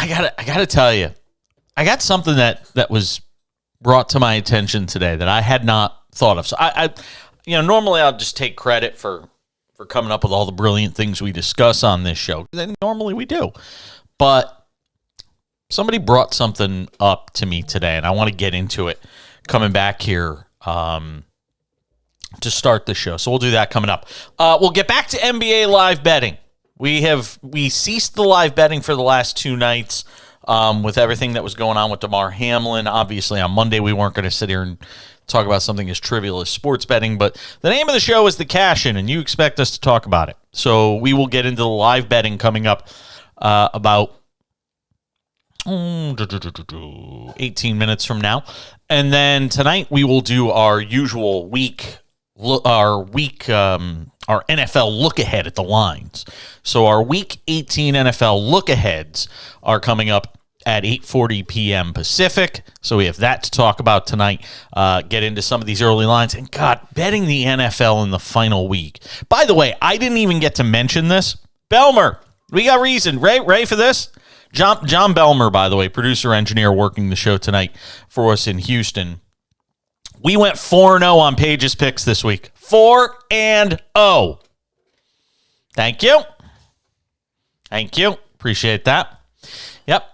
gotta tell you, I got something that was brought to my attention today that I had not thought of. So normally I'll just take credit for coming up with all the brilliant things we discuss on this show. Then normally we do, but somebody brought something up to me today, and I want to get into it coming back here to start the show. So we'll do that coming up. We'll get back to NBA live betting. We ceased the live betting for the last 2 nights with everything that was going on with DeMar Hamlin. Obviously, on Monday we weren't going to sit here and talk about something as trivial as sports betting, but the name of the show is The Cash In, and you expect us to talk about it. So we will get into the live betting coming up about 18 minutes from now. And then tonight we will do our usual our NFL look ahead at the lines. So our Week 18 NFL look aheads are coming up at 8:40 p.m. Pacific. So we have that to talk about tonight. Get into some of these early lines. And God, betting the NFL in the final week. By the way, I didn't even get to mention this. Belmer, we got reason. Ready for this? John Belmer, by the way, producer, engineer, working the show tonight for us in Houston. We went 4-0 on Paige's picks this week. 4-0. Thank you. Appreciate that. Yep.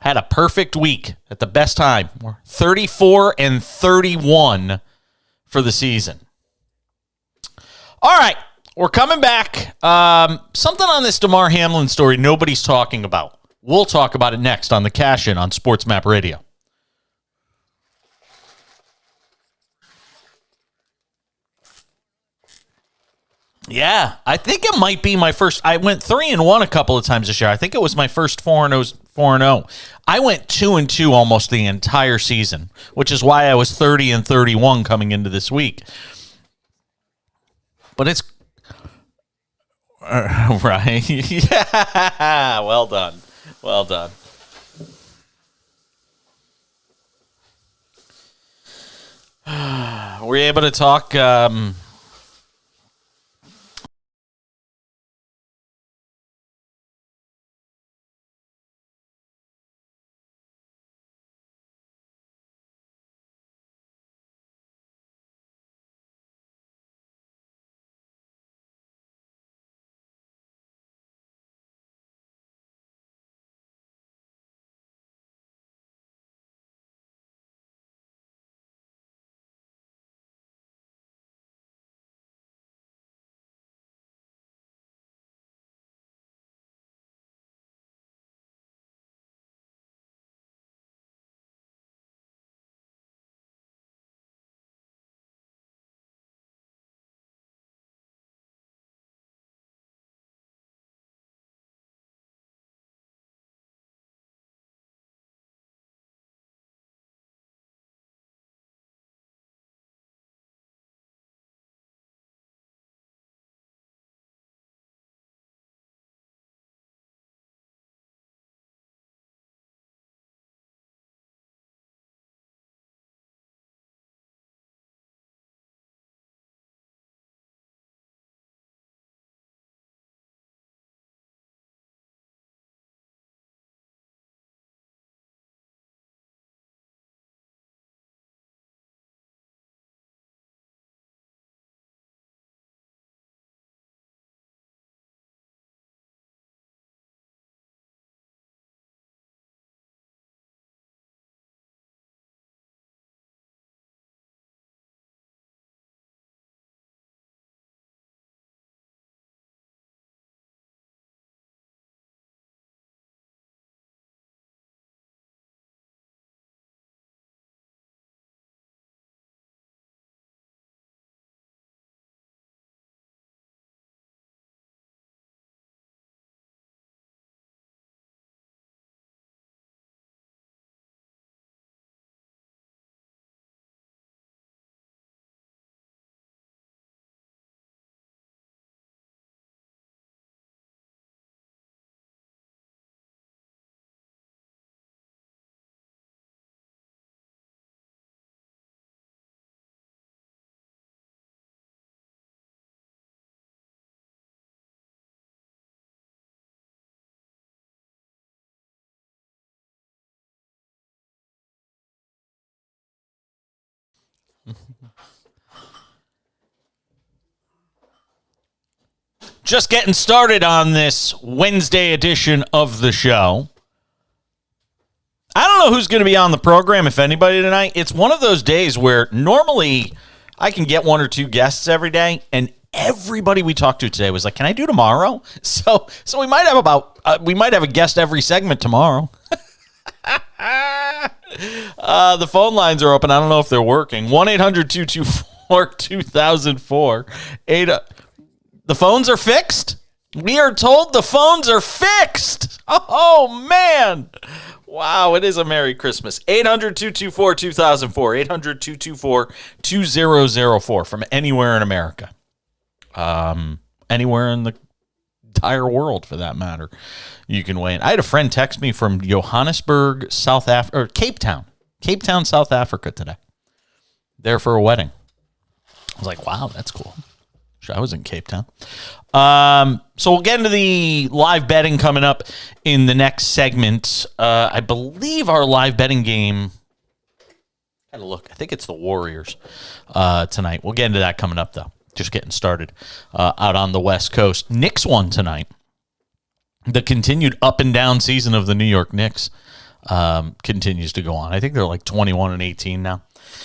Had a perfect week at the best time. We're 34-31 for the season. All right. We're coming back. Something on this DeMar Hamlin story nobody's talking about. We'll talk about it next on The Cash In on SportsMap Radio. Yeah, I think it might be my first. I went 3-1 a couple of times this year. I think it was my first 4-0. I went 2-2 almost the entire season, which is why I was 30-31 coming into this week. But it's right. Yeah, well done. Were you able to talk? Just getting started on this Wednesday edition of the show. I don't know who's going to be on the program, if anybody, tonight. It's one of those days where normally I can get one or two guests every day, and everybody we talked to today was like, "Can I do tomorrow?" So we might have a guest every segment tomorrow. The phone lines are open. I don't know if they're working. 1-800-224-2004. The phones are fixed? We are told the phones are fixed. Oh, man. Wow, it is a Merry Christmas. 800-224-2004. 800-224-2004 from anywhere in America. Anywhere in the entire world, for that matter. You can weigh in. I had a friend text me from Johannesburg, Cape Town, South Africa today. There for a wedding. I was like, wow, that's cool. I was in Cape Town. So we'll get into the live betting coming up in the next segment. I believe our live betting game, I think it's the Warriors tonight. We'll get into that coming up, though. Just getting started out on the West Coast. Knicks won tonight. The continued up and down season of the New York Knicks continues to go on. I think they're like 21-18 now.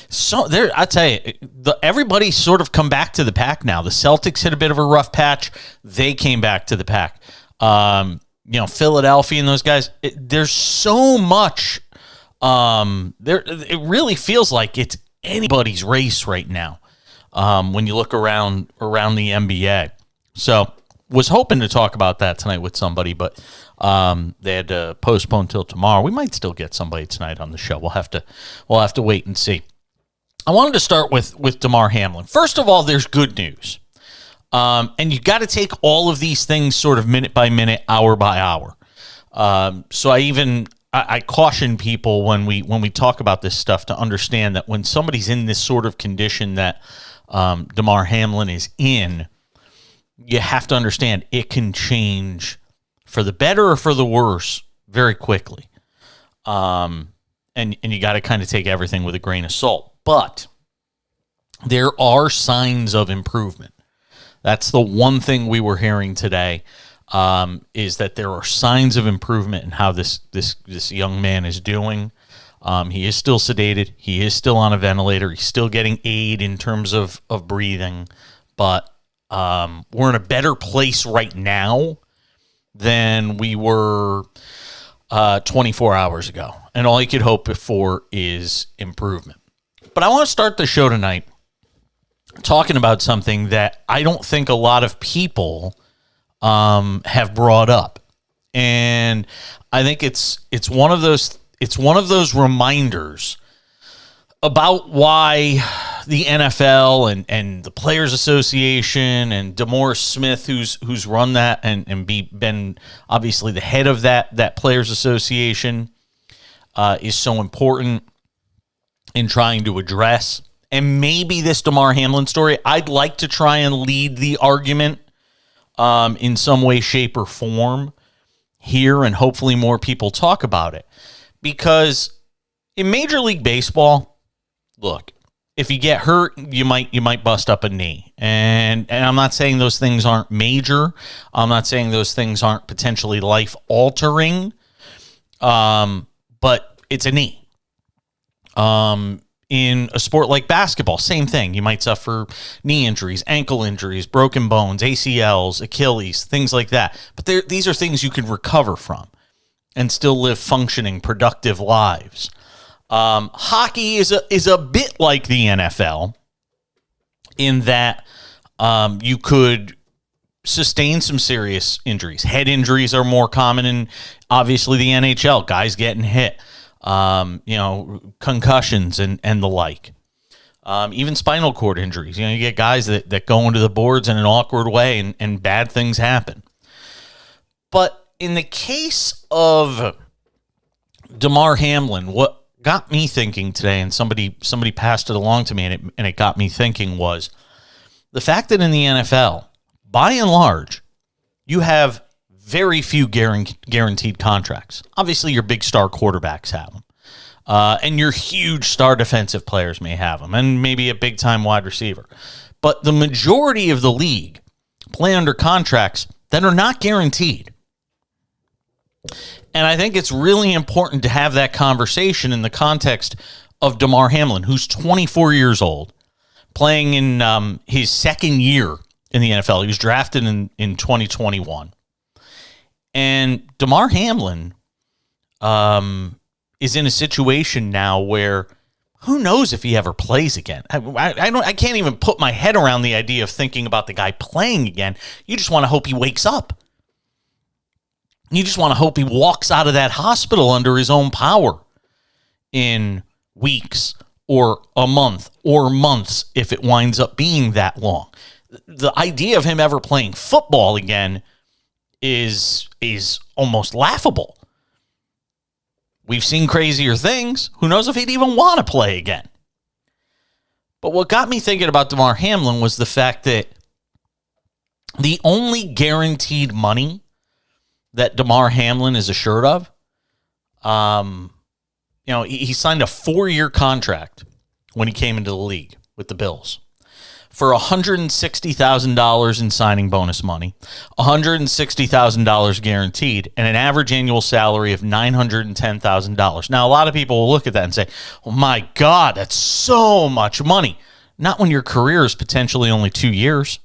So I tell you, everybody's sort of come back to the pack now. The Celtics hit a bit of a rough patch. They came back to the pack. Philadelphia and those guys. There's so much. It really feels like it's anybody's race right now. When you look around the NBA. So was hoping to talk about that tonight with somebody, but they had to postpone till tomorrow. We might still get somebody tonight on the show. We'll have to wait and see. I wanted to start with Damar Hamlin. First of all, there's good news. And you got to take all of these things sort of minute by minute, hour by hour. So I caution people when we talk about this stuff to understand that when somebody's in this sort of condition that Damar Hamlin is in, you have to understand it can change for the better or for the worse very quickly. And you got to kind of take everything with a grain of salt. But there are signs of improvement. That's the one thing we were hearing today, is that there are signs of improvement in how this young man is doing. He is still sedated. He is still on a ventilator. He's still getting aid in terms of breathing. But we're in a better place right now than we were 24 hours ago. And all you could hope for is improvement. But I want to start the show tonight talking about something that I don't think a lot of people have brought up. And I think it's one of those reminders about why the NFL and the Players Association and DeMaurice Smith, who's run that and been obviously the head of that Players Association, is so important in trying to address. And maybe this Damar Hamlin story, I'd like to try and lead the argument in some way, shape, or form here, and hopefully more people talk about it. Because in Major League Baseball, look, if you get hurt, you might bust up a knee. And I'm not saying those things aren't major. I'm not saying those things aren't potentially life-altering. But it's a knee. In a sport like basketball, same thing. You might suffer knee injuries, ankle injuries, broken bones, ACLs, Achilles, things like that. But these are things you can recover from and still live functioning, productive lives. Hockey is a bit like the NFL in that you could sustain some serious injuries. Head injuries are more common in, obviously, the NHL. Guys getting hit. Concussions and the like. Even spinal cord injuries. You get guys that go into the boards in an awkward way and bad things happen. But in the case of Damar Hamlin, what got me thinking today, and somebody passed it along to me, and it got me thinking, was the fact that in the NFL, by and large, you have very few guaranteed contracts. Obviously, your big star quarterbacks have them. And your huge star defensive players may have them, and maybe a big-time wide receiver. But the majority of the league play under contracts that are not guaranteed. And I think it's really important to have that conversation in the context of Damar Hamlin, who's 24 years old, playing in his second year in the NFL. He was drafted in 2021. And Damar Hamlin is in a situation now where who knows if he ever plays again. I can't even put my head around the idea of thinking about the guy playing again. You just want to hope he wakes up. You just want to hope he walks out of that hospital under his own power in weeks or a month or months if it winds up being that long. The idea of him ever playing football again is almost laughable. We've seen crazier things. Who knows if he'd even want to play again? But what got me thinking about Damar Hamlin was the fact that the only guaranteed money that Damar Hamlin is assured of, he signed a 4-year contract when he came into the league with the Bills for $160,000 in signing bonus money, $160,000 guaranteed, and an average annual salary of $910,000. Now, a lot of people will look at that and say, oh my God, that's so much money. Not when your career is potentially only 2 years.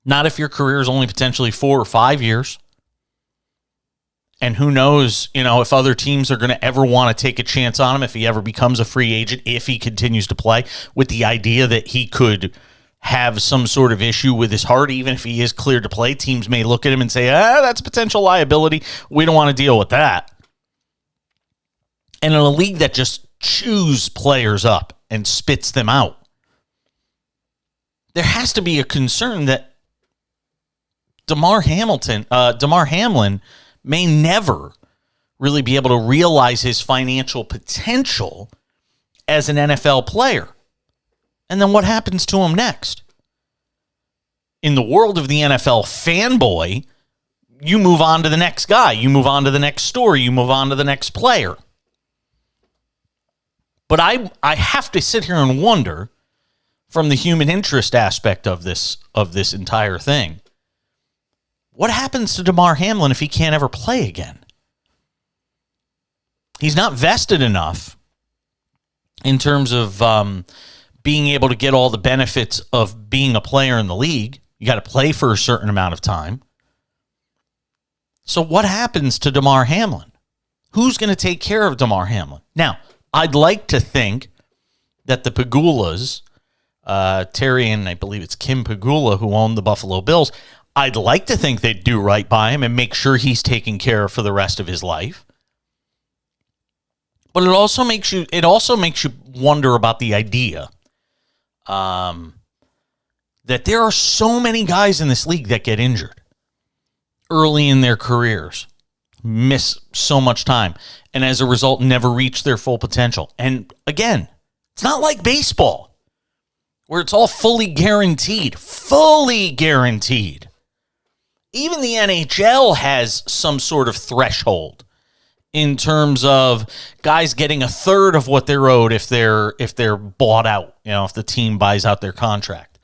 Not if your career is only potentially 4 or 5 years. And who knows, if other teams are going to ever want to take a chance on him if he ever becomes a free agent, if he continues to play, with the idea that he could have some sort of issue with his heart, even if he is cleared to play. Teams may look at him and say, that's potential liability. We don't want to deal with that. And in a league that just chews players up and spits them out, there has to be a concern that Damar Hamlin may never really be able to realize his financial potential as an NFL player. And then what happens to him next? In the world of the NFL fanboy, you move on to the next guy. You move on to the next story. You move on to the next player. But I have to sit here and wonder, from the human interest aspect of this entire thing, what happens to Damar Hamlin if he can't ever play again? He's not vested enough in terms of being able to get all the benefits of being a player in the league. You got to play for a certain amount of time. So what happens to Damar Hamlin? Who's going to take care of Damar Hamlin? Now, I'd like to think that the Pagulas, Terry and I believe it's Kim Pagula, who owned the Buffalo Bills, I'd like to think they'd do right by him and make sure he's taken care of for the rest of his life. But it also makes you wonder about the idea that there are so many guys in this league that get injured early in their careers, miss so much time, and as a result never reach their full potential. And again, it's not like baseball where it's all fully guaranteed. Even the NHL has some sort of threshold in terms of guys getting a third of what they're owed if they're bought out, if the team buys out their contract.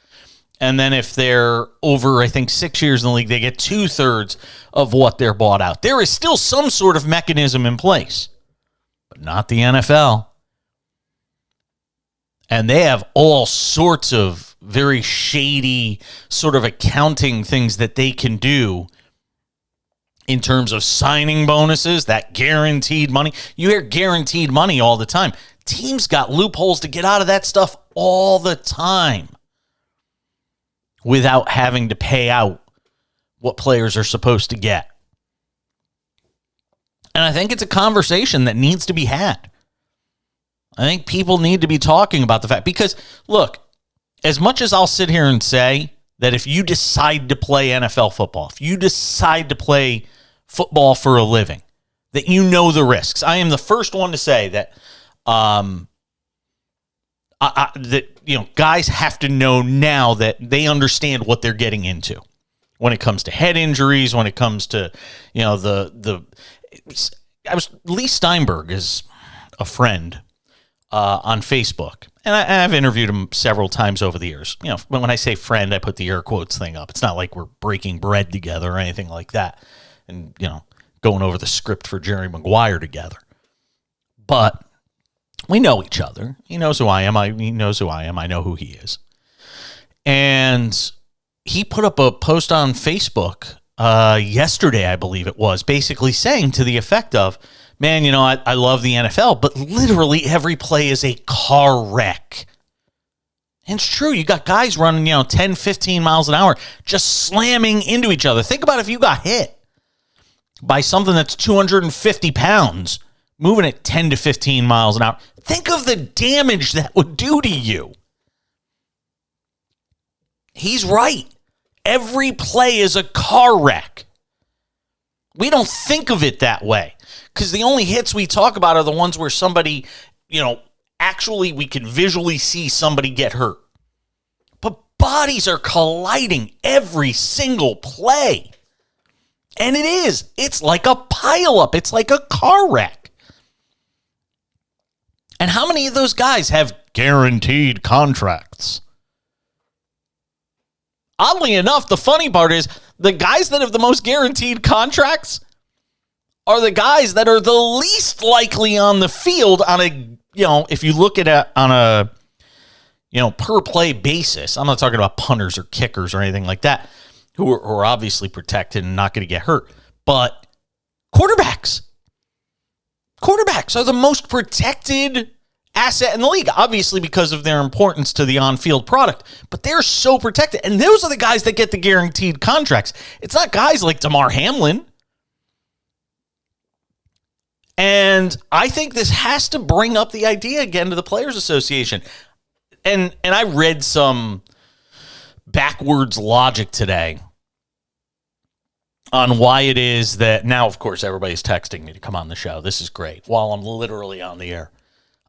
And then if they're over, I think, 6 years in the league, they get 2/3 of what they're bought out. There is still some sort of mechanism in place, but not the NFL. And they have all sorts of very shady sort of accounting things that they can do in terms of signing bonuses, that guaranteed money. You hear guaranteed money all the time. Teams got loopholes to get out of that stuff all the time without having to pay out what players are supposed to get. And I think it's a conversation that needs to be had. I think people need to be talking about the fact, because look, as much as I'll sit here and say that if you decide to play NFL football, if you decide to play football for a living, that you know the risks. I am the first one to say that guys have to know now that they understand what they're getting into when it comes to head injuries, when it comes to the Lee Steinberg is a friend on Facebook, and I've interviewed him several times over the years. You know, when I say friend, I put the air quotes thing up. It's not like we're breaking bread together or anything like that, and going over the script for Jerry Maguire together. But we know each other. He knows who I am. He knows who I am. I know who he is. And he put up a post on Facebook yesterday, I believe it was, basically saying to the effect of, man, I love the NFL, but literally every play is a car wreck. And it's true. You got guys running, 10, 15 miles an hour, just slamming into each other. Think about if you got hit by something that's 250 pounds, moving at 10 to 15 miles an hour. Think of the damage that would do to you. He's right. Every play is a car wreck. We don't think of it that way because the only hits we talk about are the ones where somebody, actually we can visually see somebody get hurt. But bodies are colliding every single play. And it is. It's like a pileup. It's like a car wreck. And how many of those guys have guaranteed contracts? Oddly enough, the funny part is the guys that have the most guaranteed contracts are the guys that are the least likely on the field on a, if you look at it on a, per play basis. I'm not talking about punters or kickers or anything like that who are obviously protected and not going to get hurt. But quarterbacks are the most protected asset in the league, obviously because of their importance to the on-field product, but they're so protected. And those are the guys that get the guaranteed contracts. It's not guys like Damar Hamlin. And I think this has to bring up the idea again to the Players Association. And I read some backwards logic today on why it is that now, of course, everybody's texting me to come on the show. This is great while I'm literally on the air.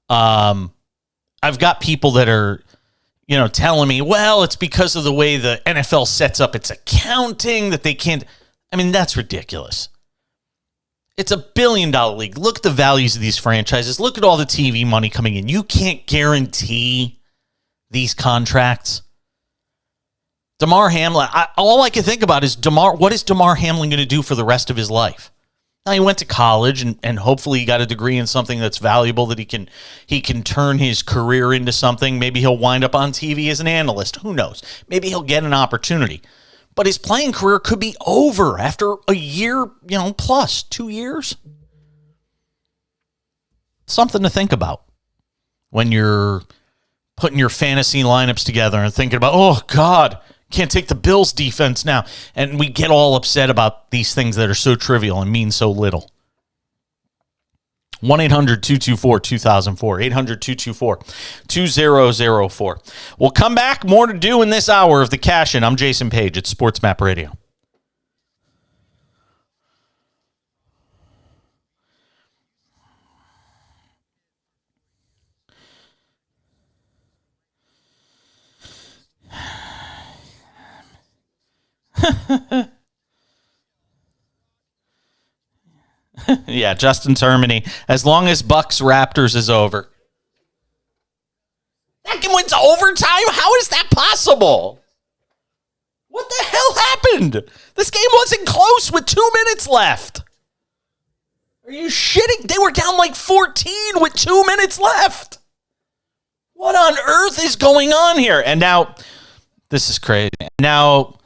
I've got people that are, telling me, well, it's because of the way the NFL sets up its accounting that they can't. I mean, that's ridiculous. It's $1 billion league. Look at the values of these franchises. Look at all the TV money coming in. You can't guarantee these contracts. Damar Hamlin, all I can think about is what is Damar Hamlin going to do for the rest of his life? Now, he went to college and hopefully he got a degree in something that's valuable that he can turn his career into something. Maybe he'll wind up on TV as an analyst. Who knows? Maybe he'll get an opportunity. But his playing career could be over after a year, plus 2 years. Something to think about when you're putting your fantasy lineups together and thinking about, oh, God, can't take the Bills defense now. And we get all upset about these things that are so trivial and mean so little. 1-800-224-2004. 800-224-2004. We'll come back. More to do in this hour of the Cash-In. I'm Jason Page at SportsMap Radio. Yeah, Justin Termini. As long as Bucks Raptors is over. That game went to overtime? How is that possible? What the hell happened? This game wasn't close with 2 minutes left. Are you shitting? They were down like 14 with 2 minutes left. What on earth is going on here? And now, this is crazy. Now,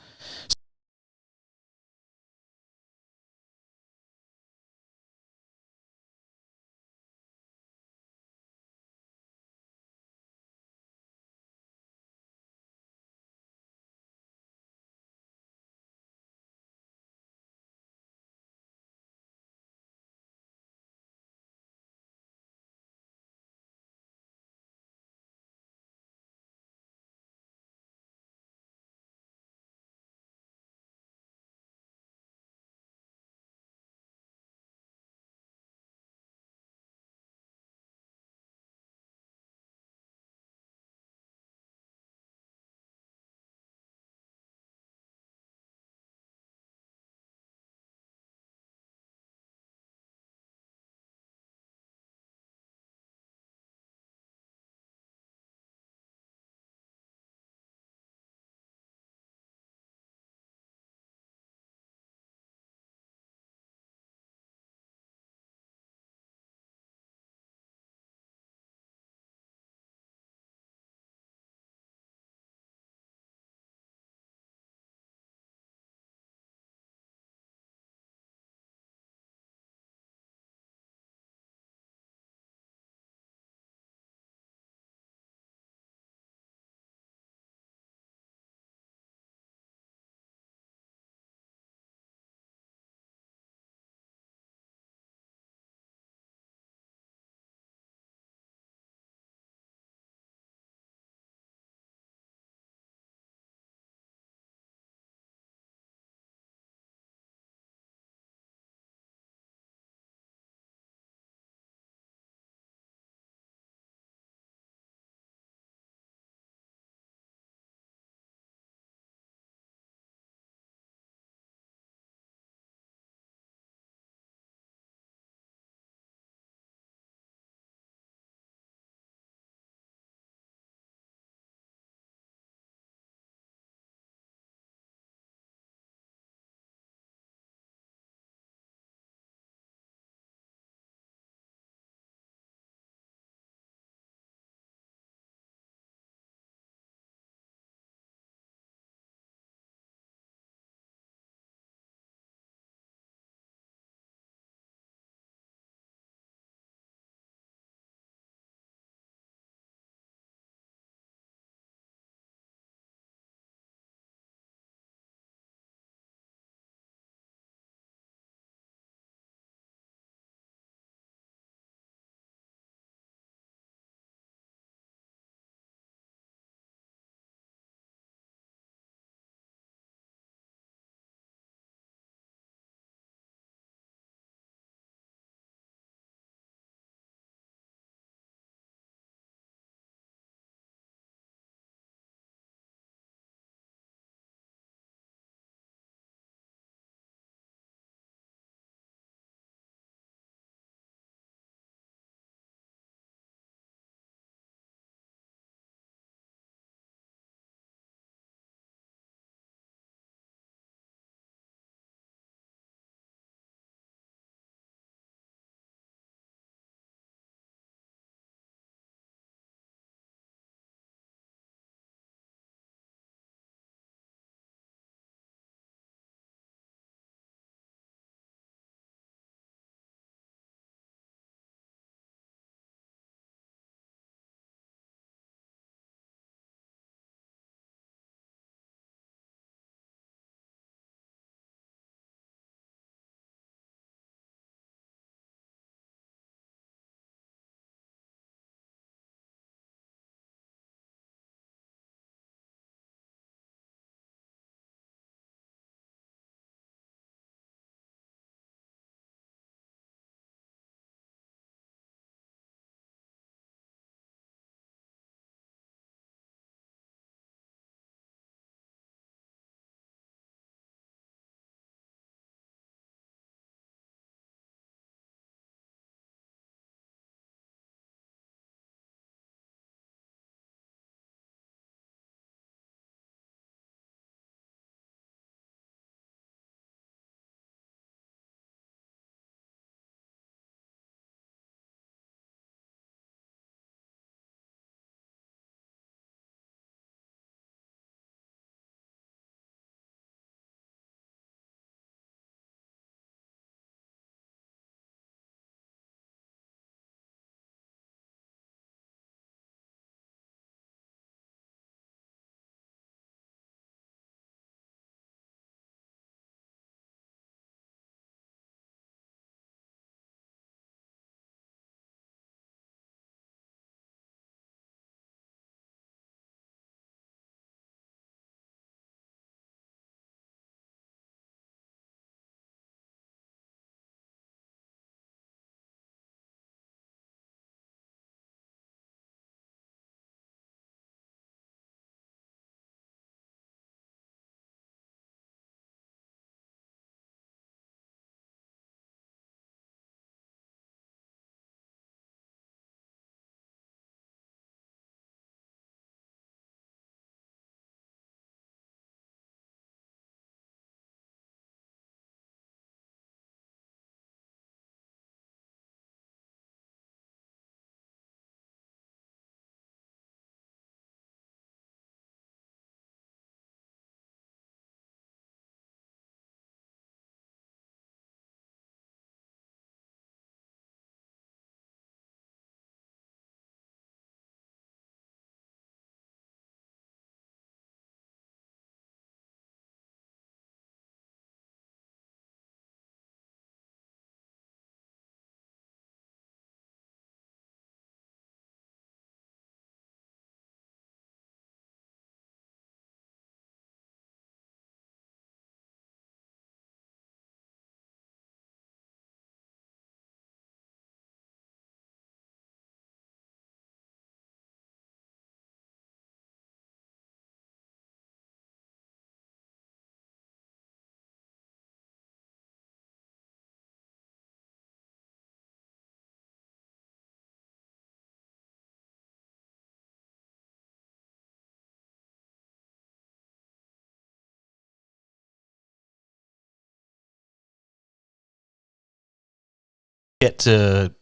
get to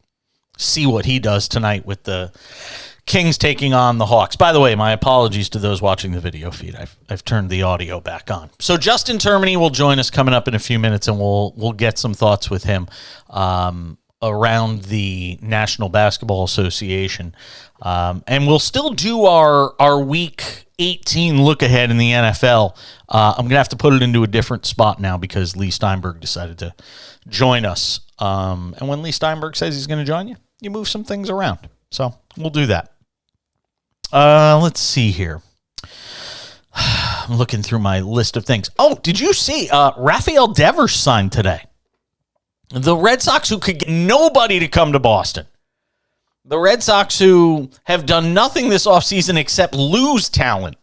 see what he does tonight with the Kings taking on the Hawks. By the way, my apologies to those watching the video feed. I've turned the audio back on. So Justin Termini will join us coming up in a few minutes, and we'll get some thoughts with him around the National Basketball Association. And we'll still do our Week 18 look ahead in the NFL. I'm going to have to put it into a different spot now because Lee Steinberg decided to join us. And when Lee Steinberg says he's going to join you, you move some things around. So we'll do that. Let's see here. I'm looking through my list of things. Oh, did you see Rafael Devers signed today? The Red Sox, who could get nobody to come to Boston. The Red Sox, who have done nothing this offseason except lose talent.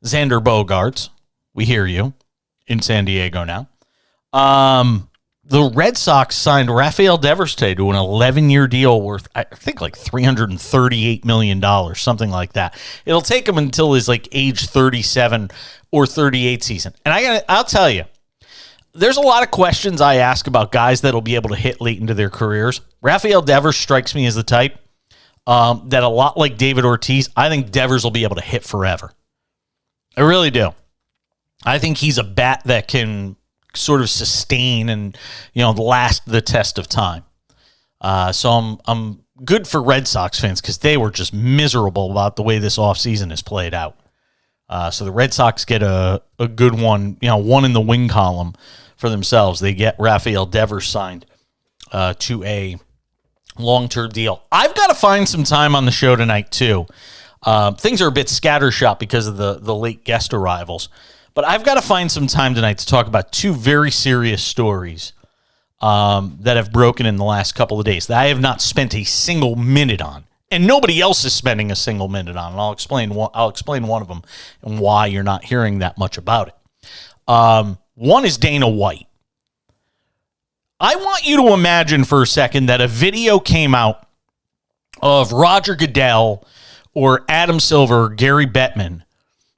Xander Bogaerts, we hear you, in San Diego now. The Red Sox signed Rafael Devers today to an 11-year deal worth, I think, like $338 million, something like that. It'll take him until his like age 37 or 38 season. And I'll tell you, there's a lot of questions I ask about guys that'll be able to hit late into their careers. Rafael Devers strikes me as the type that, a lot like David Ortiz, I think Devers will be able to hit forever. I really do. I think he's a bat that can sort of sustain and, last the test of time. So I'm good for Red Sox fans because they were just miserable about the way this offseason has played out. So the Red Sox get a good one, one in the win column for themselves. They get Rafael Devers signed to a long-term deal. I've got to find some time on the show tonight, too. Things are a bit scattershot because of the late guest arrivals. But I've got to find some time tonight to talk about two very serious stories that have broken in the last couple of days that I have not spent a single minute on. And nobody else is spending a single minute on. And I'll explain one of them and why you're not hearing that much about it. One is Dana White. I want you to imagine for a second that a video came out of Roger Goodell or Adam Silver or Gary Bettman,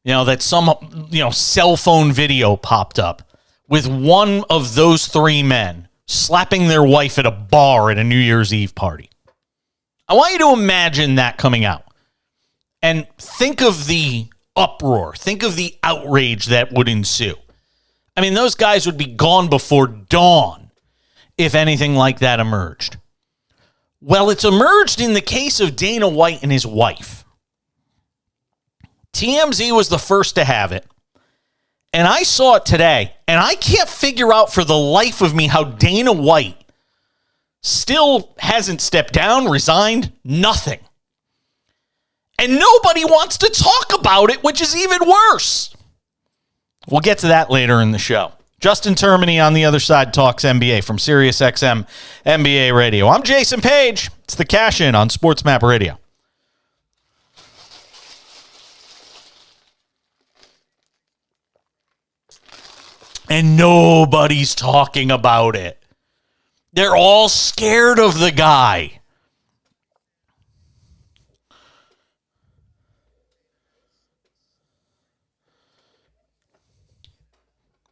that some, cell phone video popped up with one of those three men slapping their wife at a bar at a New Year's Eve party. I want you to imagine that coming out and think of the uproar. Think of the outrage that would ensue. I mean, those guys would be gone before dawn if anything like that emerged. Well, it's emerged in the case of Dana White and his wife. TMZ was the first to have it, and I saw it today, and I can't figure out for the life of me how Dana White still hasn't stepped down, resigned, nothing. And nobody wants to talk about it, which is even worse. We'll get to that later in the show. Justin Termini on the other side talks NBA from SiriusXM NBA Radio. I'm Jason Page. It's the Cash In on SportsMap Radio. And nobody's talking about it. They're all scared of the guy.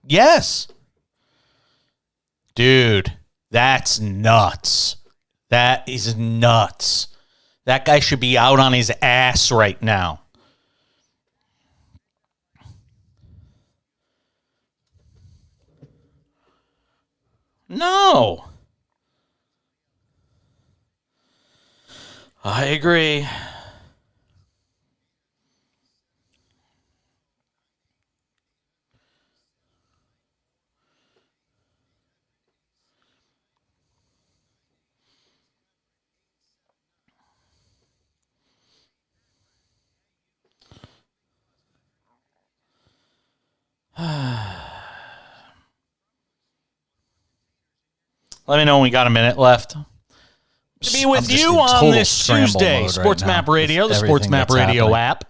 Yes. Dude, that's nuts. That is nuts. That guy should be out on his ass right now. No. I agree. Let me know when we got a minute left. To be with you on this Tuesday, SportsMap Radio, the SportsMap Radio app.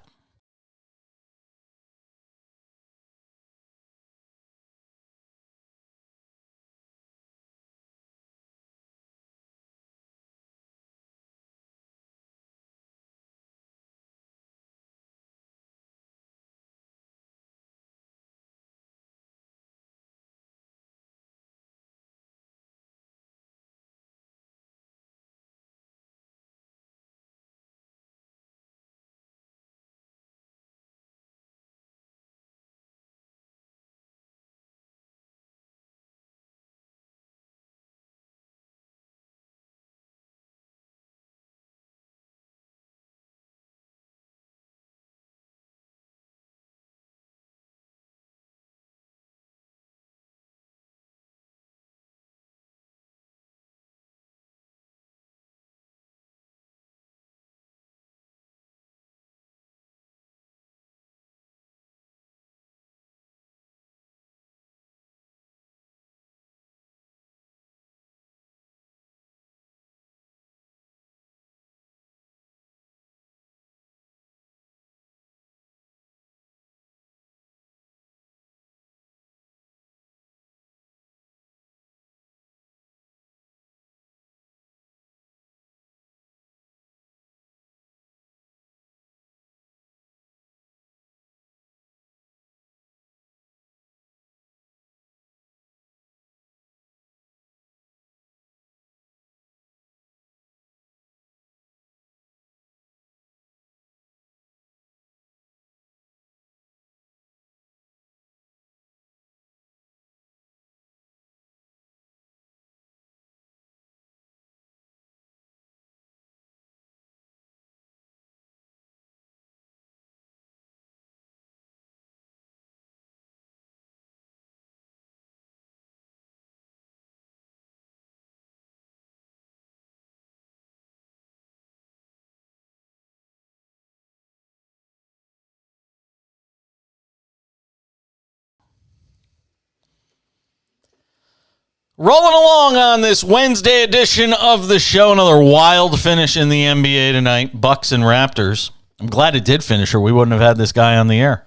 Rolling along on this Wednesday edition of the show. Another wild finish in the NBA tonight. Bucks and Raptors. I'm glad it did finish, or we wouldn't have had this guy on the air.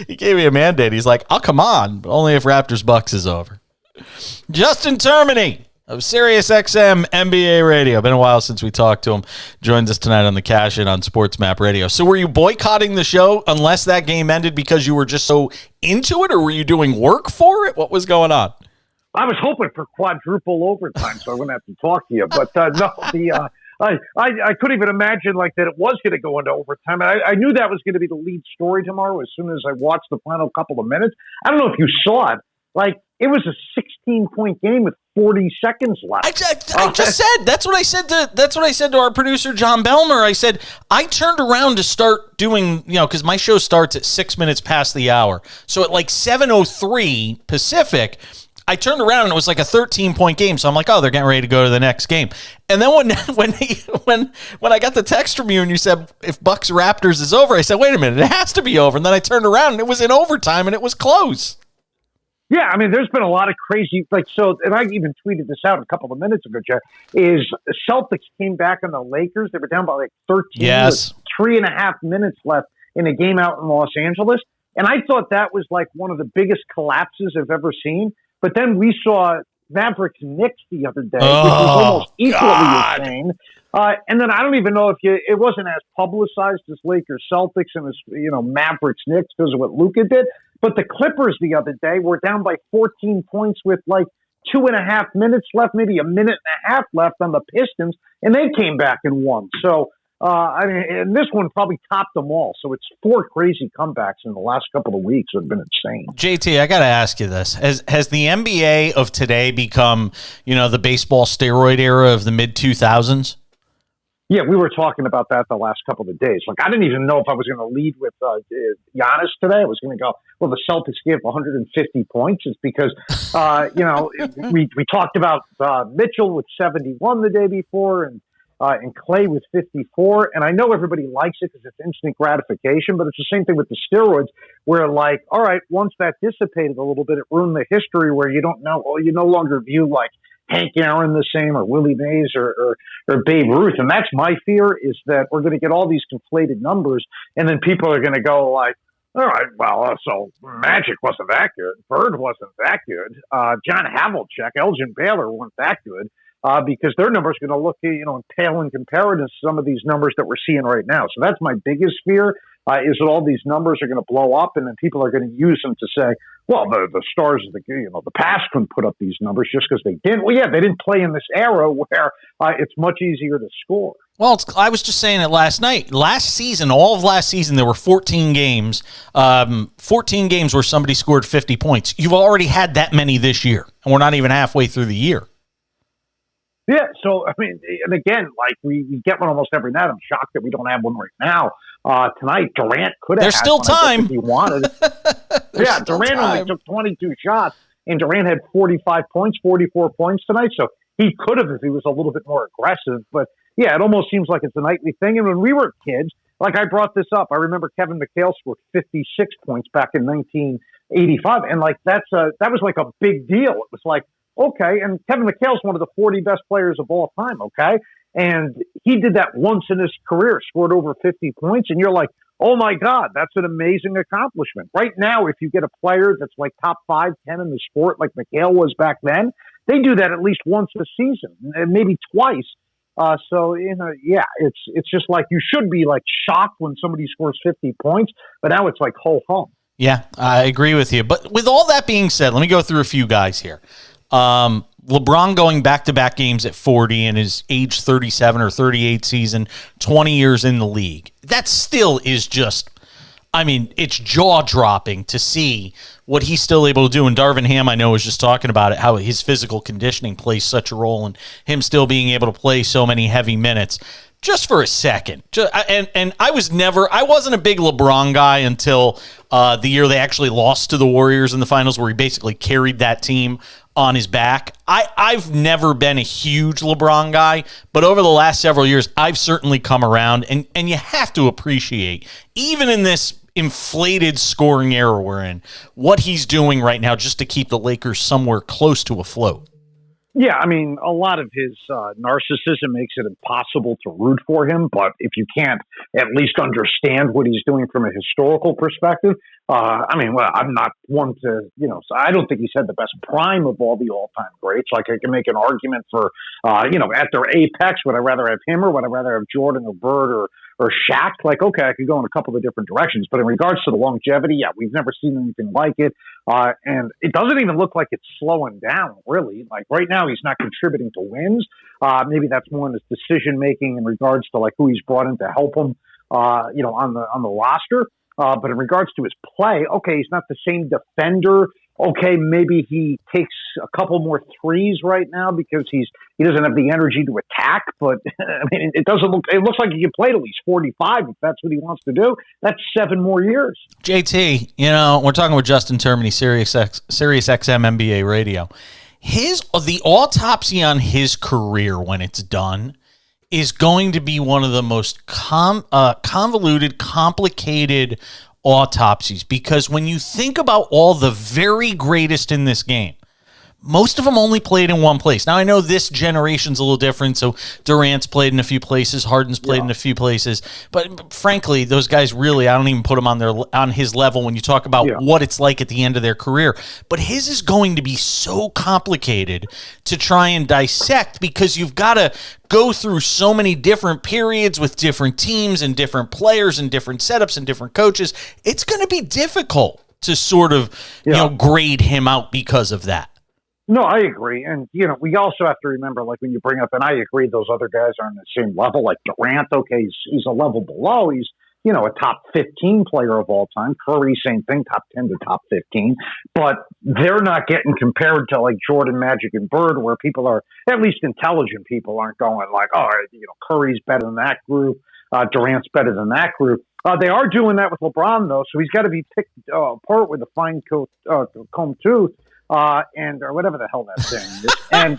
He gave me a mandate. He's like, "I'll come on, but only if Raptors Bucks is over." Justin Termini of SiriusXM NBA Radio. Been a while since we talked to him. Joins us tonight on the Cash In on SportsMap Radio. So were you boycotting the show unless that game ended because you were just so into it, or were you doing work for it? What was going on? I was hoping for quadruple overtime, so I wouldn't have to talk to you. But no, I couldn't even imagine like that it was going to go into overtime. I knew that was going to be the lead story tomorrow as soon as I watched the final couple of minutes. I don't know if you saw it. Like, it was a 16-point game with 40 seconds left. I just said that's what I said to our producer John Belmer. I said I turned around to start doing, because my show starts at 6 minutes past the hour. So at like 7:03 Pacific, I turned around and it was like a 13-point game. So I'm like, oh, they're getting ready to go to the next game. And then when I got the text from you and you said if Bucks Raptors is over, I said, wait a minute, it has to be over. And then I turned around and it was in overtime and it was close. Yeah, I mean, there's been a lot of crazy, and I even tweeted this out a couple of minutes ago, Jeff, is Celtics came back on the Lakers. They were down by like 13 yes. with 3.5 minutes left in a game out in Los Angeles. And I thought that was like one of the biggest collapses I've ever seen. But then we saw Mavericks Knicks the other day, which was almost equally insane. And then I don't even know it wasn't as publicized as Lakers Celtics and as Mavericks Knicks because of what Luka did. But the Clippers the other day were down by 14 points with like 2.5 minutes left, maybe a minute and a half left on the Pistons, and they came back and won. So and this one probably topped them all. So it's 4 crazy comebacks in the last couple of weeks that have been insane. JT, I got to ask you this. Has the NBA of today become, the baseball steroid era of the mid-2000s? Yeah, we were talking about that the last couple of days. Like, I didn't even know if I was going to lead with Giannis today. I was going to go, well, the Celtics gave 150 points. It's because, we talked about Mitchell with 71 the day before and Clay with 54. And I know everybody likes it because it's instant gratification, but it's the same thing with the steroids where, like, all right, once that dissipated a little bit, it ruined the history where you no longer view, like, Hank Aaron the same or Willie Mays or Babe Ruth. And that's my fear, is that we're going to get all these conflated numbers and then people are going to go like, all right, well, so Magic wasn't that good. Bird wasn't that good. John Havlicek, Elgin Baylor weren't that good because their numbers are going to look, pale in comparison to some of these numbers that we're seeing right now. So that's my biggest fear. Is that all these numbers are going to blow up, and then people are going to use them to say, well, the stars of the past couldn't put up these numbers just because they didn't. Well, yeah, they didn't play in this era where it's much easier to score. Well, I was just saying it last night. All of last season, there were 14 games. 14 games where somebody scored 50 points. You've already had that many this year, and we're not even halfway through the year. Yeah, so, I mean, and again, like, we get one almost every night. I'm shocked that we don't have one right now. Tonight, Durant could have There's still time. If he wanted. Yeah, Durant only took 22 shots, and Durant had 45 points, 44 points tonight, so he could have if he was a little bit more aggressive. But, yeah, it almost seems like it's a nightly thing. And when we were kids, like I brought this up, I remember Kevin McHale scored 56 points back in 1985, and, like, that was like a big deal. It was like, okay, and Kevin McHale's one of the 40 best players of all time, okay? And he did that once in his career, scored over 50 points, and you're like, oh my God, that's an amazing accomplishment. Right now, if you get a player that's like top 5, 10 in the sport, like McHale was back then, they do that at least once a season, and maybe twice. So, it's just like you should be like shocked when somebody scores 50 points, but now it's like ho-hum. Yeah, I agree with you. But with all that being said, let me go through a few guys here. LeBron going back-to-back games at 40 in his age 37 or 38 season, 20 years in the league. That still is just, it's jaw-dropping to see what he's still able to do. And Darvin Ham, I know, was just talking about it, how his physical conditioning plays such a role in him still being able to play so many heavy minutes. Just for a second, and I wasn't a big LeBron guy until the year they actually lost to the Warriors in the finals, where he basically carried that team on his back. I've never been a huge LeBron guy, but over the last several years, I've certainly come around, and you have to appreciate, even in this inflated scoring era we're in, what he's doing right now just to keep the Lakers somewhere close to afloat. Yeah, I mean, a lot of his narcissism makes it impossible to root for him. But if you can't at least understand what he's doing from a historical perspective, I mean, well, I'm not one to, so I don't think he's had the best prime of all the all-time greats. Like, I can make an argument for, at their apex, would I rather have him or would I rather have Jordan or Bird or Shaq? Like, okay, I could go in a couple of different directions. But in regards to the longevity, yeah, we've never seen anything like it. And it doesn't even look like it's slowing down, really. Like, right now, he's not contributing to wins. Maybe that's more in his decision-making in regards to, like, who he's brought in to help him, on the roster. But in regards to his play, okay, he's not the same defender. Okay, maybe he takes a couple more threes right now because he doesn't have the energy to attack. But I mean, it looks like he can play at least 45 if that's what he wants to do. That's 7 more years. JT, we're talking with Justin Termini, Sirius XM NBA Radio. The autopsy on his career when it's done is going to be one of the most convoluted, complicated autopsies, because when you think about all the very greatest in this game, most of them only played in one place. Now, I know this generation's a little different, so Durant's played in a few places, Harden's played in a few places, but frankly, those guys really, I don't even put them on his level when you talk about what it's like at the end of their career. But his is going to be so complicated to try and dissect, because you've got to go through so many different periods with different teams and different players and different setups and different coaches. It's going to be difficult to sort of, grade him out because of that. No, I agree. And, we also have to remember, like, when you bring up, and I agree, those other guys are on the same level. Like Durant, okay, he's a level below. He's, a top 15 player of all time. Curry, same thing, top 10 to top 15. But they're not getting compared to, like, Jordan, Magic, and Bird, where people are, at least intelligent people, aren't going like, oh, Curry's better than that group. Durant's better than that group. They are doing that with LeBron, though, so he's got to be picked apart with a fine comb tooth. Or whatever the hell that thing is. And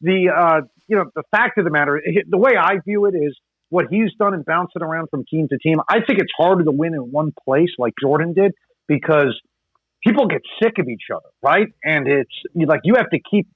the fact of the matter, the way I view it is what he's done and bouncing around from team to team. I think it's harder to win in one place like Jordan did, because people get sick of each other, right? And it's like you have to keep,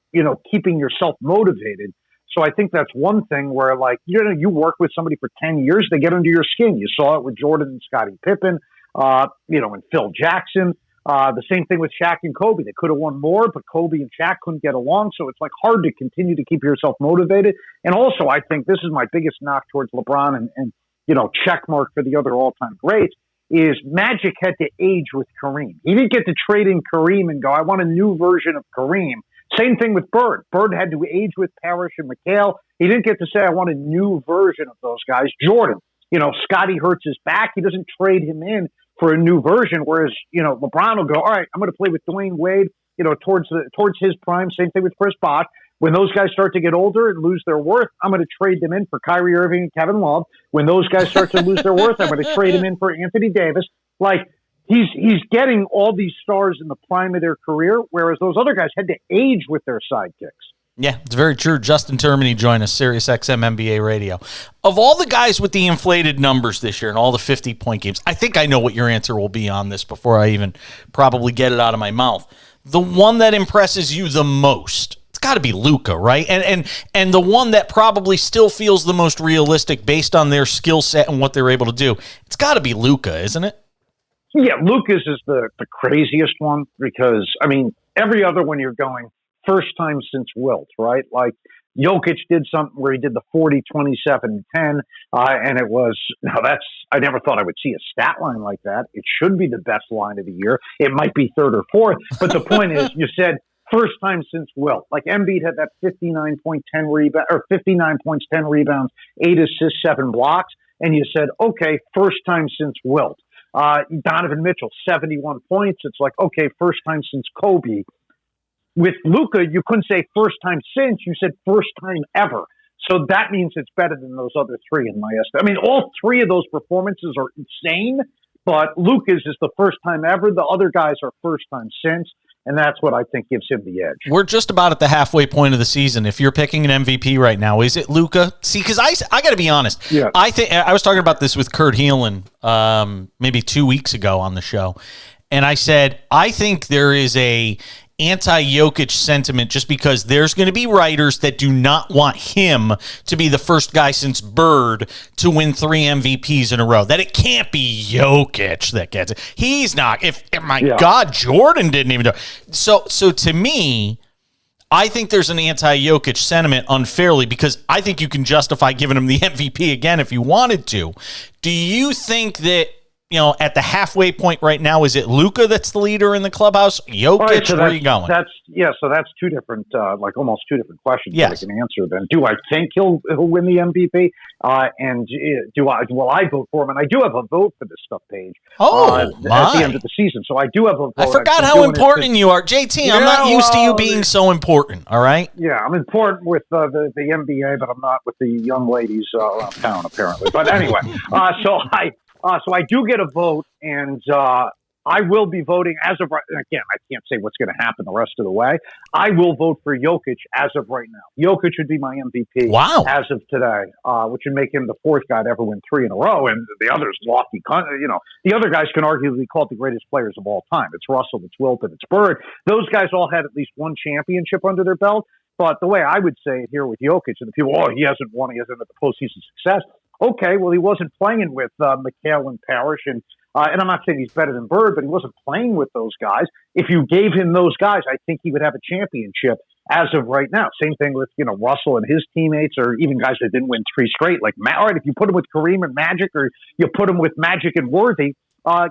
keeping yourself motivated. So I think that's one thing where, like, you work with somebody for 10 years, they get under your skin. You saw it with Jordan and Scottie Pippen, and Phil Jackson. The same thing with Shaq and Kobe. They could have won more, but Kobe and Shaq couldn't get along. So it's like hard to continue to keep yourself motivated. And also, I think this is my biggest knock towards LeBron and check mark for the other all-time greats is Magic had to age with Kareem. He didn't get to trade in Kareem and go, I want a new version of Kareem. Same thing with Bird. Bird had to age with Parrish and McHale. He didn't get to say, I want a new version of those guys. Jordan, Scotty hurts his back. He doesn't trade him in for a new version, whereas, LeBron will go, all right, I'm going to play with Dwayne Wade, towards his prime. Same thing with Chris Bosh. When those guys start to get older and lose their worth, I'm going to trade them in for Kyrie Irving and Kevin Love. When those guys start to lose their worth, I'm going to trade them in for Anthony Davis. Like, he's getting all these stars in the prime of their career, whereas those other guys had to age with their sidekicks. Yeah, it's very true. Justin Termini joined us, Sirius XM NBA Radio. Of all the guys with the inflated numbers this year and all the 50-point games, I think I know what your answer will be on this before I even probably get it out of my mouth. The one that impresses you the most, it's got to be Luka, right? And the one that probably still feels the most realistic based on their skill set and what they're able to do, it's got to be Luka, isn't it? Yeah, Luka's is the craziest one because, I mean, every other one you're going, first time since Wilt, right? Like Jokic did something where he did the 40, 27, 10, and it was, I never thought I would see a stat line like that. It should be the best line of the year. It might be third or fourth, but the point is, you said first time since Wilt. Like Embiid had that 59 points, 10 rebounds, 8 assists, 7 blocks, and you said, okay, first time since Wilt. Donovan Mitchell, 71 points. It's like, okay, first time since Kobe. With Luka, you couldn't say first time since, you said first time ever. So that means it's better than those other three in my estimate. I mean, all three of those performances are insane, but Luka's is the first time ever. The other guys are first time since. and that's what I think gives him the edge. We're just about at the halfway point of the season. If you're picking an MVP right now, is it Luka? See, because I got to be honest. Yeah. I think I was talking about this with Kurt Heelan maybe 2 weeks ago on the show, and I said I think there is a anti-Jokic sentiment just because there's going to be writers that do not want him to be the first guy since Bird to win 3 MVPs in a row. That it can't be Jokic that gets it. He's not. God, Jordan didn't even do it. So to me, I think there's an anti-Jokic sentiment unfairly because I think you can justify giving him the MVP again if you wanted to. Do you think that, at the halfway point right now, is it Luka that's the leader in the clubhouse? Jokic, right, where are you going? So that's two different, almost two different questions that I can answer. Then, do I think he'll win the MVP? And will I vote for him? And I do have a vote for this stuff page. At the end of the season, so I do have a vote. I forgot how important you are, JT. I'm not used to you being so important. All right. Yeah, I'm important with the NBA, but I'm not with the young ladies around town apparently. But anyway, So I do get a vote, and I will be voting as of right. Again, I can't say what's going to happen the rest of the way. I will vote for Jokic as of right now. Jokic would be my MVP as of today, which would make him the 4th guy to ever win 3 in a row. And the others, lofty, the other guys can arguably be called the greatest players of all time. It's Russell, it's Wilt, it's Bird. Those guys all had at least one championship under their belt. But the way I would say it here with Jokic, and the people, he hasn't won, he hasn't had the postseason success. Okay, well, he wasn't playing with McHale and Parrish, and I'm not saying he's better than Bird, but he wasn't playing with those guys. If you gave him those guys, I think he would have a championship as of right now. Same thing with Russell and his teammates, or even guys that didn't win 3 straight. Like, all right, if you put him with Kareem and Magic, or you put him with Magic and Worthy,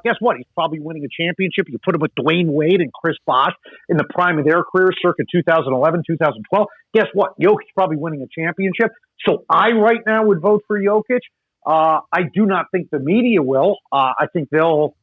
guess what? He's probably winning a championship. You put him with Dwayne Wade and Chris Bosh in the prime of their careers, circa 2011, 2012. Guess what? Jokic's probably winning a championship. So I right now would vote for Jokic. I do not think the media will. I think they'll,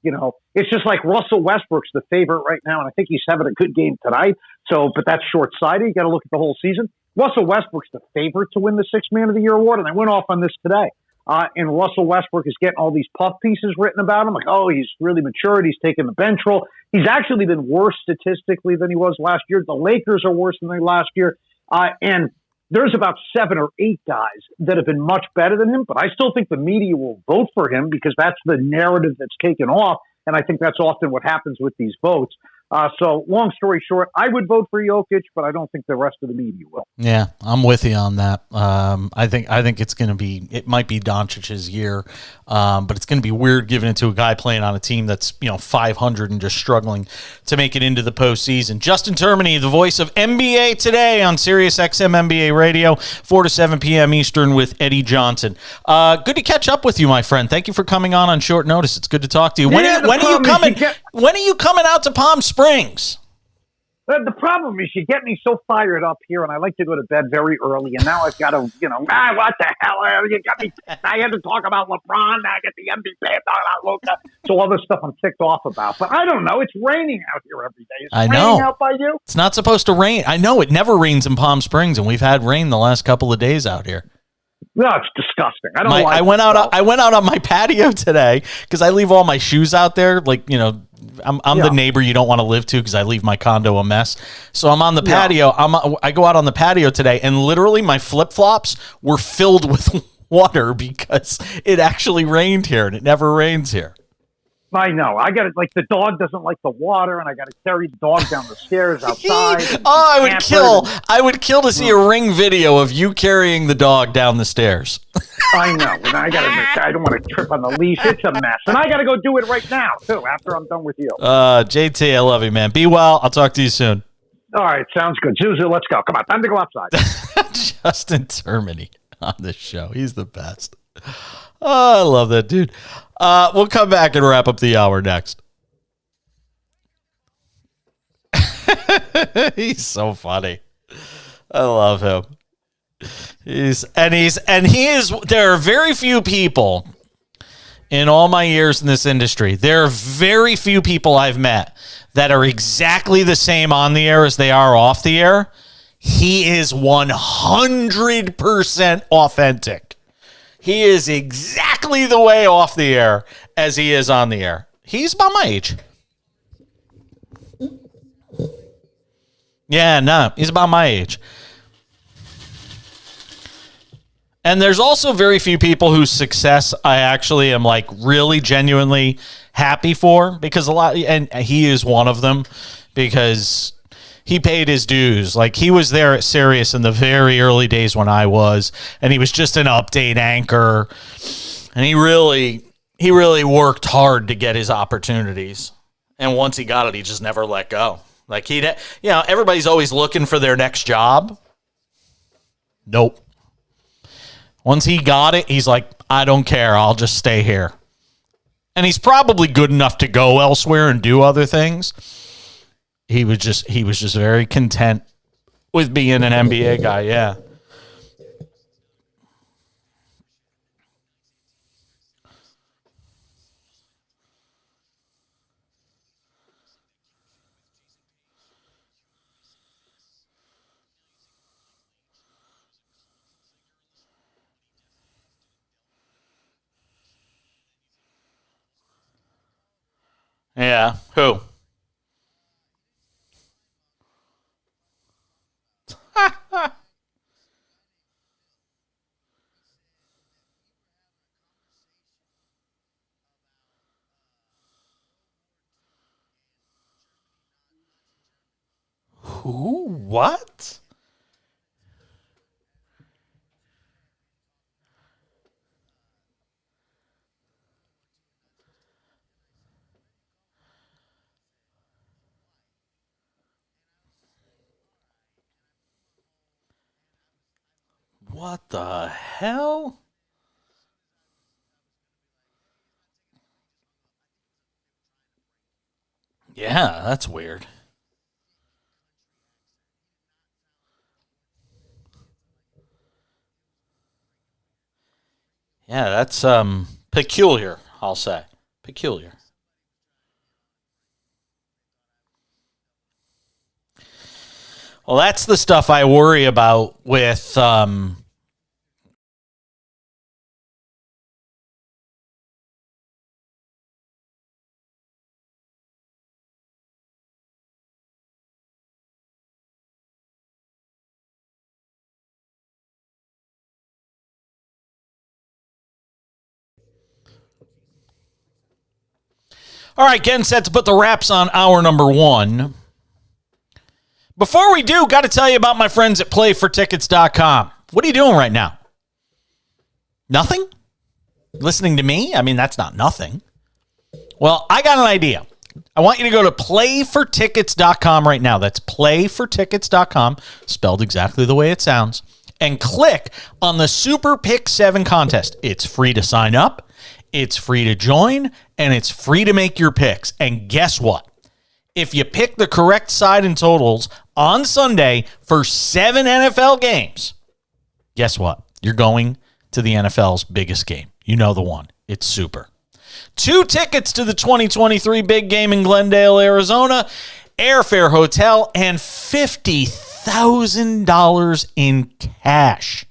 it's just like Russell Westbrook's the favorite right now, and I think he's having a good game tonight. But that's short-sighted. You got to look at the whole season. Russell Westbrook's the favorite to win the 6th Man of the Year award, and I went off on this today. And Russell Westbrook is getting all these puff pieces written about him. Like, he's really matured. He's taken the bench role. He's actually been worse statistically than he was last year. The Lakers are worse than they last year. And there's about 7 or 8 guys that have been much better than him. But I still think the media will vote for him because that's the narrative that's taken off. And I think that's often what happens with these votes. So long story short, I would vote for Jokic, but I don't think the rest of the media will. Yeah, I'm with you on that. I think it might be Doncic's year, but it's going to be weird giving it to a guy playing on a team that's 500 and just struggling to make it into the postseason. Justin Termini, the voice of NBA Today on Sirius XM NBA Radio, 4 to 7 p.m. Eastern with Eddie Johnson. Good to catch up with you, my friend. Thank you for coming on short notice. It's good to talk to you. When are you coming? When are you coming out to Palm Springs? The problem is you get me so fired up here, and I like to go to bed very early, and now I've got to, what the hell? You got me. I had to talk about LeBron. Now I get the MVP. I'm talking about Luka. So all this stuff I'm ticked off about. But I don't know. It's raining out here every day. Is it raining out by you? It's not supposed to rain. I know it never rains in Palm Springs, and we've had rain the last couple of days out here. No, it's disgusting. I don't like I went out on my patio today because I leave all my shoes out there. Like, I'm the neighbor you don't want to live to because I leave my condo a mess. So I'm on the patio. I go out on the patio today, and literally my flip-flops were filled with water because it actually rained here, and it never rains here. I know. I got it. Like, the dog doesn't like the water, and I got to carry the dog down the stairs outside. I would kill to see a Ring video of you carrying the dog down the stairs. I know. And I don't want to trip on the leash. It's a mess. And I got to go do it right now, too, after I'm done with you. JT, I love you, man. Be well. I'll talk to you soon. All right. Sounds good. Zuzu, let's go. Come on. Time to go outside. Justin Termini on this show. He's the best. Oh, I love that dude. We'll come back and wrap up the hour next. He's so funny. I love him. There are very few people in all my years in this industry. There are very few people I've met that are exactly the same on the air as they are off the air. He is 100% authentic. He is exactly the way off the air as he is on the air. He's about my age. Yeah, no, he's about my age. And there's also very few people whose success I actually am like really genuinely happy for, because and he is one of them, because he paid his dues. Like, he was there at Sirius in the very early days when I was, and he was just an update anchor, and he really worked hard to get his opportunities. And once he got it, he just never let go. Like, everybody's always looking for their next job. Nope. Once he got it, he's like, I don't care. I'll just stay here. And he's probably good enough to go elsewhere and do other things. He was just very content with being an NBA guy. Yeah. Yeah. Who? Who? What? What the hell? Yeah, that's weird. Yeah, that's peculiar, I'll say. Peculiar. Well, that's the stuff I worry about with All right, getting set to put the wraps on hour number 1. Before we do, got to tell you about my friends at playfortickets.com. What are you doing right now? Nothing? Listening to me? I mean, that's not nothing. Well, I got an idea. I want you to go to playfortickets.com right now. That's playfortickets.com, spelled exactly the way it sounds, and click on the Super Pick 7 contest. It's free to sign up, it's free to join, and it's free to make your picks. And guess what? If you pick the correct side and totals on Sunday for 7 NFL games, guess what? You're going to the NFL's biggest game. You know the one. It's super. 2 tickets to the 2023 big game in Glendale, Arizona, airfare, hotel, and $50,000 in cash.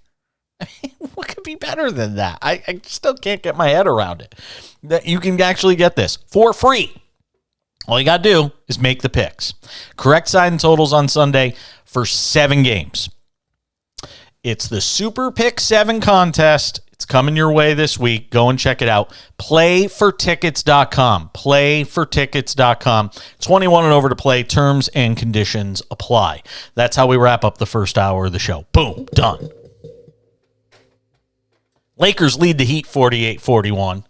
I mean, what could be better than that? I still can't get my head around it. That you can actually get this for free. All you got to do is make the picks. Correct side and totals on Sunday for 7 games. It's the Super Pick 7 contest. It's coming your way this week. Go and check it out. Playfortickets.com. Playfortickets.com. 21 and over to play. Terms and conditions apply. That's how we wrap up the first hour of the show. Boom. Done. Lakers lead the Heat 48-41.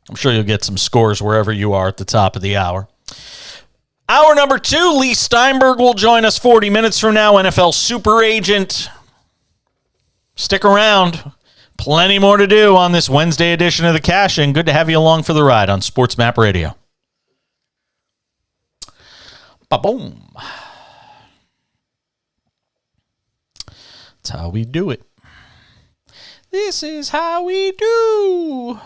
I'm sure you'll get some scores wherever you are at the top of the hour. Hour number 2, Lee Steinberg will join us 40 minutes from now, NFL super agent. Stick around. Plenty more to do on this Wednesday edition of The Cash In. Good to have you along for the ride on SportsMap Radio. Ba-boom. That's how we do it. This is how we do.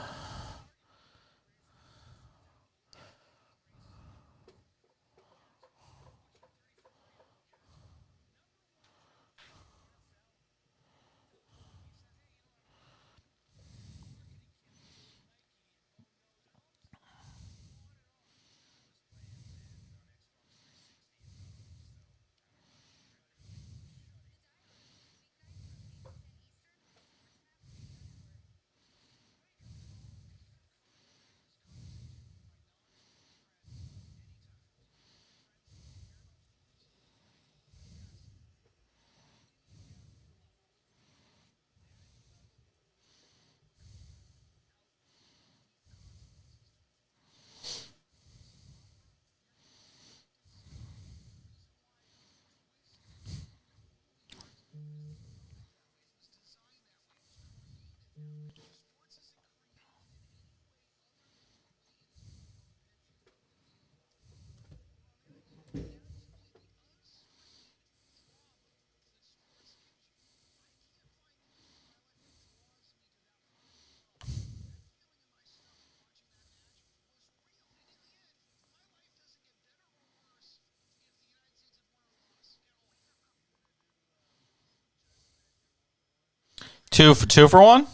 Two for one?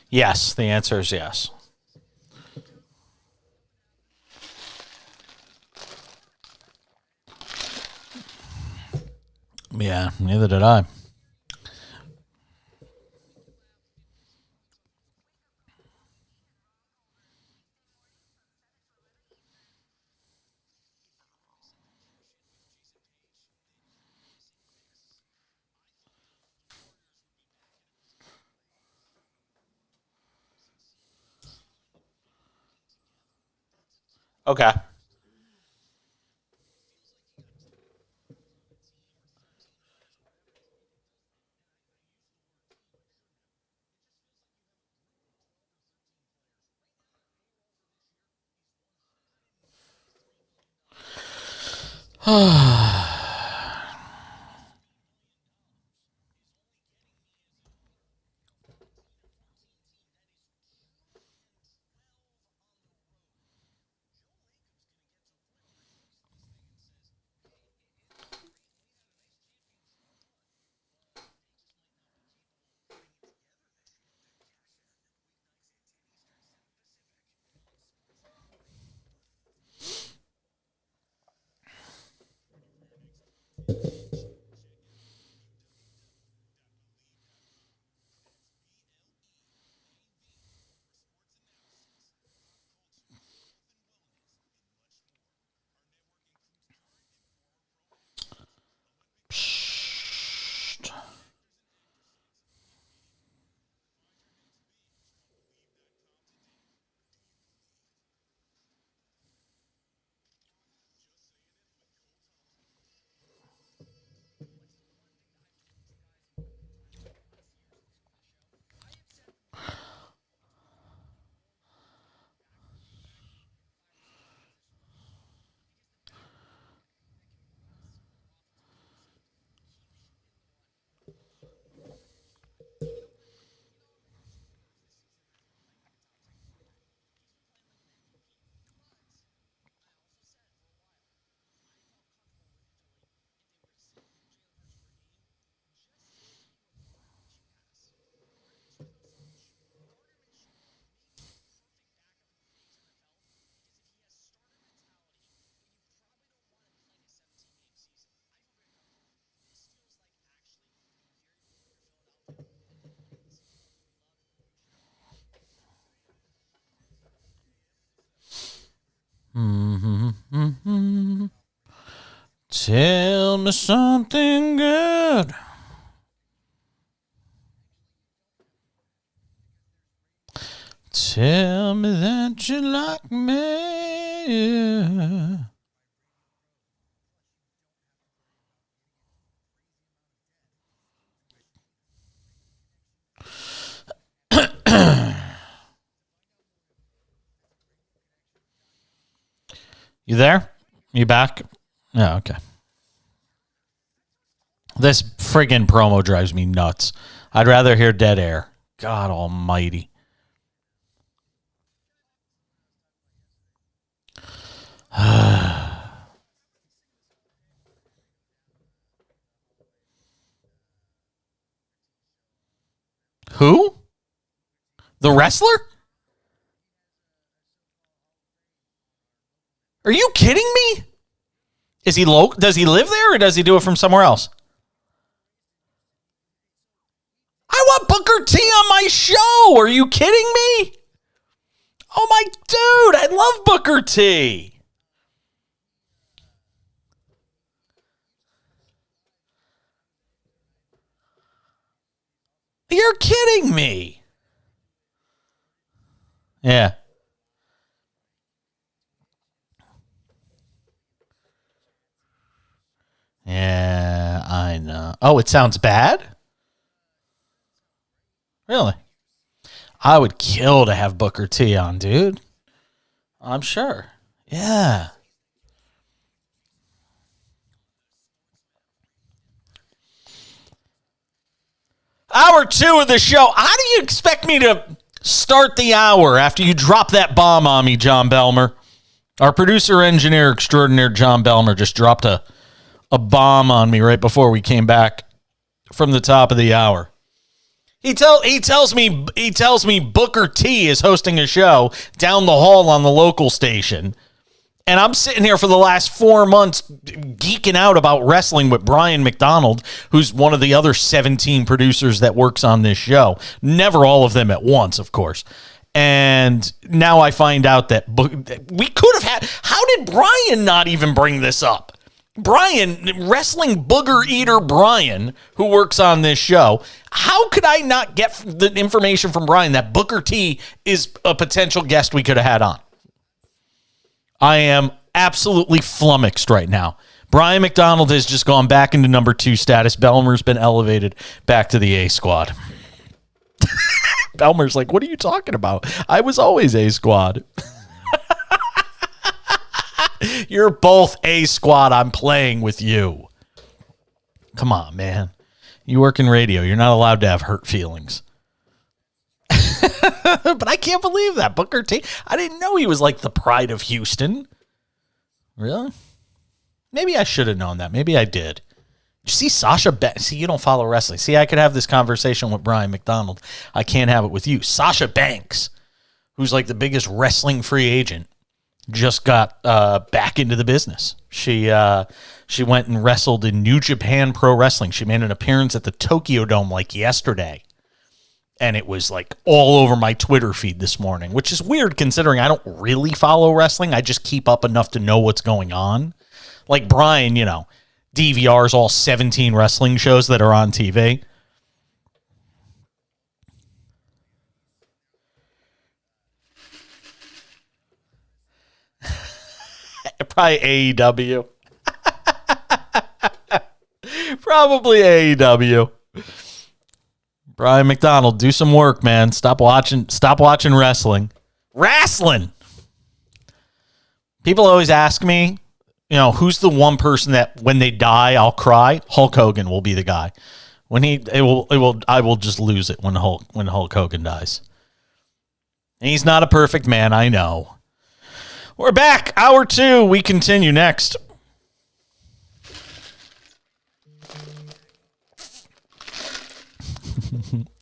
Yes, the answer is yes. Yeah, neither did I. Okay. Tell me something good. Tell me that you like me. You there? You back? Yeah, okay. This friggin' promo drives me nuts. I'd rather hear dead air. God almighty. Who? The wrestler? Are you kidding me? Is he local? Does he live there or does he do it from somewhere else? I want Booker T on my show. Are you kidding me? Oh my dude, I love Booker T. You're kidding me. Yeah. Yeah, I know. Oh, it sounds bad? Really? I would kill to have Booker T on, dude. I'm sure. Yeah. Hour 2 of the show. How do you expect me to start the hour after you drop that bomb on me, John Belmer? Our producer engineer extraordinaire, John Bellmer, just dropped a bomb on me right before we came back from the top of the hour. He tells me Booker T is hosting a show down the hall on the local station. And I'm sitting here for the last 4 months geeking out about wrestling with Brian McDonald, who's one of the other 17 producers that works on this show. Never all of them at once, of course. And now I find out that we could have had... How did Brian not even bring this up? Brian, wrestling booger eater Brian, who works on this show, how could I not get the information from Brian that Booker T is a potential guest we could have had on? I am absolutely flummoxed right now. Brian McDonald has just gone back into number 2 status. Belmer's been elevated back to the A squad. Belmer's like, what are you talking about? I was always A squad. You're both A squad. I'm playing with you. Come on, man. You work in radio. You're not allowed to have hurt feelings. But I can't believe that. Booker T. I didn't know he was like the pride of Houston. Really? Maybe I should have known that. Maybe I did. You see Sasha Banks. See, you don't follow wrestling. See, I could have this conversation with Brian McDonald. I can't have it with you. Sasha Banks, who's like the biggest wrestling free agent, just got back into the business. She went and wrestled in New Japan Pro Wrestling. She made an appearance at the Tokyo Dome like yesterday. And it was like all over my Twitter feed this morning, which is weird considering I don't really follow wrestling. I just keep up enough to know what's going on. Like Brian, DVRs all 17 wrestling shows that are on TV. Probably AEW. Probably AEW. Brian McDonald, do some work, man. Stop watching wrestling. Wrestling. People always ask me, who's the one person that when they die I'll cry? Hulk Hogan will be the guy. I will just lose it when Hulk Hogan dies. And he's not a perfect man, I know. We're back. Hour 2. We continue next.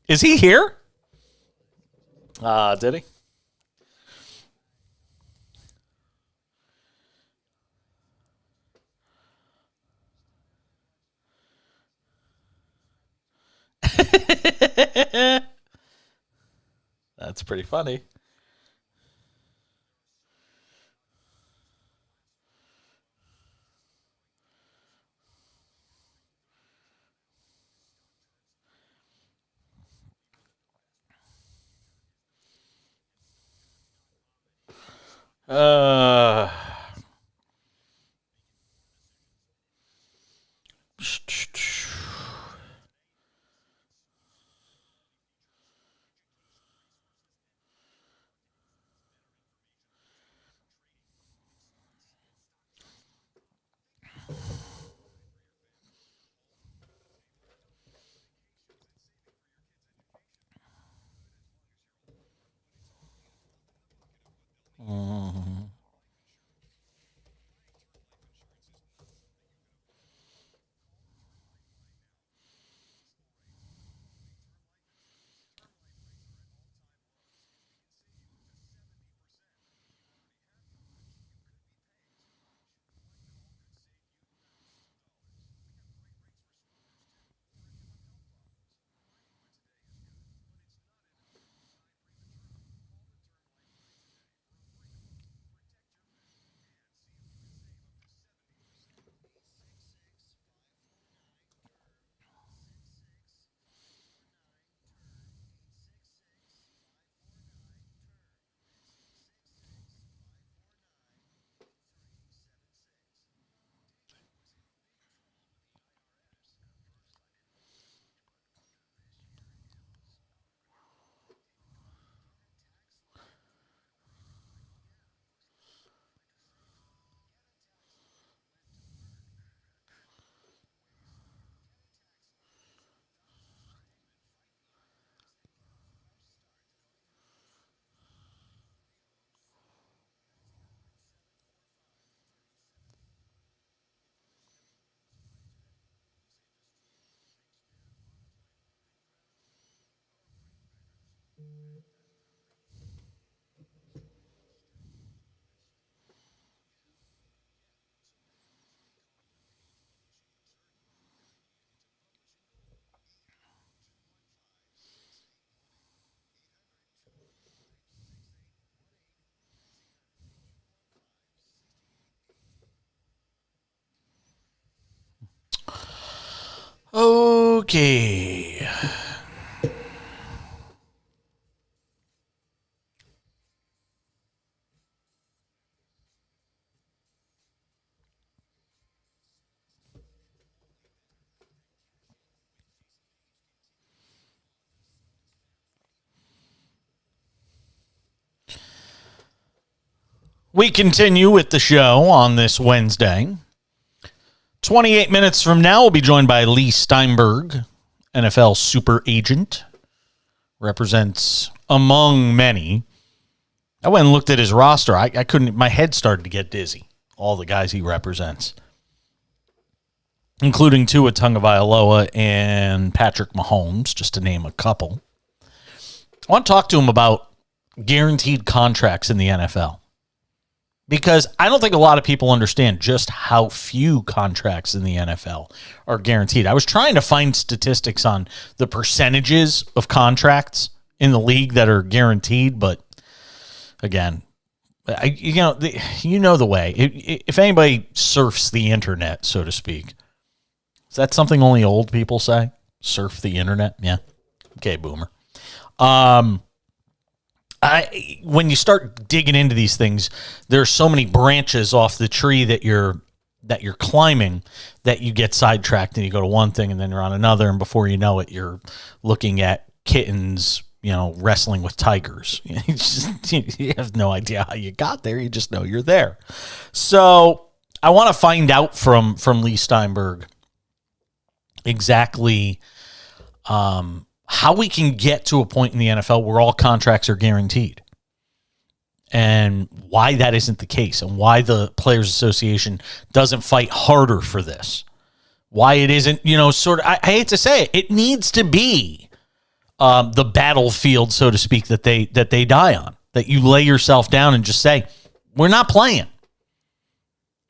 Is he here? Did he? That's pretty funny. Okay. We continue with the show on this Wednesday. 28 minutes from now, we'll be joined by Lee Steinberg, NFL super agent. Represents among many. I went and looked at his roster. I couldn't, my head started to get dizzy. All the guys he represents, including Tua Tagovailoa and Patrick Mahomes, just to name a couple. I want to talk to him about guaranteed contracts in the NFL. Because I don't think a lot of people understand just how few contracts in the NFL are guaranteed. I was trying to find statistics on the percentages of contracts in the league that are guaranteed, but again, you know the way. If anybody surfs the internet, so to speak, is that something only old people say? Surf the internet? Yeah. Okay, boomer. When you start digging into these things, there's so many branches off the tree that you're climbing that you get sidetracked and you go to one thing and then you're on another, and before you know it, you're looking at kittens, wrestling with tigers. You have no idea how you got there. You just know you're there. So I want to find out from Lee Steinberg exactly how we can get to a point in the NFL where all contracts are guaranteed and why that isn't the case and why the Players Association doesn't fight harder for this. Why it isn't, I hate to say it, it needs to be the battlefield, so to speak, that they die on, that you lay yourself down and just say, we're not playing.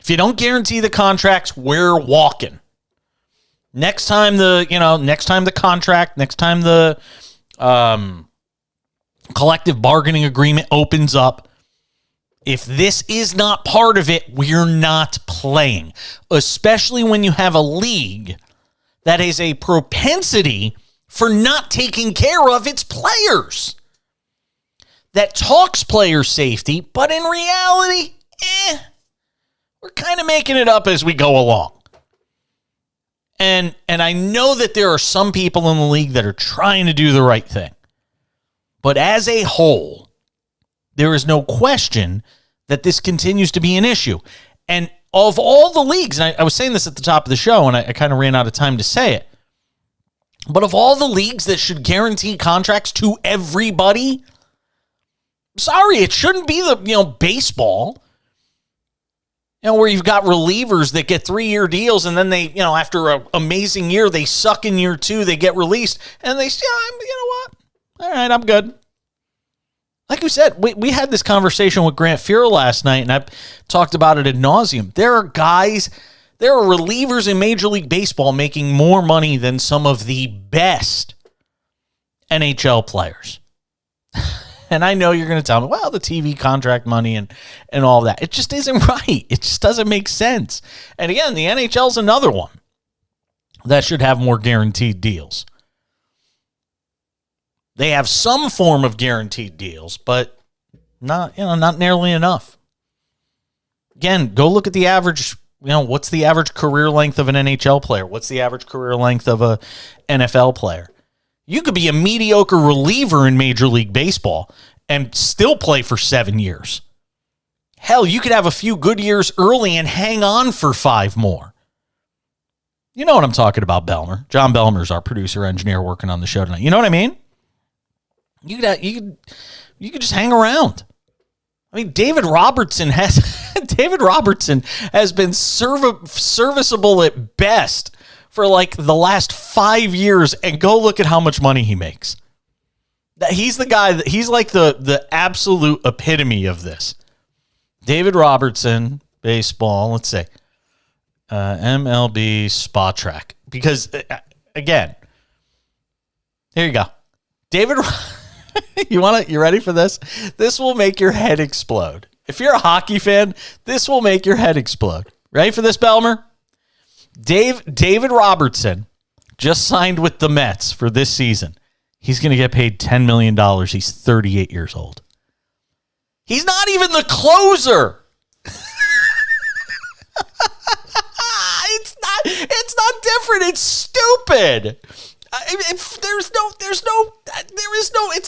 If you don't guarantee the contracts, we're walking. Next time the contract, next time the collective bargaining agreement opens up, if this is not part of it, we're not playing. Especially when you have a league that has a propensity for not taking care of its players. That talks player safety, but in reality, we're kind of making it up as we go along. And I know that there are some people in the league that are trying to do the right thing. But as a whole, there is no question that this continues to be an issue. And of all the leagues, and I was saying this at the top of the show, and I kind of ran out of time to say it, but of all the leagues that should guarantee contracts to everybody, sorry, it shouldn't be the baseball. Where you've got relievers that get 3-year deals and then they, after an amazing year, they suck in year 2, they get released and they say, you know what? All right, I'm good. Like you said, we had this conversation with Grant Fuhrer last night and I talked about it ad nauseum. There are relievers in Major League Baseball making more money than some of the best NHL players. And I know you're going to tell me, well, the TV contract money and all that. It just isn't right. It just doesn't make sense. And again, the NHL's another one that should have more guaranteed deals. They have some form of guaranteed deals, but not nearly enough. Again, go look at the average, what's the average career length of an NHL player? What's the average career length of a NFL player? You could be a mediocre reliever in Major League Baseball and still play for 7 years. Hell, you could have a few good years early and hang on for 5 more. You know what I'm talking about, Belmer. John Belmer's our producer engineer working on the show tonight. You know what I mean? You could just hang around. I mean, David Robertson has been serviceable at best for like the last 5 years, and go look at how much money he makes. He's the guy he's like the absolute epitome of this. David Robertson, baseball, let's say, MLB Spot Track. Because, again, here you go. David, you ready for this? This will make your head explode. If you're a hockey fan, this will make your head explode. Ready for this, Belmer? David Robertson just signed with the Mets for this season. He's going to get paid $10 million. He's 38 years old. He's not even the closer. It's not different. It's stupid. It's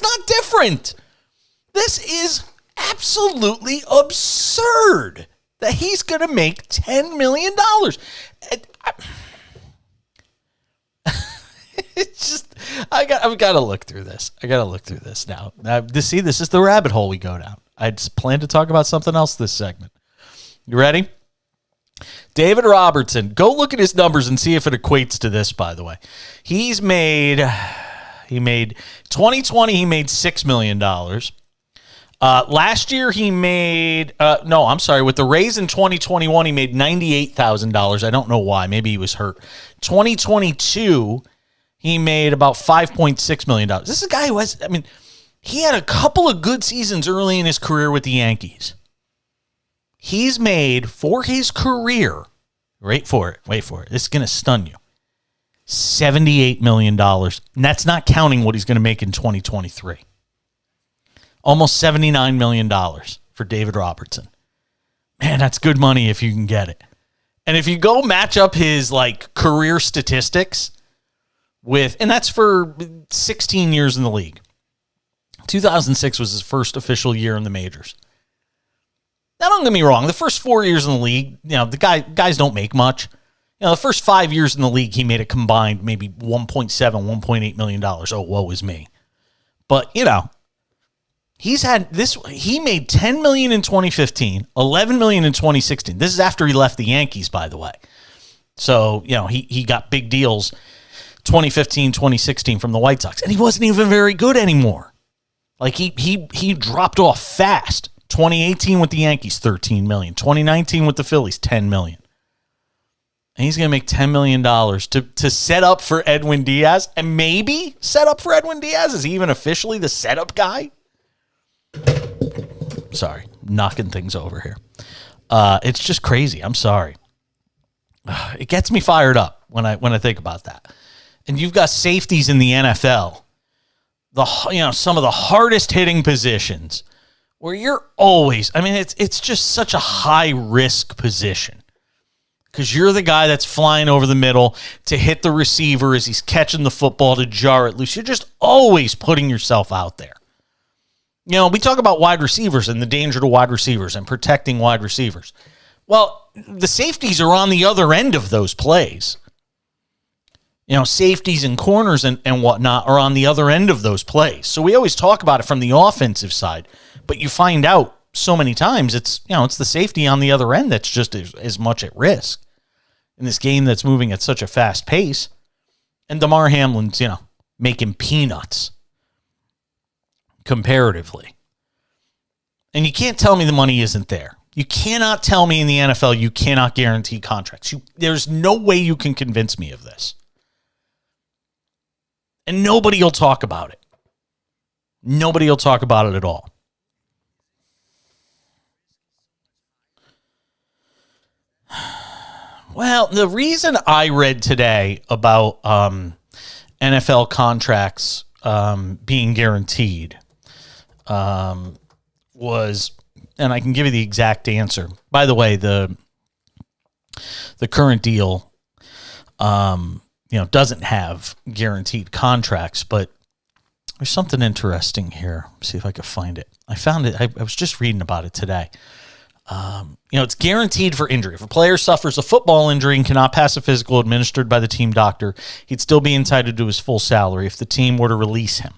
not different. This is absolutely absurd that he's going to make $10 million. It's just, I've got to look through this. I got to look through this now. This is the rabbit hole we go down. I plan to talk about something else this segment. You ready? David Robertson. Go look at his numbers and see if it equates to this, by the way. He made 2020, he made $6 million. Last year he made, with the Rays in 2021, he made $98,000. I don't know why. Maybe he was hurt. 2022, he made about $5.6 million. This is a guy who he had a couple of good seasons early in his career with the Yankees. He's made, for his career, wait for it, this is going to stun you, $78 million. And that's not counting what he's going to make in 2023. Almost $79 million for David Robertson. Man, that's good money if you can get it. And if you go match up his career statistics and that's for 16 years in the league. 2006 was his first official year in the majors. Now, don't get me wrong. The first 4 years in the league, the guys don't make much. The first 5 years in the league, he made a combined maybe $1.7, $1.8 million. Oh, woe is me. But, he's had this. He made $10 million in 2015, $11 million in 2016. This is after he left the Yankees, by the way. So, he got big deals 2015, 2016 from the White Sox. And he wasn't even very good anymore. He dropped off fast. 2018 with the Yankees, $13 million. 2019 with the Phillies, $10 million. And he's going to make $10 million to set up for Edwin Diaz, and maybe set up for Edwin Diaz. Is he even officially the setup guy? Sorry, knocking things over here. It's just crazy. I'm sorry. It gets me fired up when I think about that. And you've got safeties in the NFL. Some of the hardest hitting positions where you're always, it's just such a high risk position because you're the guy that's flying over the middle to hit the receiver as he's catching the football to jar it loose. You're just always putting yourself out there. We talk about wide receivers and the danger to wide receivers and protecting wide receivers. Well, the safeties are on the other end of those plays. Safeties and corners and whatnot are on the other end of those plays. So we always talk about it from the offensive side, but you find out so many times it's the safety on the other end that's just as much at risk in this game that's moving at such a fast pace. And Damar Hamlin's, making peanuts comparatively. And you can't tell me the money isn't there. You cannot tell me in the NFL you cannot guarantee contracts. There's no way you can convince me of this. And nobody will talk about it. Nobody will talk about it at all. Well, the reason I read today about NFL contracts being guaranteed was, and I can give you the exact answer. By the way, the current deal doesn't have guaranteed contracts, but there's something interesting here. See if I can find it. I found it. I was just reading about it today. It's guaranteed for injury. If a player suffers a football injury and cannot pass a physical administered by the team doctor, he'd still be entitled to his full salary if the team were to release him.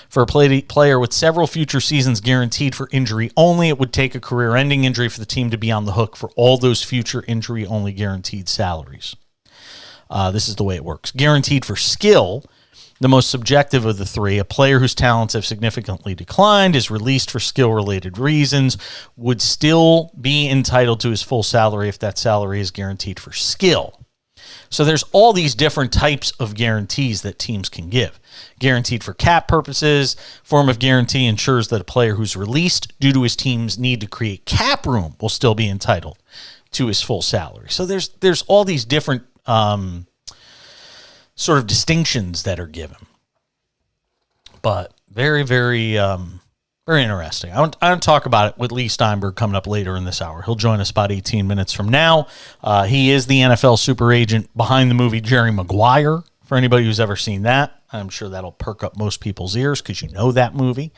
For a player with several future seasons guaranteed for injury only, it would take a career-ending injury for the team to be on the hook for all those future injury-only guaranteed salaries. This is the way it works. Guaranteed for skill, the most subjective of the three, a player whose talents have significantly declined, is released for skill-related reasons, would still be entitled to his full salary if that salary is guaranteed for skill. So there's all these different types of guarantees that teams can give. Guaranteed for cap purposes, form of guarantee ensures that a player who's released due to his team's need to create cap room will still be entitled to his full salary. So there's all these different sort of distinctions that are given. But very, very, very interesting. I want to talk about it with Lee Steinberg coming up later in this hour. He'll join us about 18 minutes from now. He is the NFL super agent behind the movie Jerry Maguire. For anybody who's ever seen that, I'm sure that'll perk up most people's ears because you know that movie.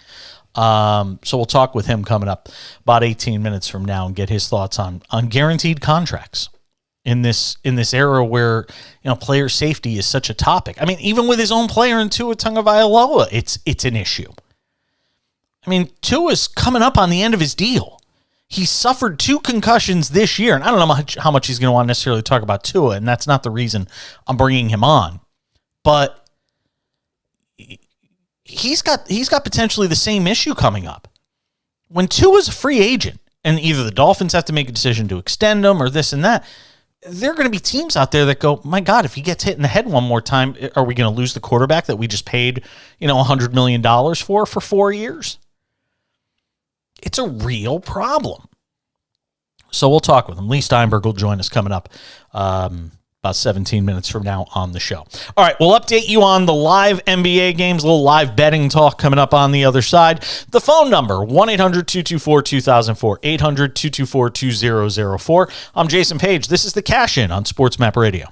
So we'll talk with him coming up about 18 minutes from now and get his thoughts on guaranteed contracts in this era where, player safety is such a topic. I mean, even with his own player in Tua Tagovailoa, it's an issue. I mean, Tua's coming up on the end of his deal. He suffered 2 concussions this year, and I don't know how much he's going to want to necessarily talk about Tua, and that's not the reason I'm bringing him on. But he's got potentially the same issue coming up. When Tua's a free agent, and either the Dolphins have to make a decision to extend him or this and that, there are going to be teams out there that go, my God, if he gets hit in the head one more time, are we going to lose the quarterback that we just paid, $100 million for 4 years? It's a real problem. So we'll talk with him. Lee Steinberg will join us coming up about 17 minutes from now on the show. All right, we'll update you on the live NBA games, a little live betting talk coming up on the other side. The phone number, 1-800-224-2004, 800-224-2004. I'm Jason Page. This is The Cash In on SportsMap Radio.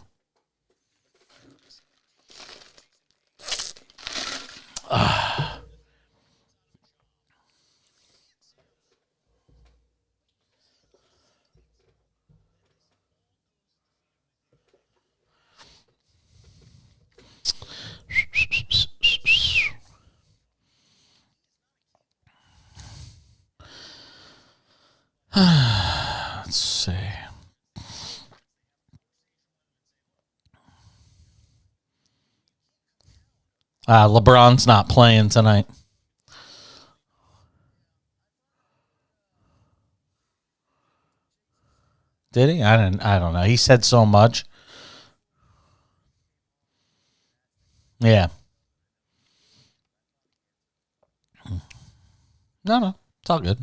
Let's see. LeBron's not playing tonight. Did he? I don't know. He said so much. Yeah. No. It's all good.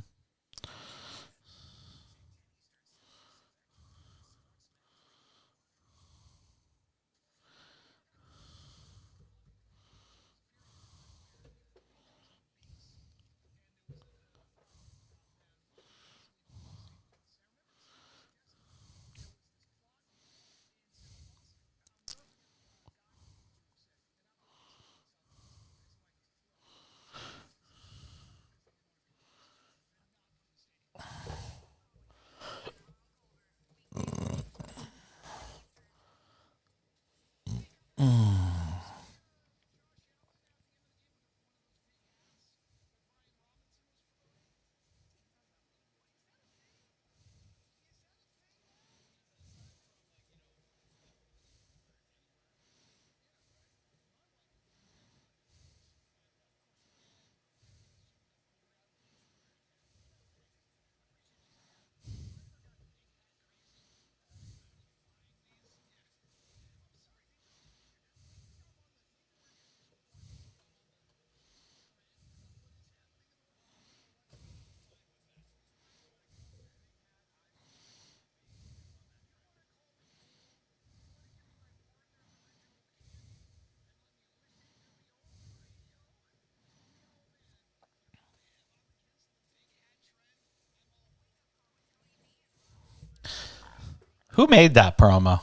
Who made that promo?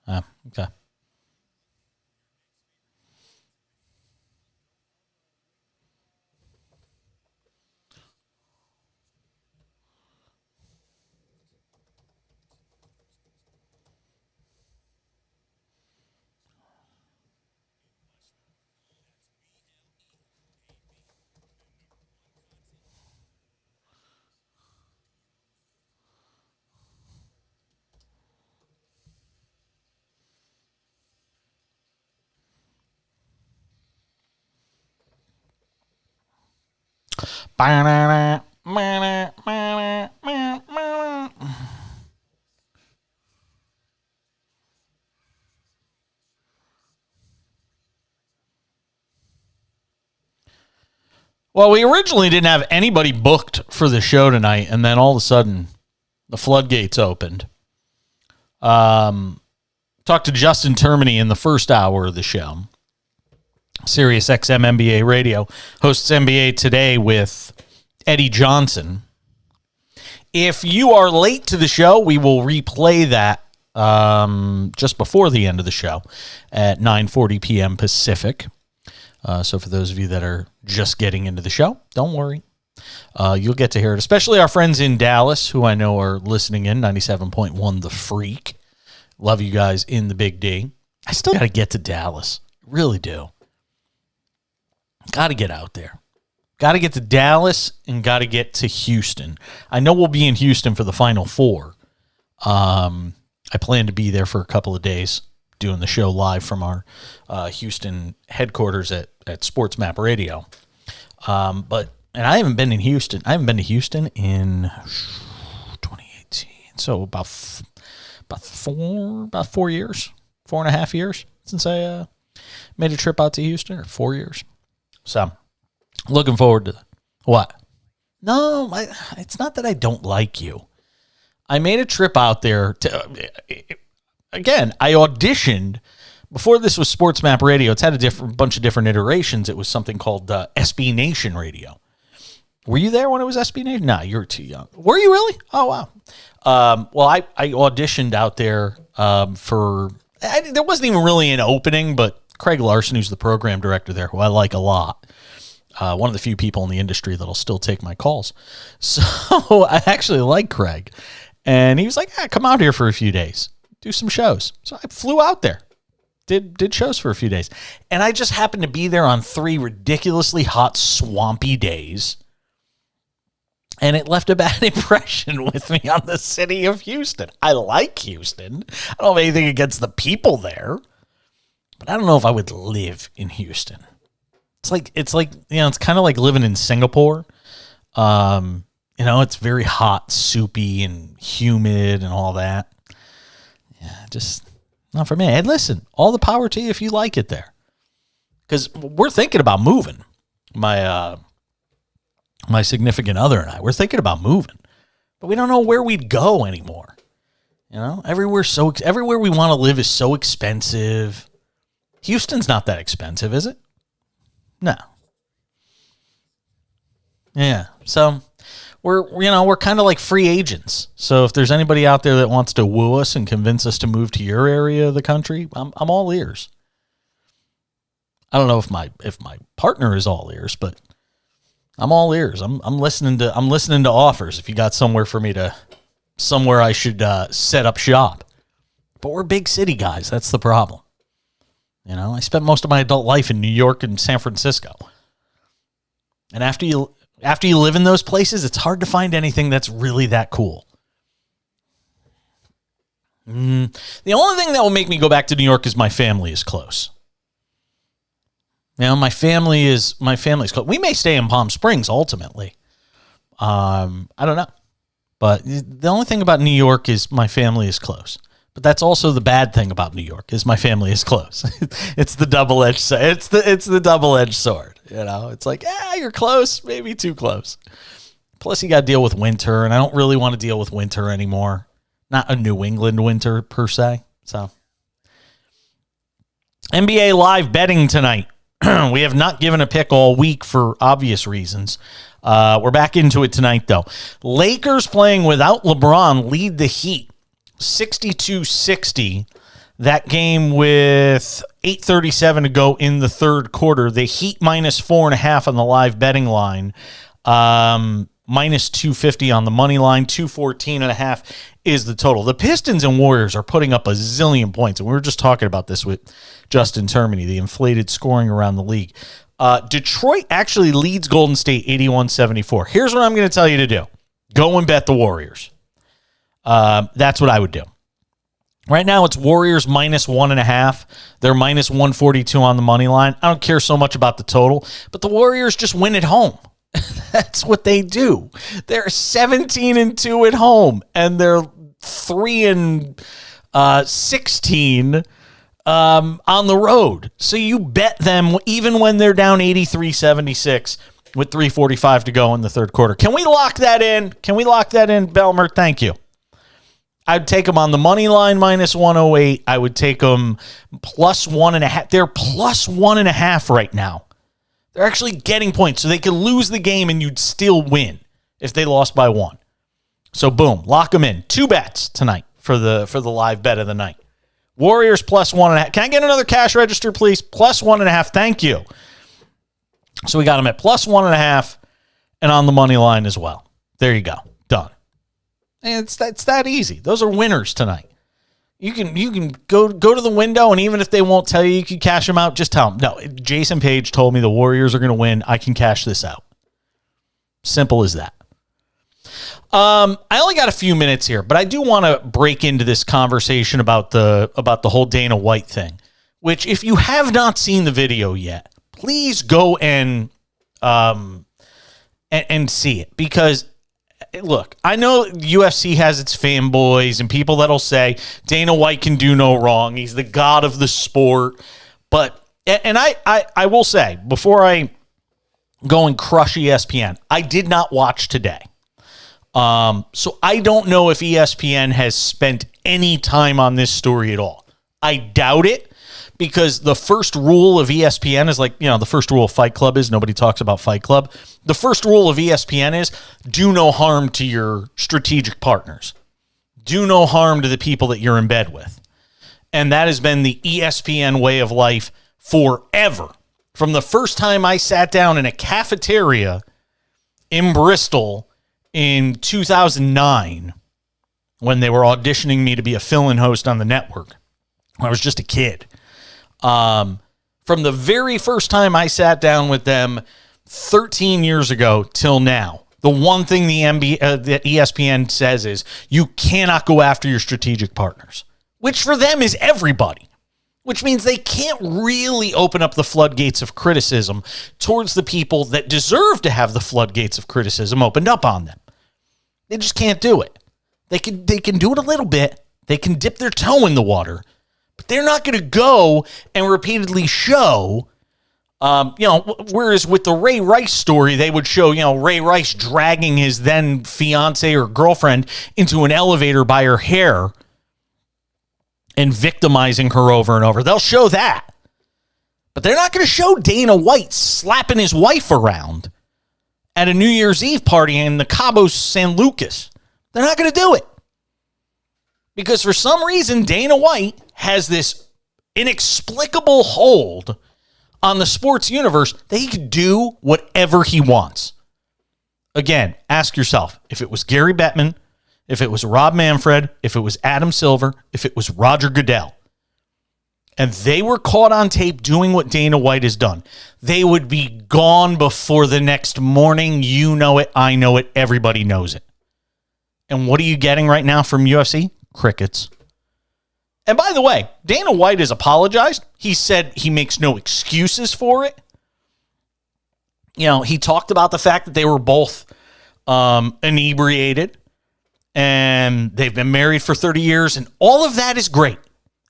Okay. Well, we originally didn't have anybody booked for the show tonight, and then all of a sudden, the floodgates opened. Talking Talked to Justin Termini in the first hour of the show. Sirius XM NBA Radio hosts NBA Today with Eddie Johnson. If you are late to the show, we will replay that just before the end of the show at 9:40 p.m. Pacific. So for those of you that are just getting into the show, don't worry. You'll get to hear it, especially our friends in Dallas, who I know are listening in, 97.1 The Freak. Love you guys in the Big D. I still got to get to Dallas. Really do. Got to get out there. Got to get to Dallas and got to get to Houston. I know we'll be in Houston for the Final Four. I plan to be there for a couple of days doing the show live from our Houston headquarters at SportsMap Radio. And I haven't been in Houston. I haven't been to Houston in 2018. So about 4 years, 4.5 years since I made a trip out to Houston, or 4 years. So, looking forward to that. What? No, it's not that I don't like you. I made a trip out there again, I auditioned before this was SportsMap Radio. It's had a bunch of different iterations. It was something called SB Nation Radio. Were you there when it was SB Nation? No, you're too young. Were you really? Oh, wow. Well, I auditioned out there there wasn't even really an opening, but Craig Larson, who's the program director there, who I like a lot, one of the few people in the industry that'll still take my calls. So I actually like Craig. And he was like, come out here for a few days, do some shows. So I flew out there, did shows for a few days. And I just happened to be there on 3 ridiculously hot, swampy days. And it left a bad impression with me on the city of Houston. I like Houston. I don't have anything against the people there. But I don't know if I would live in Houston. It's like it's kind of like living in Singapore. It's very hot, soupy, and humid and all that. Yeah, just not for me. And listen, all the power to you if you like it there. Because we're thinking about moving. My significant other and I, we're thinking about moving. But we don't know where we'd go anymore. Everywhere we want to live is so expensive. Houston's not that expensive, is it? No. Yeah. So we're kind of like free agents. So if there's anybody out there that wants to woo us and convince us to move to your area of the country, I'm all ears. I don't know if my partner is all ears, but I'm all ears. I'm listening to offers. If you got somewhere I should set up shop. But we're big city guys. That's the problem. I spent most of my adult life in New York and San Francisco. And after you live in those places, it's hard to find anything that's really that cool. The only thing that will make me go back to New York is my family is close. My family is close. We may stay in Palm Springs ultimately. I don't know. But the only thing about New York is my family is close. But that's also the bad thing about New York is my family is close. It's the double-edged it's the double-edged sword. It's like, you're close, maybe too close. Plus, you got to deal with winter, and I don't really want to deal with winter anymore. Not a New England winter per se. So, NBA live betting tonight. We have not given a pick all week for obvious reasons. We're back into it tonight, though. Lakers playing without LeBron lead the Heat 62-60. That game with 8:37 to go in the third quarter. The Heat minus 4.5 on the live betting line. Minus 250 on the money line. 214.5 is the total. The Pistons and Warriors are putting up a zillion points. And we were just talking about this with Justin Termini, the inflated scoring around the league. Detroit actually leads Golden State 81-74. Here's what I'm going to tell you to do. Go and bet the Warriors. That's what I would do. Right now, it's Warriors minus 1.5. They're minus 142 on the money line. I don't care so much about the total, but the Warriors just win at home. That's what they do. They're 17-2 at home, and they're 3-16 on the road. So you bet them even when they're down 83-76 with 3:45 to go in the third quarter. Can we lock that in? Belmer? Thank you. I'd take them on the money line minus 108. I would take them plus 1.5. They're plus 1.5 right now. They're actually getting points, so they could lose the game and you'd still win if they lost by 1. So boom, lock them in. 2 bets tonight for the live bet of the night. Warriors plus 1.5. Can I get another cash register, please? Plus 1.5. Thank you. So we got them at plus 1.5 and on the money line as well. There you go. Done. And it's that easy. Those are winners tonight. You can go to the window, and even if they won't tell you you can cash them out, just tell them, no, Jason Page told me the Warriors are going to win. I can cash this out. Simple as that. I only got a few minutes here, but I do want to break into this conversation about the whole Dana White thing, which if you have not seen the video yet, please go and see it, because look, I know UFC has its fanboys and people that'll say Dana White can do no wrong. He's the god of the sport. But, and I will say, before I go and crush ESPN, I did not watch today. So I don't know if ESPN has spent any time on this story at all. I doubt it, because the first rule of ESPN is like, the first rule of Fight Club is nobody talks about Fight Club. The first rule of ESPN is do no harm to your strategic partners. Do no harm to the people that you're in bed with. And that has been the ESPN way of life forever. From the first time I sat down in a cafeteria in Bristol in 2009, when they were auditioning me to be a fill-in host on the network, when I was just a kid. From the very first time I sat down with them 13 years ago till now, the one thing that ESPN says is you cannot go after your strategic partners, which for them is everybody, which means they can't really open up the floodgates of criticism towards the people that deserve to have the floodgates of criticism opened up on them. They just can't do it. They can do it a little bit. They can dip their toe in the water, but they're not going to go and repeatedly show, whereas with the Ray Rice story, they would show, Ray Rice dragging his then fiance or girlfriend into an elevator by her hair and victimizing her over and over. They'll show that. But they're not going to show Dana White slapping his wife around at a New Year's Eve party in the Cabo San Lucas. They're not going to do it. Because for some reason, Dana White has this inexplicable hold on the sports universe that he can do whatever he wants. Again, ask yourself, if it was Gary Bettman, if it was Rob Manfred, if it was Adam Silver, if it was Roger Goodell, and they were caught on tape doing what Dana White has done, they would be gone before the next morning. You know it. I know it. Everybody knows it. And what are you getting right now from UFC? Crickets. And by the way, Dana White has apologized. He said he makes no excuses for it. He talked about the fact that they were both inebriated and they've been married for 30 years, and all of that is great.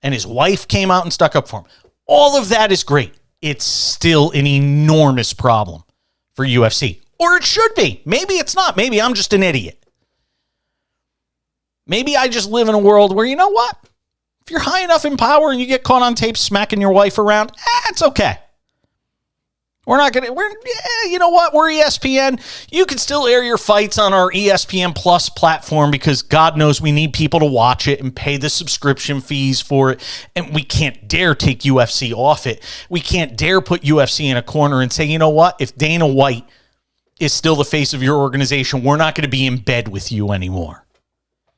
And his wife came out and stuck up for him. All of that is great. It's still an enormous problem for UFC. Or it should be. Maybe it's not. Maybe I'm just an idiot. Maybe I just live in a world where, you know what? If you're high enough in power and you get caught on tape smacking your wife around, it's okay. We're not going to, you know what? We're ESPN. You can still air your fights on our ESPN Plus platform because God knows we need people to watch it and pay the subscription fees for it. And we can't dare take UFC off it. We can't dare put UFC in a corner and say, you know what? If Dana White is still the face of your organization, we're not going to be in bed with you anymore.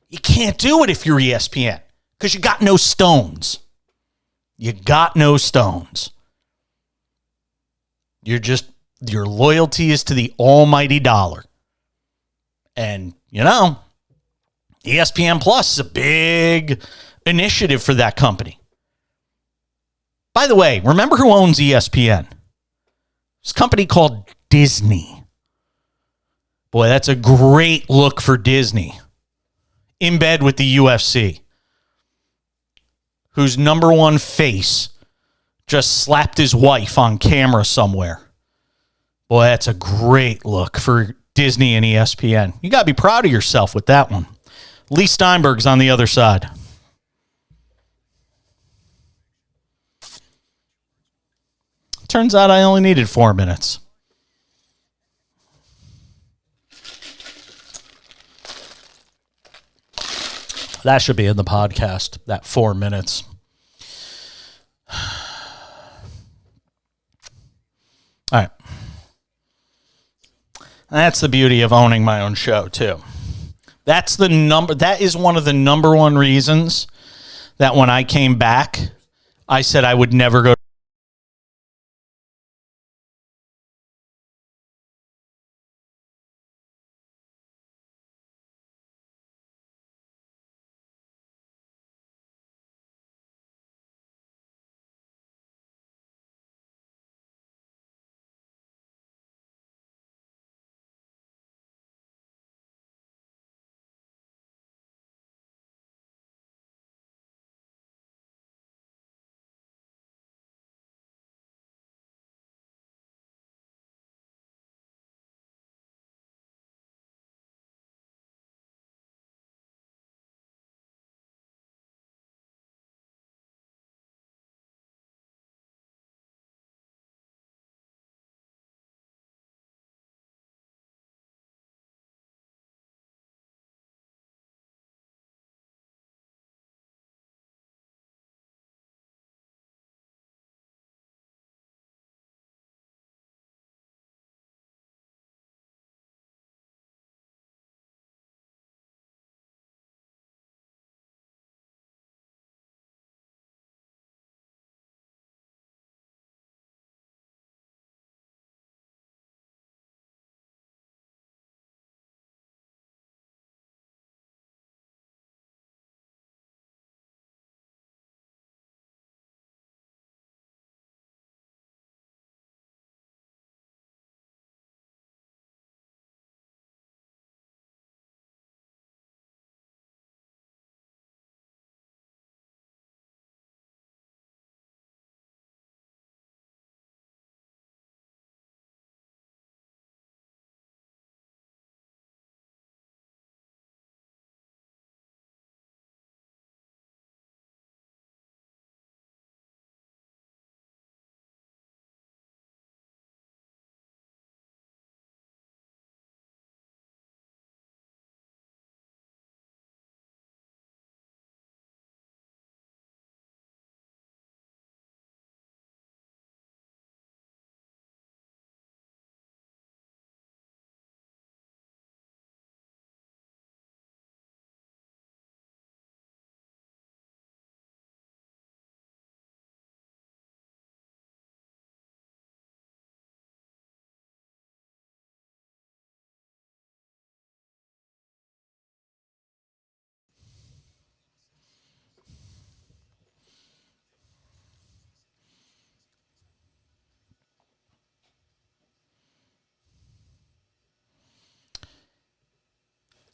You can't do it if you're ESPN because you got no stones. You got no stones. Your loyalty is to the almighty dollar. And, ESPN Plus is a big initiative for that company. By the way, remember who owns ESPN? It's a company called Disney. Boy, that's a great look for Disney. In bed with the UFC, whose number one face just slapped his wife on camera somewhere. Boy, that's a great look for Disney and ESPN. You got to be proud of yourself with that one. Lee Steinberg's on the other side. Turns out I only needed 4 minutes. That should be in the podcast, that 4 minutes. All right. That's the beauty of owning my own show, too. That is one of the number one reasons that when I came back, I said I would never go.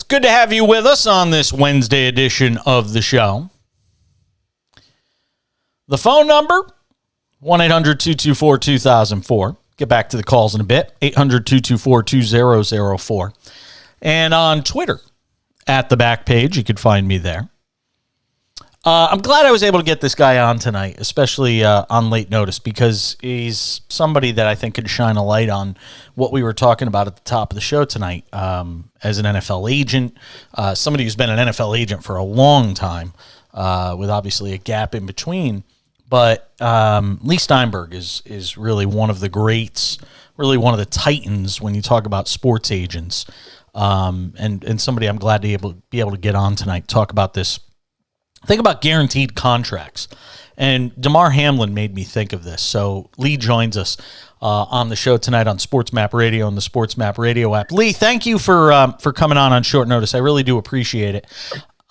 Good to have you with us on this Wednesday edition of the show. The phone number, 1-800-224-2004. Get back to the calls in a bit, 800-224-2004. And on Twitter, at the back page, you could find me there. I'm glad I was able to get this guy on tonight, especially on late notice, because he's somebody that I think could shine a light on what we were talking about at the top of the show tonight. As an NFL agent, somebody who's been an NFL agent for a long time, with obviously a gap in between. But Lee Steinberg is really one of the greats, really one of the titans when you talk about sports agents, and somebody I'm glad to be able to get on tonight, talk about this. Think about guaranteed contracts. And Damar Hamlin made me think of this. So Lee joins us on the show tonight on SportsMap Radio and the SportsMap Radio app. Lee, thank you for coming on short notice. I really do appreciate it.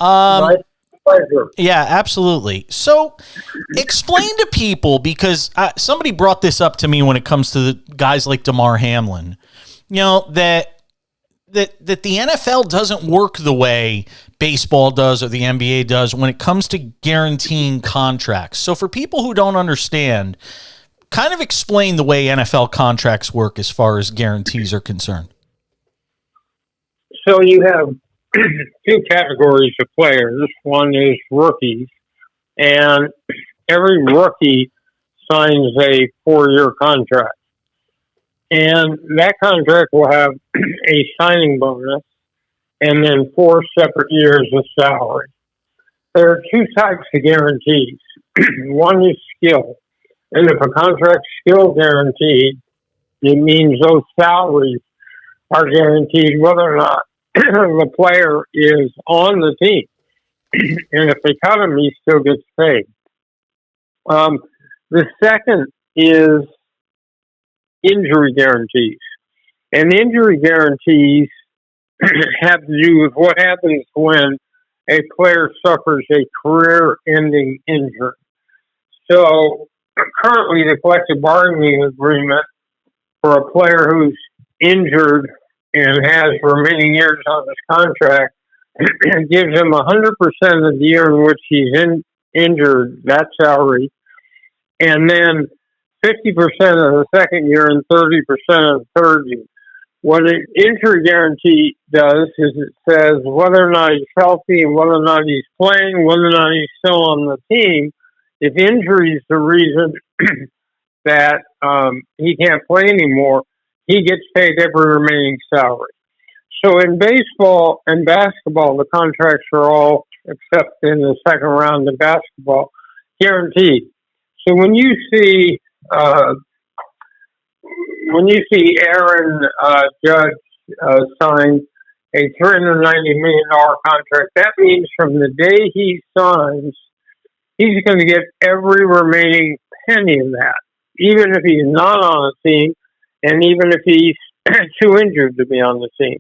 My pleasure. Yeah, absolutely. So explain to people, because somebody brought this up to me when it comes to the guys like Damar Hamlin, that the NFL doesn't work the way baseball does or the NBA does when it comes to guaranteeing contracts. So for people who don't understand, kind of explain the way NFL contracts work as far as guarantees are concerned. So you have two categories of players. One is rookies, and every rookie signs a 4-year contract. And that contract will have a signing bonus and then 4 separate years of salary. There are 2 types of guarantees. One is skill. And if a contract's skill guaranteed, it means those salaries are guaranteed whether or not the player is on the team. And if they cut him, he still gets paid. The second is injury guarantees. And injury guarantees have to do with what happens when a player suffers a career-ending injury. So currently the collective bargaining agreement for a player who's injured and has remaining years on his contract gives him 100% of the year in which he's injured, that salary, and then 50% of the second year and 30% of the third year. What an injury guarantee does is it says whether or not he's healthy and whether or not he's playing, whether or not he's still on the team. If injury is the reason that he can't play anymore, he gets paid every remaining salary. So in baseball and basketball, the contracts are all, except in the second round of basketball, guaranteed. So when you see Aaron Judge sign a $390 million contract, that means from the day he signs, he's going to get every remaining penny of that, even if he's not on the team and even if he's too injured to be on the team.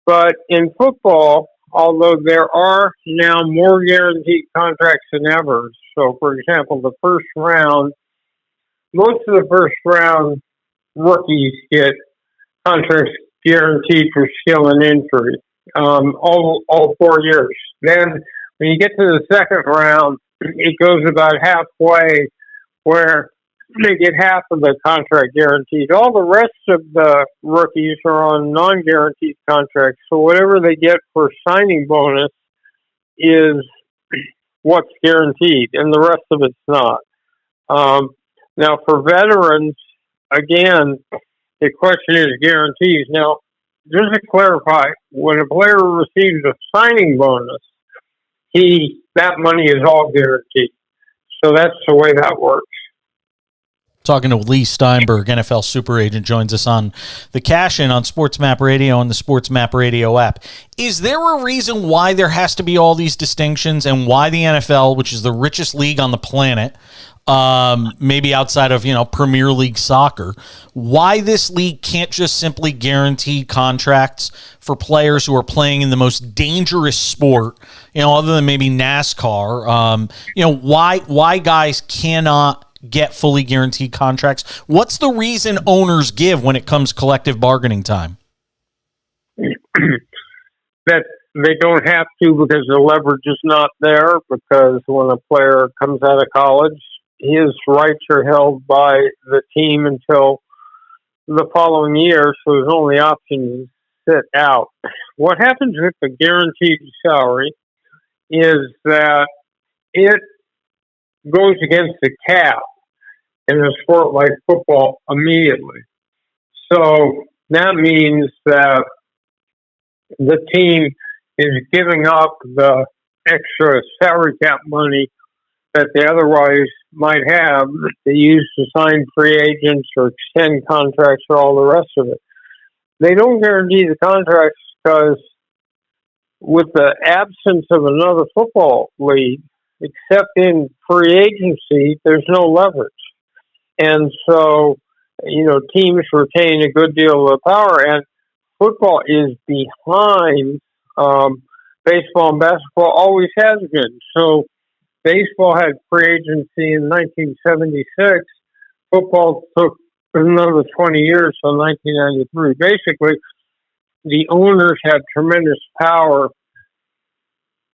But in football, although there are now more guaranteed contracts than ever, so for example, the first round, most of the first round rookies get contracts guaranteed for skill and injury, all 4 years. Then when you get to the second round, it goes about halfway where they get half of the contract guaranteed. All the rest of the rookies are on non-guaranteed contracts, so whatever they get for signing bonus is what's guaranteed, and the rest of it's not. Now, for veterans, again, the question is guarantees. Now, just to clarify, when a player receives a signing bonus, that money is all guaranteed. So that's the way that works. Talking to Lee Steinberg, NFL super agent, joins us on the Cash In on SportsMap Radio and the SportsMap Radio app. Is there a reason why there has to be all these distinctions and why the NFL, which is the richest league on the planet, maybe outside of, Premier League soccer, why this league can't just simply guarantee contracts for players who are playing in the most dangerous sport, other than maybe NASCAR? Why guys cannot get fully guaranteed contracts? What's the reason owners give when it comes collective bargaining time? That they don't have to because the leverage is not there, because when a player comes out of college, his rights are held by the team until the following year, so his only option is sit out. What happens with the guaranteed salary is that it goes against the cap in a sport like football immediately. So that means that the team is giving up the extra salary cap money that they otherwise might have that they use to sign free agents or extend contracts or all the rest of it. They don't guarantee the contracts because with the absence of another football league, except in free agency, there's no leverage. And so, teams retain a good deal of power, and football is behind baseball and basketball, always has been. So baseball had free agency in 1976. Football took another 20 years till 1993. Basically, the owners have tremendous power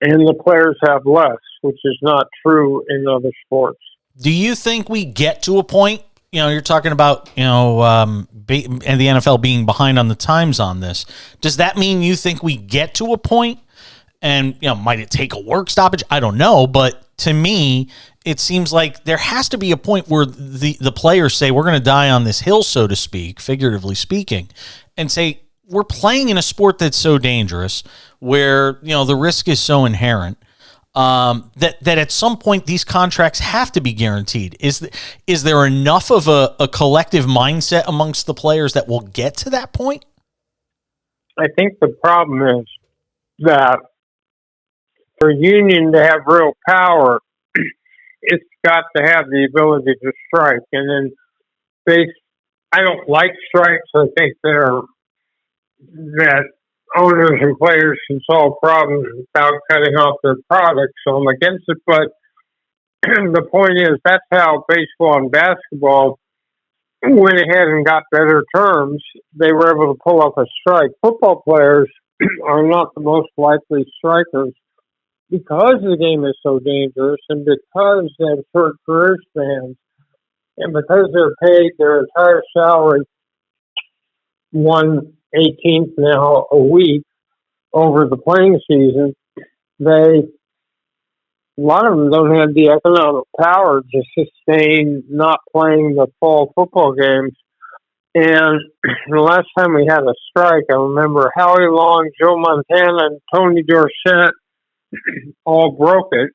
and the players have less, which is not true in other sports. Do you think we get to a point you're talking about, and the NFL being behind on the times on this. Does that mean you think we get to a point and, might it take a work stoppage? I don't know. But to me, it seems like there has to be a point where the players say, we're going to die on this hill, so to speak, figuratively speaking, and say, we're playing in a sport that's so dangerous where, the risk is so inherent. That at some point these contracts have to be guaranteed. Is there enough of a collective mindset amongst the players that will get to that point? I think the problem is that for a union to have real power, it's got to have the ability to strike. And then I don't like strikes. I think that owners and players can solve problems without cutting off their products, so I'm against it. But the point is, that's how baseball and basketball went ahead and got better terms. They were able to pull off a strike. Football players are not the most likely strikers because the game is so dangerous and because they have short career spans and because they're paid their entire salary 1/18th now a week over the playing season. A lot of them don't have the economic power to sustain not playing the fall football games. And the last time we had a strike, I remember Howie Long, Joe Montana, and Tony Dorsett all broke it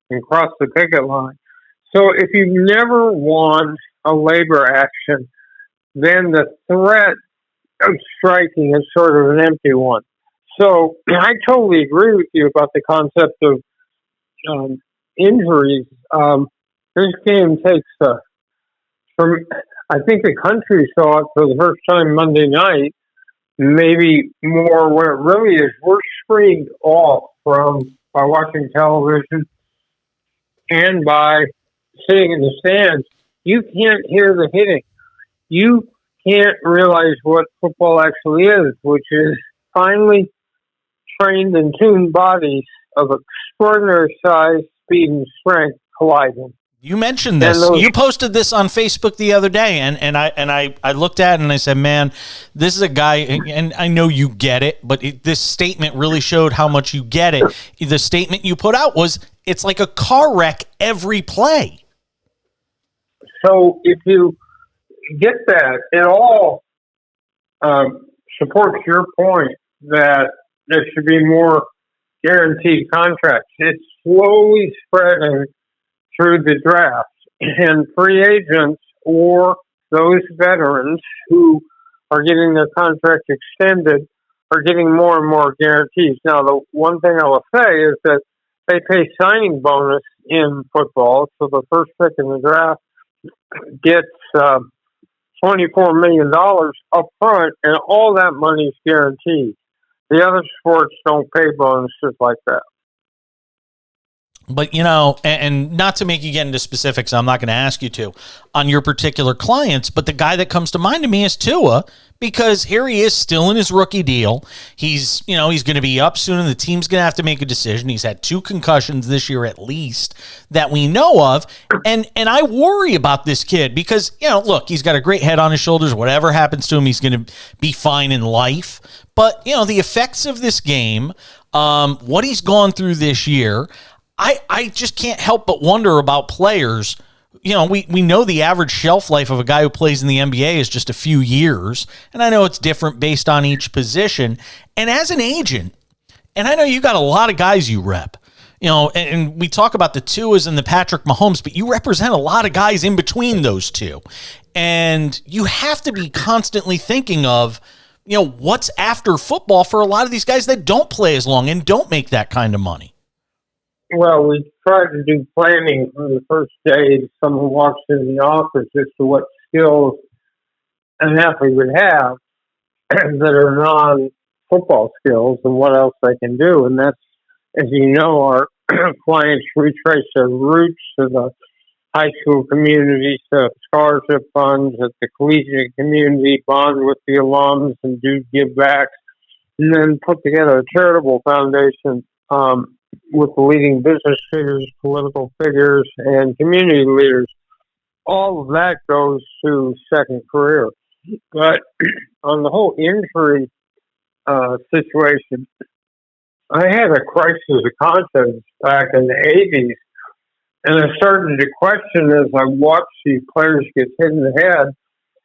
and crossed the picket line. So if you've never won a labor action, then the threat of striking is sort of an empty one. So I totally agree with you about the concept of injuries. This game takes, I think the country saw it for the first time Monday night, maybe more where it really is. We're screened off by watching television and by sitting in the stands. You can't hear the hitting. You can't realize what football actually is, which is finely trained and tuned bodies of extraordinary size, speed, and strength colliding. You mentioned this. You posted this on Facebook the other day, and I looked at it and I said, man, this is a guy, and I know you get it, but this statement really showed how much you get it. The statement you put out was, it's like a car wreck every play. So if you get that, it all supports your point that there should be more guaranteed contracts. It's slowly spreading through the draft, and free agents or those veterans who are getting their contract extended are getting more and more guarantees. Now, the one thing I will say is that they pay signing bonus in football, so the first pick in the draft gets $24 million up front, and all that money is guaranteed. The other sports don't pay bonuses like that. But, and not to make you get into specifics, I'm not going to ask you to, on your particular clients, but the guy that comes to mind to me is Tua, because here he is still in his rookie deal. He's going to be up soon, and the team's going to have to make a decision. He's had 2 concussions this year at least that we know of, and I worry about this kid because, look, he's got a great head on his shoulders. Whatever happens to him, he's going to be fine in life. But, the effects of this game, what he's gone through this year, I just can't help but wonder about players. We know the average shelf life of a guy who plays in the NBA is just a few years, and I know it's different based on each position. And as an agent, and I know you got a lot of guys you rep, and we talk about the Tuas and the Patrick Mahomes, but you represent a lot of guys in between those two. And you have to be constantly thinking of, what's after football for a lot of these guys that don't play as long and don't make that kind of money. Well, we try to do planning from the first day someone walks in the office as to what skills an athlete would have that are non-football skills and what else they can do. And that's, as you know, our clients retrace their roots to the high school community, to scholarship funds, at the collegiate community, bond with the alums and do give back, and then put together a charitable foundation with the leading business figures, political figures, and community leaders. all of that goes to second career. But on the whole injury situation, I had a crisis of conscience back in the 80s, and I started to question as I watched these players get hit in the head,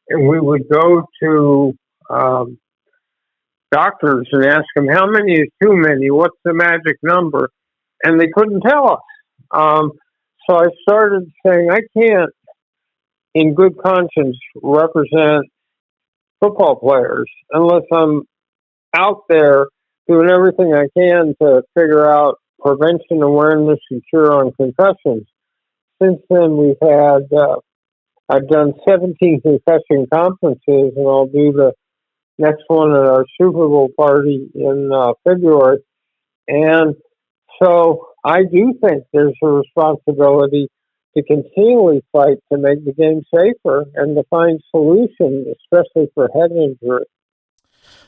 and we would go to doctors and ask them, how many is too many? What's the magic number? And they couldn't tell us. So I started saying, I can't, in good conscience, represent football players unless I'm out there doing everything I can to figure out prevention, awareness, and cure on concussions. Since then, I've done 17 concussion conferences, and I'll do the next one at our Super Bowl party in February. And so I do think there's a responsibility to continually fight to make the game safer and to find solutions, especially for head injury.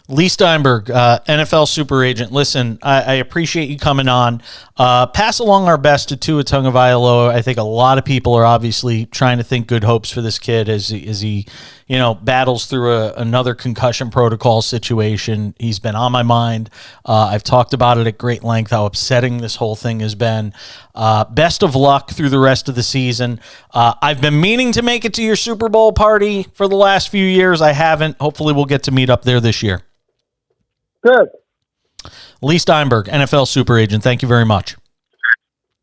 Lee Steinberg, NFL super agent. Listen, I appreciate you coming on. Pass along our best to Tua Tagovailoa. I think a lot of people are obviously trying to think good hopes for this kid as he battles through another concussion protocol situation. He's been on my mind. I've talked about it at great length, how upsetting this whole thing has been. Best of luck through the rest of the season. I've been meaning to make it to your Super Bowl party for the last few years. I haven't. Hopefully we'll get to meet up there this year. Good. Lee Steinberg, NFL super agent. Thank you very much.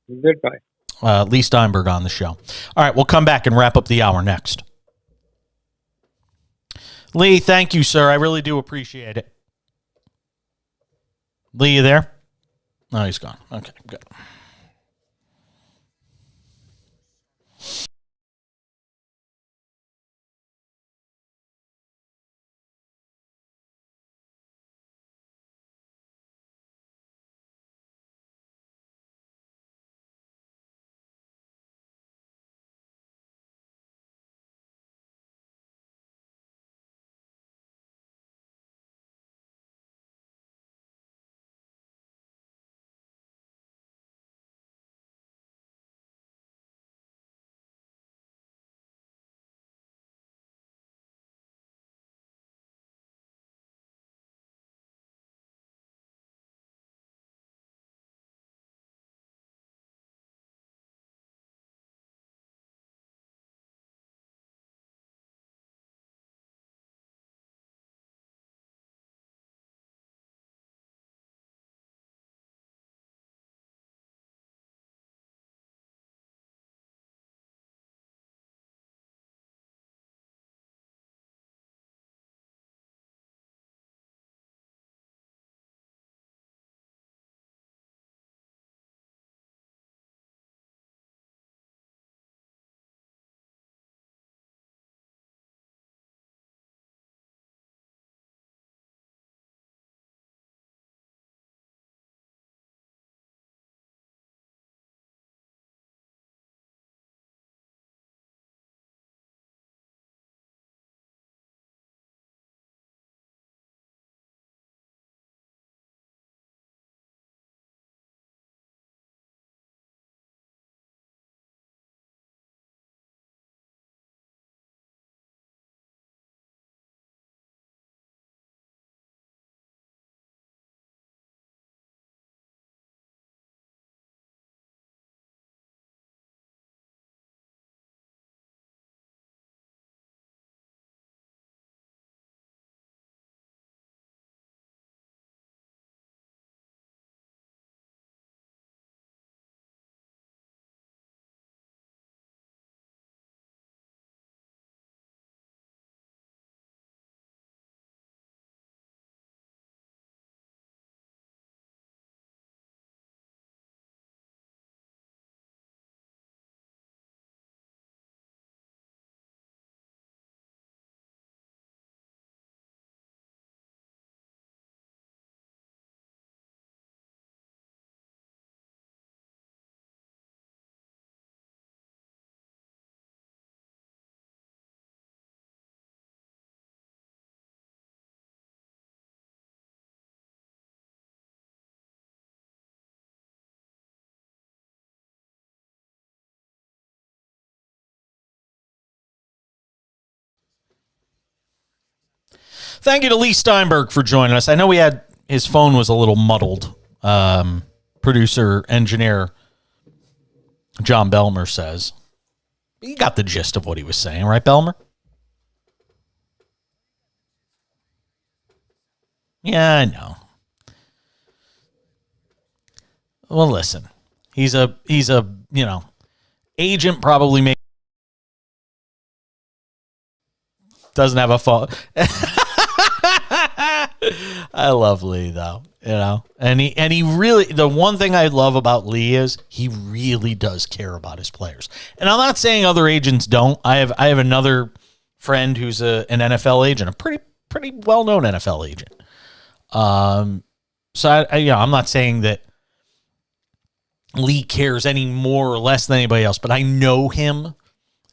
Goodbye. Lee Steinberg on the show. All right, we'll come back and wrap up the hour next. Lee, thank you, sir. I really do appreciate it. Lee, you there? No, he's gone. Okay, good. Thank you to Lee Steinberg for joining us. I know his phone was a little muddled. Producer, engineer John Belmer says. You got the gist of what he was saying, right, Belmer? Yeah, I know. Well, listen. He's a agent probably doesn't have a phone. I love Lee though, and he really, the one thing I love about Lee is he really does care about his players. And I'm not saying other agents don't. I have another friend who's an NFL agent, a pretty well-known NFL agent. So I'm not saying that Lee cares any more or less than anybody else, but I know him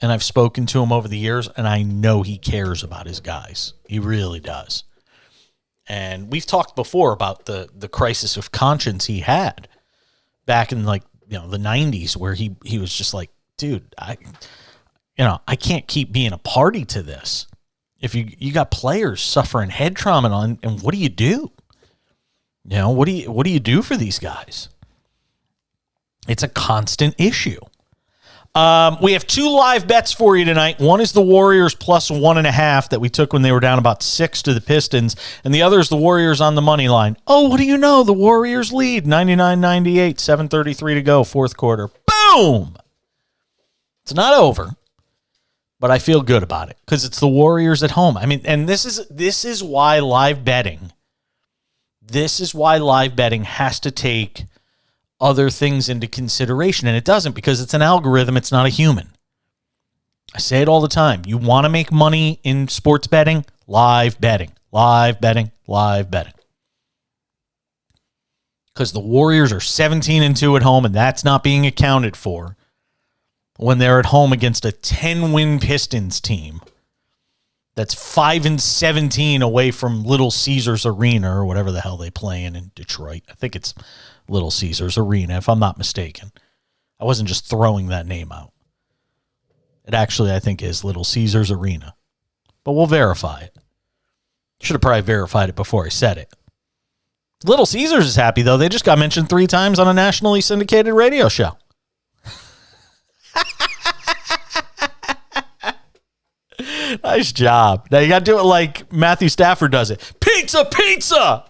and I've spoken to him over the years, and I know he cares about his guys. He really does. And we've talked before about the crisis of conscience he had back in the 90s, where he was just like, dude, I can't keep being a party to this. If you got players suffering head trauma, and what do you do? What do you do for these guys? It's a constant issue. We have 2 live bets for you tonight. One is the Warriors plus 1.5 that we took when they were down about 6 to the Pistons, and the other is the Warriors on the money line. Oh, what do you know? The Warriors lead 99-98, 7:33 to go, fourth quarter. Boom! It's not over, but I feel good about it because it's the Warriors at home. I mean, and this is why live betting. This is why live betting has to take other things into consideration, and it doesn't, because it's an algorithm. It's not a human. I say it all the time. You want to make money in sports betting? Live betting. Because the Warriors are 17-2 at home, and that's not being accounted for when they're at home against a 10-win Pistons team that's 5-17 away from Little Caesars Arena, or whatever the hell they play in Detroit. I think it's Little Caesars Arena, if I'm not mistaken. I wasn't just throwing that name out. It actually, I think, is Little Caesars Arena. But we'll verify it. Should have probably verified it before I said it. Little Caesars is happy, though. They just got mentioned 3 times on a nationally syndicated radio show. Nice job. Now you got to do it like Matthew Stafford does it. Pizza, pizza!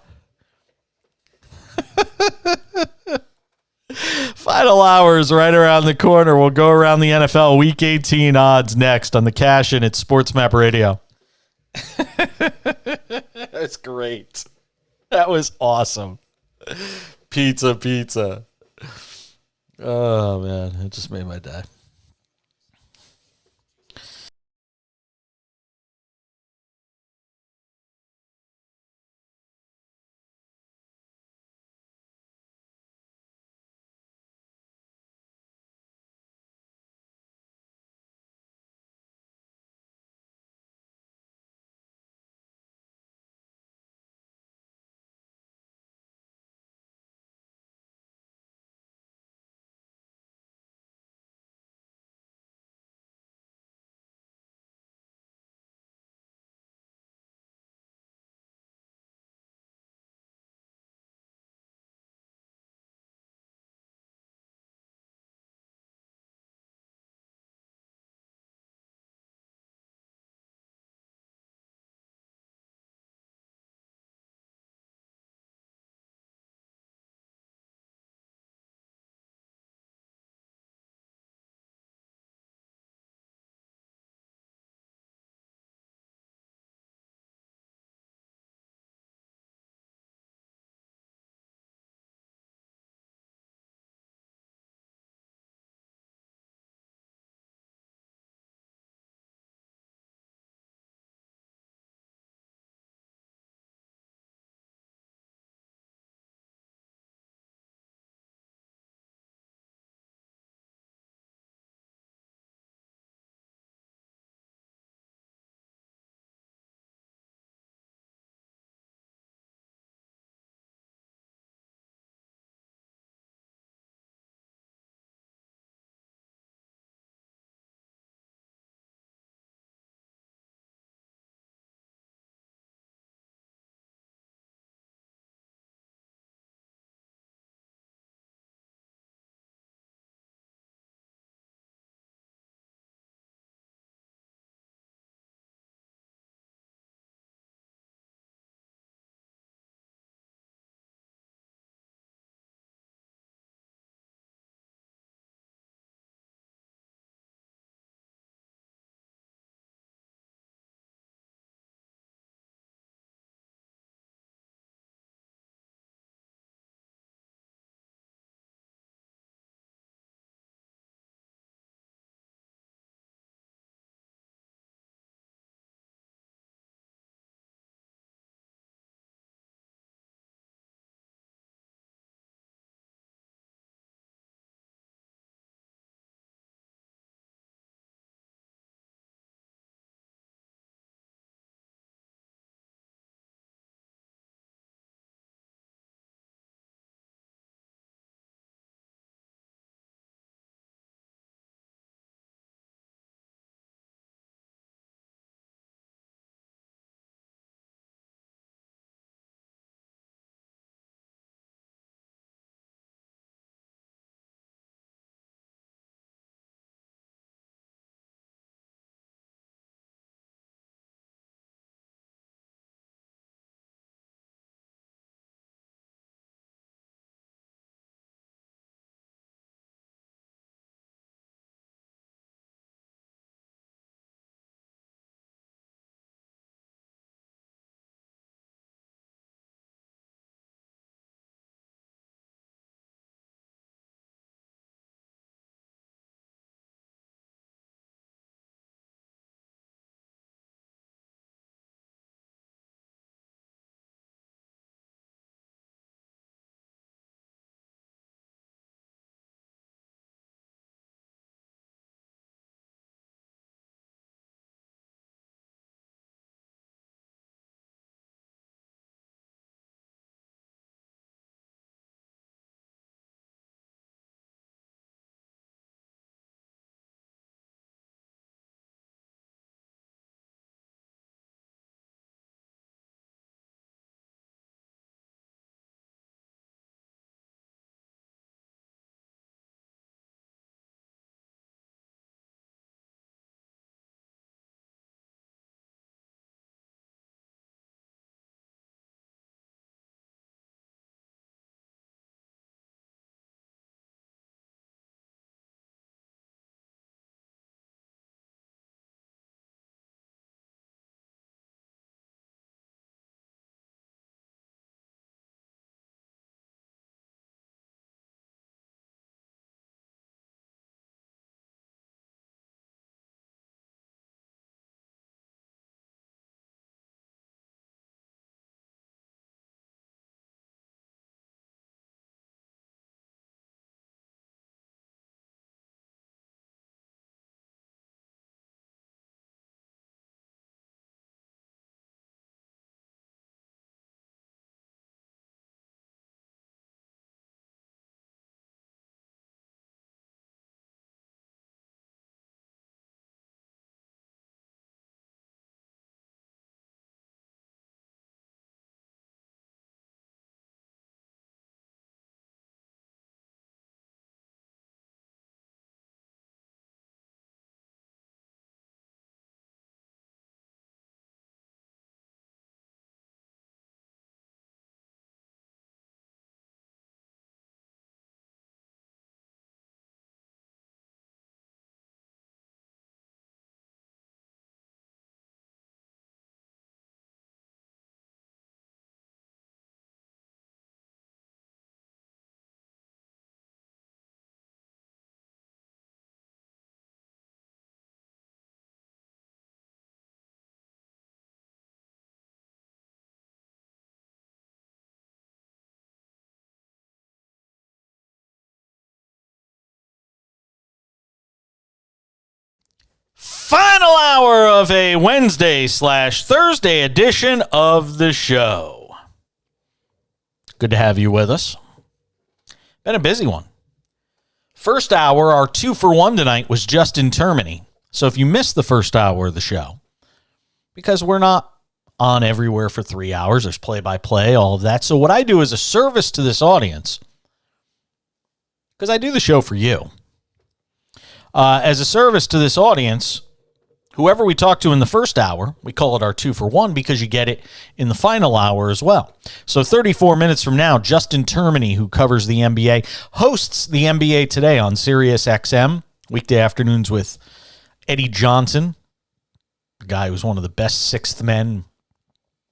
Final hours right around the corner. We'll go around the NFL Week 18 odds next on the Cash In at SportsMap Radio. That's great. That was awesome. Pizza. Oh, man. It just made my day. Final hour of a Wednesday/Thursday edition of the show. Good to have you with us. Been a busy one. First hour, our 2-for-1 tonight was Justin Termini. So if you missed the first hour of the show, because we're not on everywhere for 3 hours, there's play-by-play, all of that. So what I do as a service to this audience, because I do the show for you, as a service to this audience, whoever we talk to in the first hour, we call it our 2-for-1 because you get it in the final hour as well. So 34 minutes from now, Justin Termini, who covers the NBA, hosts the NBA Today on Sirius XM, weekday afternoons with Eddie Johnson, the guy who's one of the best sixth men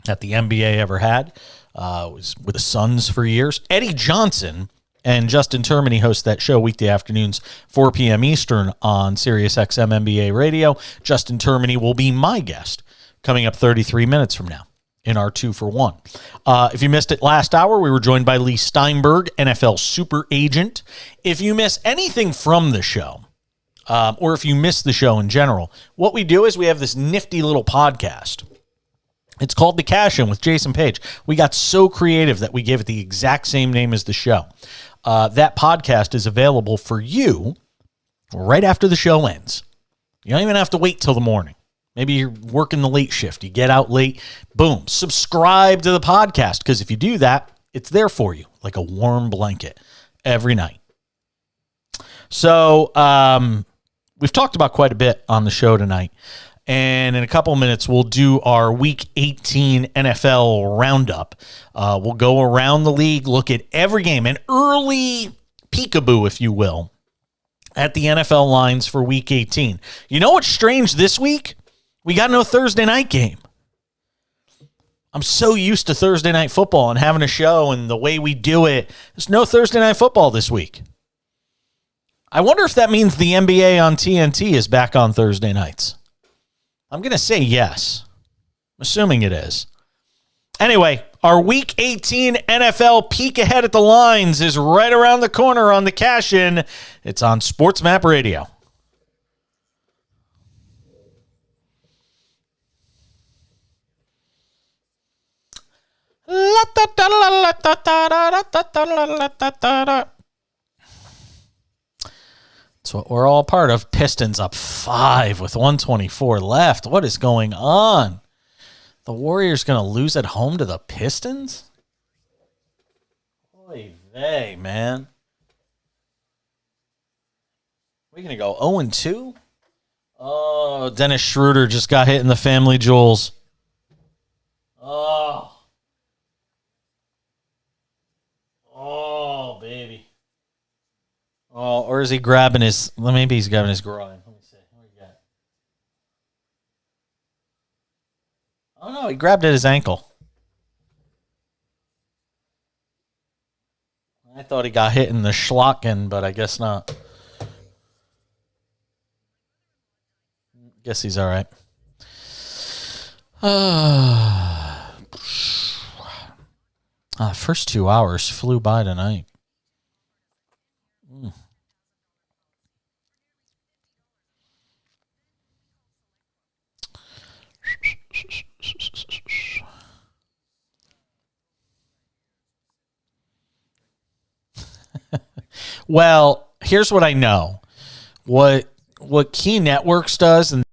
that the NBA ever had, was with the Suns for years. Eddie Johnson and Justin Termini host that show weekday afternoons, 4 p.m. Eastern on Sirius XM NBA Radio. Justin Termini will be my guest coming up 33 minutes from now in our 2-for-1. If you missed it last hour, we were joined by Lee Steinberg, NFL super agent. If you miss anything from the show, or if you miss the show in general, what we do is we have this nifty little podcast. It's called The Cash In with Jason Page. We got so creative that we gave it the exact same name as the show. That podcast is available for you right after the show ends. You don't even have to wait till the morning. Maybe you're working the late shift. You get out late. Boom. Subscribe to the podcast, because if you do that, it's there for you like a warm blanket every night. So we've talked about quite a bit on the show tonight. And in a couple of minutes, we'll do our Week 18 NFL roundup. We'll go around the league, look at every game, an early peekaboo, if you will, at the NFL lines for Week 18. You know what's strange this week? We got no Thursday night game. I'm so used to Thursday night football and having a show and the way we do it. There's no Thursday night football this week. I wonder if that means the NBA on TNT is back on Thursday nights. I'm going to say yes. I'm assuming it is. Anyway, our Week 18 NFL peek ahead at the lines is right around the corner on the Cash In. It's on SportsMap Radio. That's what we're all part of. Pistons up 5 with 1:24 left. What is going on? The Warriors going to lose at home to the Pistons? Oy vey, man. We're going to go 0-2? Oh, Dennis Schroeder just got hit in the family jewels. Oh, baby. Oh, or is he grabbing his... Well, maybe he's grabbing his groin. Let me see. What do you got? Oh, no, he grabbed at his ankle. I thought he got hit in the schlocken, but I guess not. Guess he's all right. First 2 hours flew by tonight. Well, here's what I know. What Key Networks does, and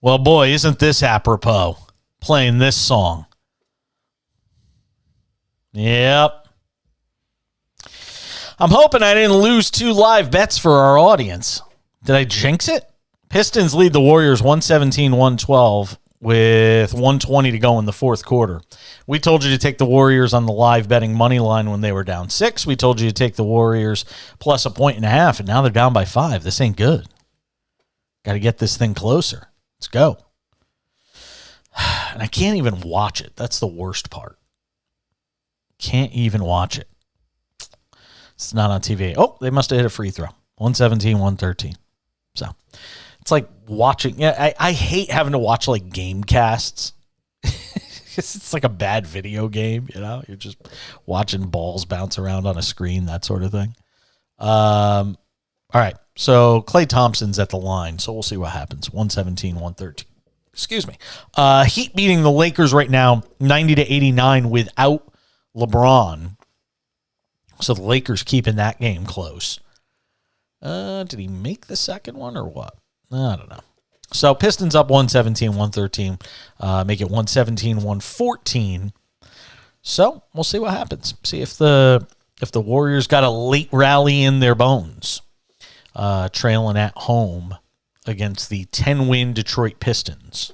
Well, boy, isn't this apropos, playing this song. Yep. I'm hoping I didn't lose 2 live bets for our audience. Did I jinx it? Pistons lead the Warriors 117-112 with 120 to go in the fourth quarter. We told you to take the Warriors on the live betting money line when they were down 6. We told you to take the Warriors plus 1.5, and now they're down by 5. This ain't good. Got to get this thing closer. Let's go. And I can't even watch it. That's the worst part. Can't even watch it. It's not on TV. Oh, they must have hit a free throw. 117-113. So it's like watching. Yeah, I hate having to watch like game casts. It's like a bad video game, you know? You're just watching balls bounce around on a screen, that sort of thing. All right. So Klay Thompson's at the line, so we'll see what happens. 117-113. Excuse me. Heat beating the Lakers right now, 90-89 without LeBron. So the Lakers keeping that game close. Did he make the second one or what? I don't know. So Pistons up 117-113. Make it 117-114. So we'll see what happens. See if the Warriors got a late rally in their bones. Trailing at home against the 10-win Detroit Pistons.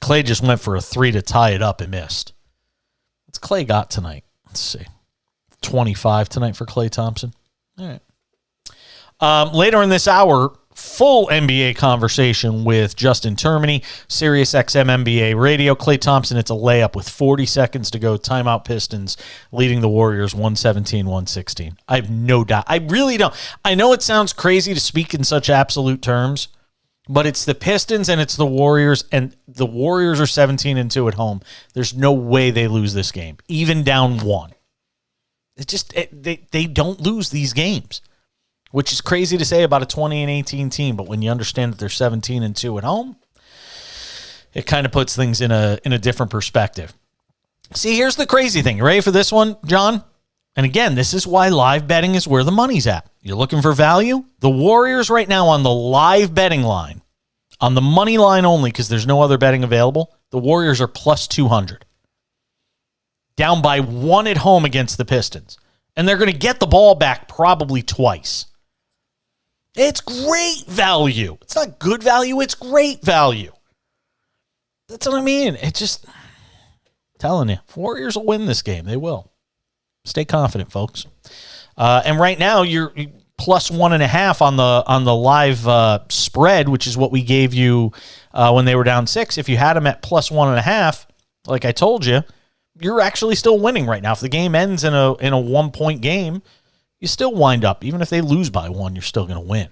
Klay just went for a 3 to tie it up and missed. What's Klay got tonight? Let's see. 25 tonight for Klay Thompson. All right. Later in this hour, full NBA conversation with Justin Termini, Sirius XM NBA Radio. Klay Thompson, it's a layup with 40 seconds to go. Timeout Pistons leading the Warriors 117-116. I have no doubt. I really don't. I know it sounds crazy to speak in such absolute terms, but it's the Pistons and it's the Warriors, and the Warriors are 17-2 at home. There's no way they lose this game, even down 1. They don't lose these games, which is crazy to say about a 20-18 team. But when you understand that they're 17-2 at home, it kind of puts things in a different perspective. See, here's the crazy thing. You ready for this one, John? And again, this is why live betting is where the money's at. You're looking for value? The Warriors right now on the live betting line, on the money line only, because there's no other betting available, the Warriors are plus 200. Down by 1 at home against the Pistons. And they're going to get the ball back probably twice. It's great value. It's not good value. It's great value. That's what I mean. It's just telling you, Warriors will win this game. They will. Stay confident, folks. And right now, you're plus 1.5 on the live spread, which is what we gave you when they were down 6. If you had them at plus 1.5, like I told you, you're actually still winning right now. If the game ends in a 1-point game, you still wind up. Even if they lose by 1, you're still going to win.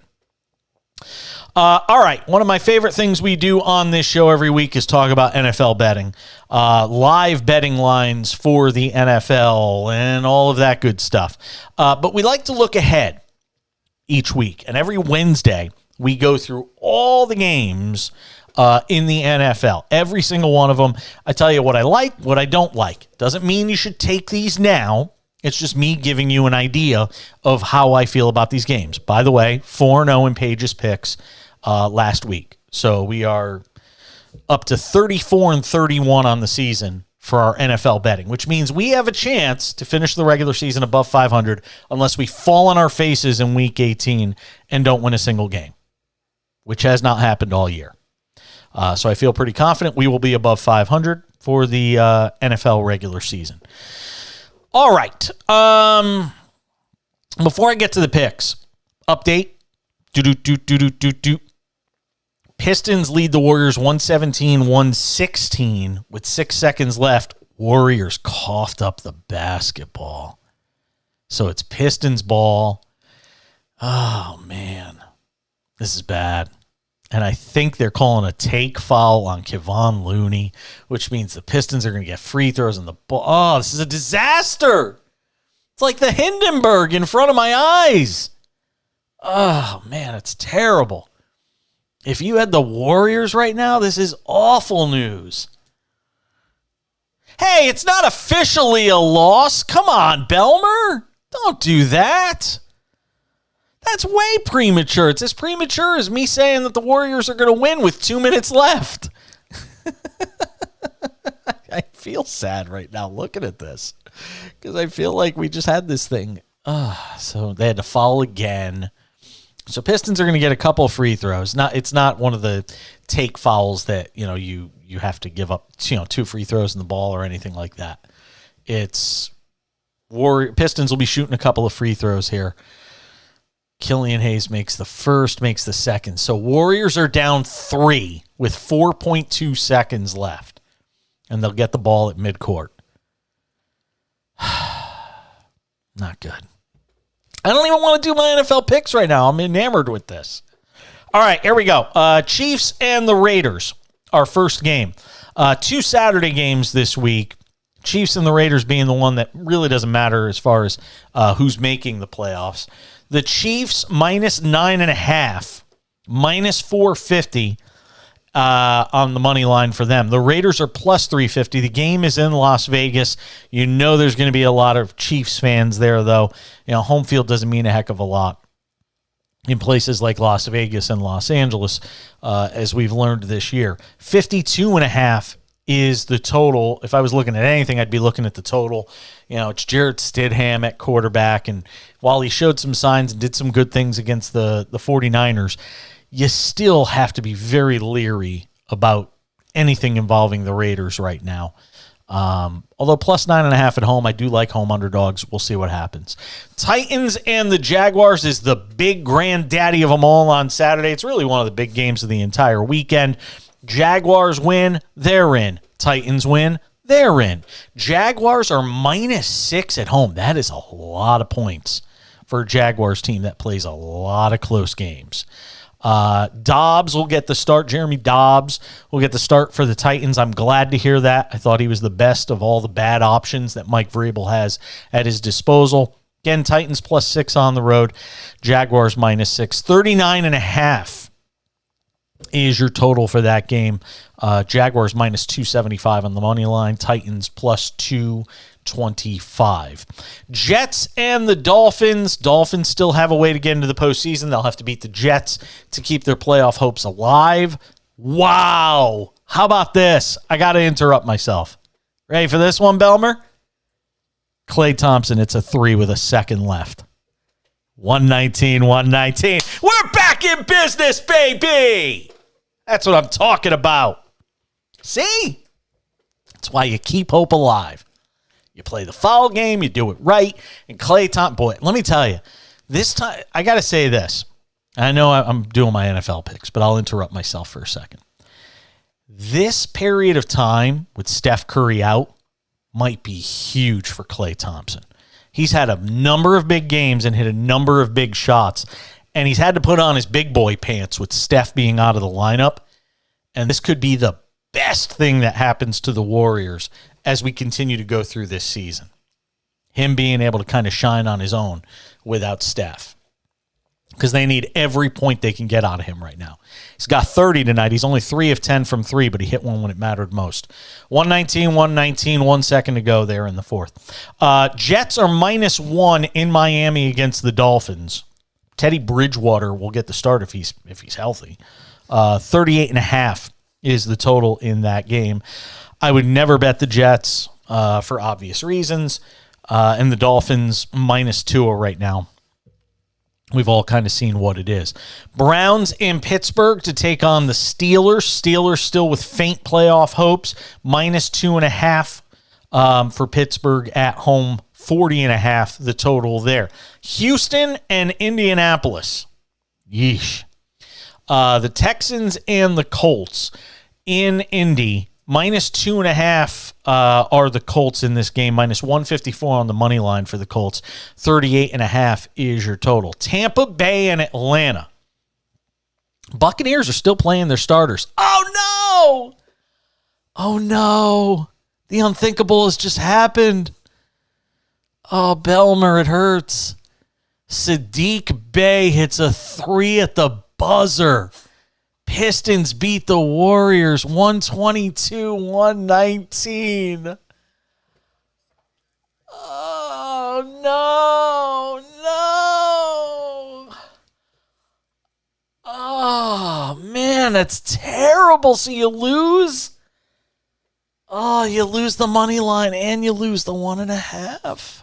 All right. One of my favorite things we do on this show every week is talk about NFL betting, live betting lines for the NFL and all of that good stuff. But we like to look ahead each week. And every Wednesday, we go through all the games in the NFL. Every single one of them. I tell you what I like, what I don't like. Doesn't mean you should take these now. It's just me giving you an idea of how I feel about these games. By the way, 4-0 in Paige's picks last week. So we are up to 34-31 on the season for our NFL betting, which means we have a chance to finish the regular season above 500 unless we fall on our faces in Week 18 and don't win a single game, which has not happened all year. So I feel pretty confident we will be above 500 for the NFL regular season. All right. Before I get to the picks, update. Pistons lead the Warriors 117-116 with 6 seconds left. Warriors coughed up the basketball. So it's Pistons ball. Oh, man. This is bad. And I think they're calling a take foul on Kevon Looney, which means the Pistons are going to get free throws in the ball. Oh, this is a disaster. It's like the Hindenburg in front of my eyes. Oh, man, it's terrible. If you had the Warriors right now, this is awful news. Hey, it's not officially a loss. Come on, Belmer. Don't do that. That's way premature. It's as premature as me saying that the Warriors are going to win with 2 minutes left. I feel sad right now looking at this because I feel like we just had this thing. So they had to foul again. So Pistons are going to get a couple of free throws. It's not one of the take fouls that you have to give up 2 free throws in the ball or anything like that. It's Pistons will be shooting a couple of free throws here. Killian Hayes makes the first, makes the second. So Warriors are down 3 with 4.2 seconds left. And they'll get the ball at midcourt. Not good. I don't even want to do my NFL picks right now. I'm enamored with this. All right, here we go. Chiefs and the Raiders, our first game. 2 Saturday games this week. Chiefs and the Raiders being the one that really doesn't matter as far as who's making the playoffs. The Chiefs minus 9.5, minus 450 on the money line for them. The Raiders are plus 350. The game is in Las Vegas. You know there's going to be a lot of Chiefs fans there, though. Home field doesn't mean a heck of a lot in places like Las Vegas and Los Angeles, as we've learned this year. 52.5 is the total. If I was looking at anything, I'd be looking at the total. It's Jarrett Stidham at quarterback, and while he showed some signs and did some good things against the 49ers, you still have to be very leery about anything involving the Raiders right now. Although plus 9.5 at home, I do like home underdogs. We'll see what happens. Titans and the Jaguars is the big granddaddy of them all on Saturday. It's really one of the big games of the entire weekend. Jaguars win, they're in. Titans win, they're in. Jaguars are minus 6 at home. That is a lot of points for a Jaguars team that plays a lot of close games. Dobbs will get the start. Jeremy Dobbs will get the start for the Titans. I'm glad to hear that. I thought he was the best of all the bad options that Mike Vrabel has at his disposal. Again, Titans plus 6 on the road. Jaguars minus 6. 39.5 is your total for that game. Jaguars minus 275 on the money line. Titans plus 225. Jets and the Dolphins. Dolphins still have a way to get into the postseason. They'll have to beat the Jets to keep their playoff hopes alive. Wow. How about this? I got to interrupt myself. Ready for this one, Belmer? Klay Thompson, it's a 3 with a second left. 119. We're back in business, baby. That's what I'm talking about. See? That's why you keep hope alive. You play the foul game, you do it right. And Klay Thompson, boy, let me tell you, this time, I got to say this. I know I'm doing my NFL picks, but I'll interrupt myself for a second. This period of time with Steph Curry out might be huge for Klay Thompson. He's had a number of big games and hit a number of big shots, and he's had to put on his big boy pants with Steph being out of the lineup. And this could be the best thing that happens to the Warriors as we continue to go through this season. Him being able to kind of shine on his own without Steph. Because they need every point they can get out of him right now. He's got 30 tonight. He's only 3 of 10 from 3, but he hit one when it mattered most. 119, 1 second to go there in the fourth. Jets are minus 1 in Miami against the Dolphins. Teddy Bridgewater will get the start if he's healthy. 38.5 is the total in that game. I would never bet the Jets for obvious reasons. And the Dolphins minus 2 right now. We've all kind of seen what it is. Browns in Pittsburgh to take on the Steelers. Steelers still with faint playoff hopes. Minus 2.5 for Pittsburgh at home. 40.5 the total there. Houston and Indianapolis. Yeesh. The Texans and the Colts in Indy. Minus 2.5 are the Colts in this game. Minus 154 on the money line for the Colts. 38.5 is your total. Tampa Bay and Atlanta. Buccaneers are still playing their starters. Oh, no! Oh, no. The unthinkable has just happened. Oh, Belmer, it hurts. Sadiq Bey hits a 3 at the buzzer. Pistons beat the Warriors 122-119. Oh, no. man, that's terrible. So you lose. Oh, you lose the money line and you lose the 1.5.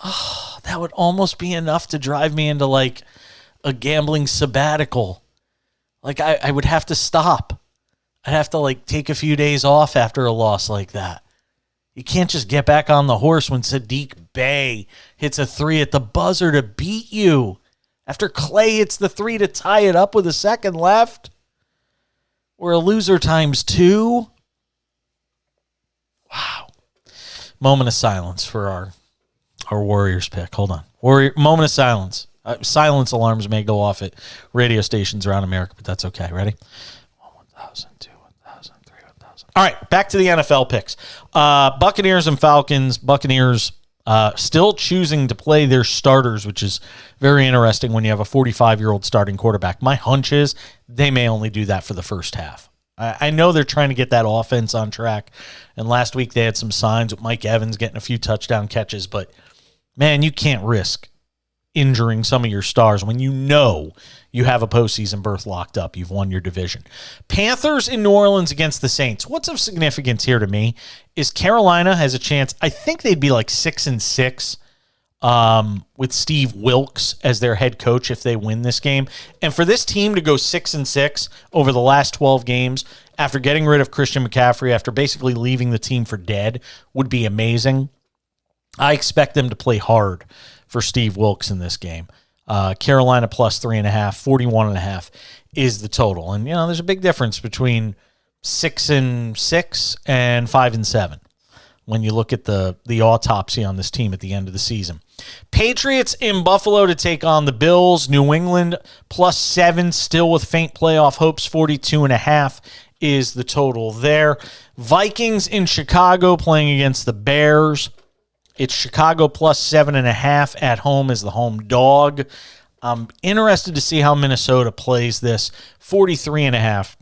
Oh, that would almost be enough to drive me into like a gambling sabbatical. Like I would have to stop. I'd have to like take a few days off after a loss like that. You can't just get back on the horse when Sadiq Bey hits a 3 at the buzzer to beat you. After Clay hits the 3 to tie it up with a second left. We're a loser times 2. Wow. Moment of silence for our Warriors pick. Hold on. Moment of silence. Silence alarms may go off at radio stations around America, but that's okay. Ready? 1,000, 2, 1,000, 3, 1,000. All right, back to the NFL picks. Buccaneers and Falcons. Buccaneers still choosing to play their starters, which is very interesting when you have a 45-year-old starting quarterback. My hunch is they may only do that for the first half. I know they're trying to get that offense on track, and last week they had some signs with Mike Evans getting a few touchdown catches, but, man, you can't risk injuring some of your stars when you know you have a postseason berth locked up. You've won your division. Panthers in New Orleans against the Saints. What's of significance here to me is Carolina has a chance. I think they'd be like 6-6 with Steve Wilkes as their head coach if they win this game. And for this team to go 6-6 over the last 12 games after getting rid of Christian McCaffrey, after basically leaving the team for dead, would be amazing. I expect them to play hard for Steve Wilkes in this game. Carolina plus 3.5, 41.5 is the total. And, there's a big difference between 6-6 and 5-7 when you look at the autopsy on this team at the end of the season. Patriots in Buffalo to take on the Bills. New England plus 7, still with faint playoff hopes. 42.5 is the total there. Vikings in Chicago playing against the Bears. It's Chicago plus 7.5 at home as the home dog. I'm interested to see how Minnesota plays this. 43.5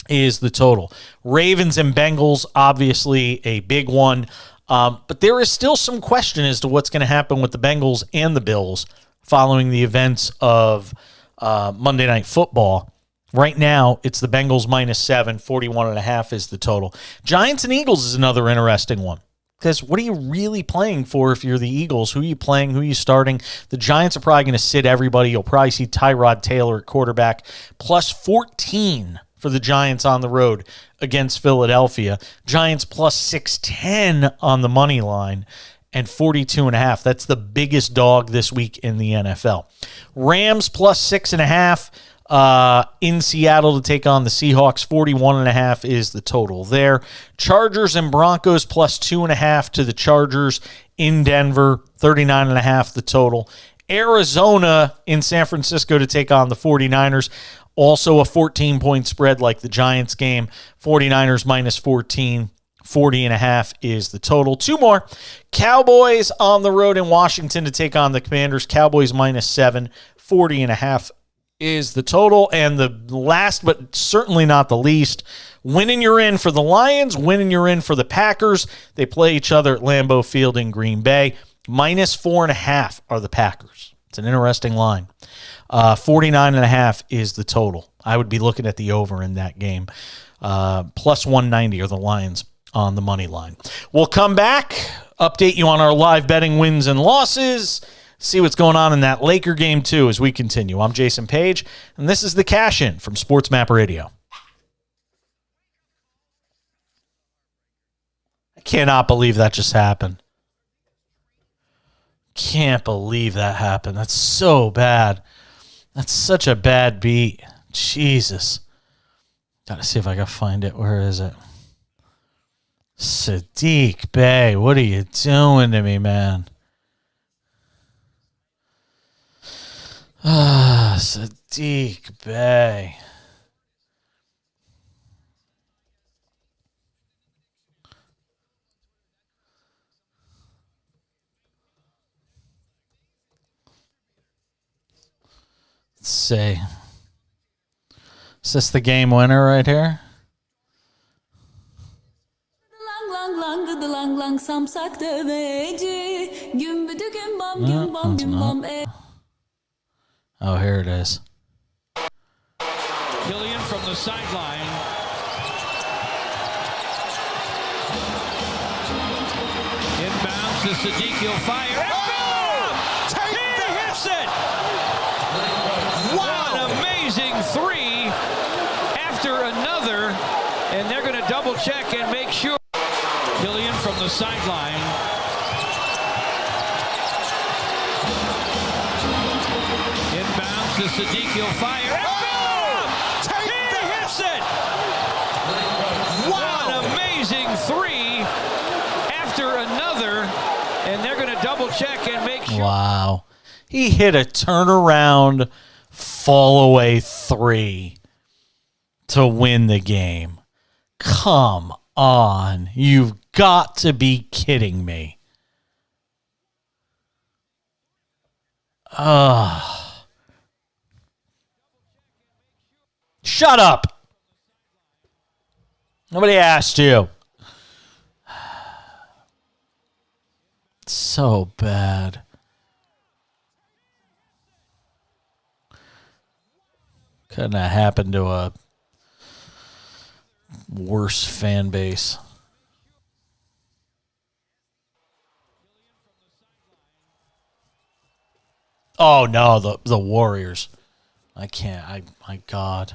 is the total. Ravens and Bengals, obviously a big one. But there is still some question as to what's going to happen with the Bengals and the Bills following the events of Monday Night Football. Right now, it's the Bengals minus 7, 41.5 is the total. Giants and Eagles is another interesting one. Because what are you really playing for if you're the Eagles? Who are you playing? Who are you starting? The Giants are probably going to sit everybody. You'll probably see Tyrod Taylor at quarterback. Plus 14 for the Giants on the road against Philadelphia. Giants plus 610 on the money line and 42.5. That's the biggest dog this week in the NFL. Rams plus 6.5. In Seattle to take on the Seahawks. 41.5 is the total there. Chargers and Broncos plus 2.5 to the Chargers in Denver. 39.5 the total. Arizona in San Francisco to take on the 49ers. Also a 14-point spread like the Giants game. 49ers minus 14. 40.5 is the total. 2 more. Cowboys on the road in Washington to take on the Commanders. Cowboys minus 7. 40.5 is the total. And the last but certainly not the least, winning you're in for the Lions, winning you're in for the Packers. They play each other at Lambeau Field in Green Bay. Minus 4.5 are the Packers. It's an interesting line. 49.5 is the total. I would be looking at the over in that game. Plus 190 are the Lions on the money line. We'll come back, update you on our live betting wins and losses, see what's going on in that Laker game, too, as we continue. I'm Jason Page, and this is the Cash In from SportsMap Radio. I cannot believe that just happened. Can't believe that happened. That's so bad. That's such a bad beat. Jesus. Gotta see if I can find it. Where is it? Sadiq Bey, what are you doing to me, man? Sadiq Bey. Let's see. Is this the game winner right here? Oh, here it is. from the sideline. Inbounds to Sadiq, he'll fire. He hits it! Wow! An amazing three after another, and they're going to double check and make sure. Killian from the sideline. Inbounds to Sadiq, he'll fire. He hits it! Wow! An amazing three after another, and they're going to double check and make sure. Wow. He hit a turnaround fall away three to win the game. Come on. You've got to be kidding me. Shut up. Nobody asked you. So bad. Couldn't have happened to a worse fan base. Oh no, the Warriors. I can't. My God.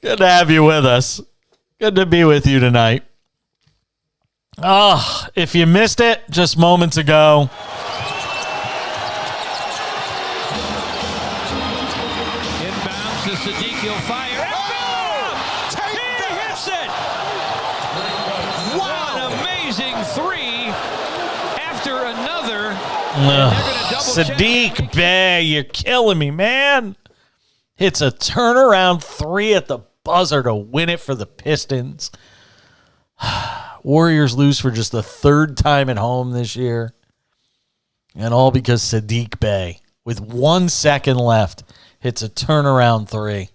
Good to have you with us. Good to be with you tonight. Oh, if you missed it just moments ago. Inbounds to Sadiq, he'll fire. He hits it! Wow! An amazing three after another. Sadiq Bey, you're killing me, man. Hits a turnaround three at the buzzer to win it for the Pistons. Warriors lose for just the third time at home this year. And all because Sadiq Bey, with 1 second left, hits a turnaround three.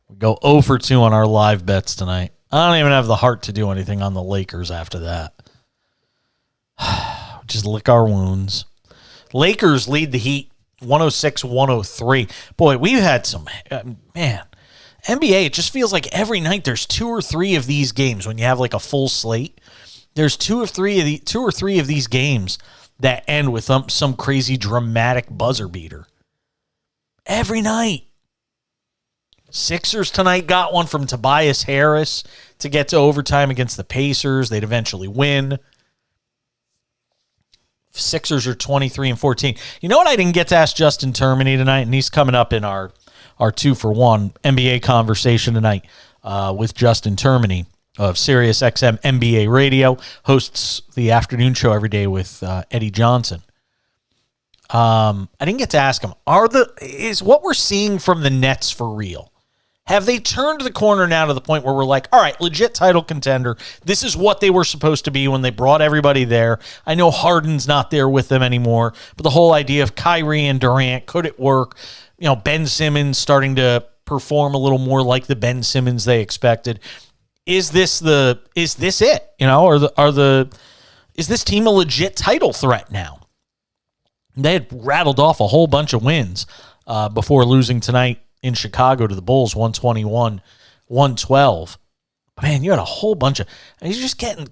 We go 0 for 2 on our live bets tonight. I don't even have the heart to do anything on the Lakers after that. Just lick our wounds. Lakers lead the Heat 106-103. Boy, we've had some, man, NBA, it just feels like every night there's 2 or 3 of these games when you have like a full slate. There's 2 or 3 of these games that end with some crazy dramatic buzzer beater. Every night. Sixers tonight got one from Tobias Harris to get to overtime against the Pacers. They'd eventually win. Sixers are 23-14. You know what I didn't get to ask Justin Termini tonight, and he's coming up in our 2-for-1 NBA conversation tonight with Justin Termini of SiriusXM NBA Radio, hosts the afternoon show every day with Eddie Johnson. I didn't get to ask him, is what we're seeing from the Nets for real? Have they turned the corner now to the point where we're like, all right, legit title contender. This is what they were supposed to be when they brought everybody there. I know Harden's not there with them anymore, but the whole idea of Kyrie and Durant, could it work? You know, Ben Simmons starting to perform a little more like the Ben Simmons they expected. Is this it? You know, is this team a legit title threat now? They had rattled off a whole bunch of wins before losing tonight in Chicago to the Bulls, 121-112. Man, you had a whole bunch of... You're just getting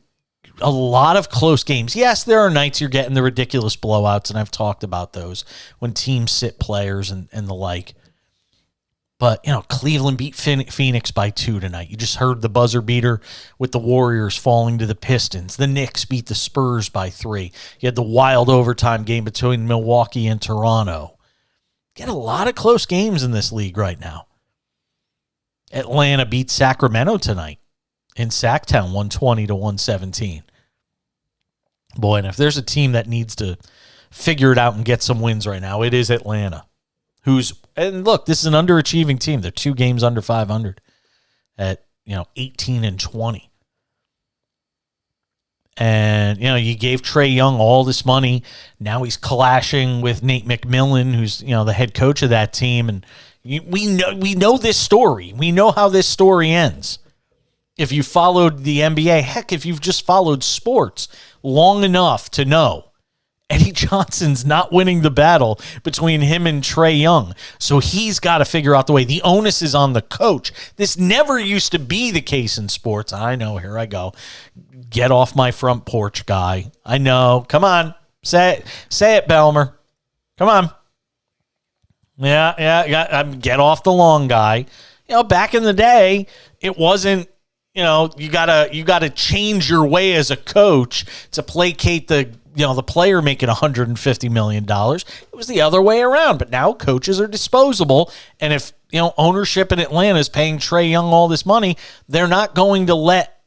a lot of close games. Yes, there are nights you're getting the ridiculous blowouts, and I've talked about those when teams sit players and the like. But, you know, Cleveland beat Phoenix by 2 tonight. You just heard the buzzer beater with the Warriors falling to the Pistons. The Knicks beat the Spurs by 3. You had the wild overtime game between Milwaukee and Toronto. Get a lot of close games in this league right now. Atlanta beat Sacramento tonight in Sacktown, 120-117. Boy, and if there's a team that needs to figure it out and get some wins right now, it is Atlanta. And look, this is an underachieving team. They're 2 games under 500 at 18-20. And, you gave Trae Young all this money. Now he's clashing with Nate McMillan, who's, the head coach of that team. And we know this story. We know how this story ends. If you followed the NBA, heck, if you've just followed sports long enough to know, Eddie Johnson's not winning the battle between him and Trae Young. So he's got to figure out the way. The onus is on the coach. This never used to be the case in sports. I know. Here I go. Get off my front porch, guy. I know. Come on. Say it, Belmer. Come on. Yeah. Get off the lawn, guy. Back in the day, it wasn't, you gotta change your way as a coach to placate the player making $150 million. It was the other way around. But now coaches are disposable. And if, ownership in Atlanta is paying Trae Young all this money, they're not going to let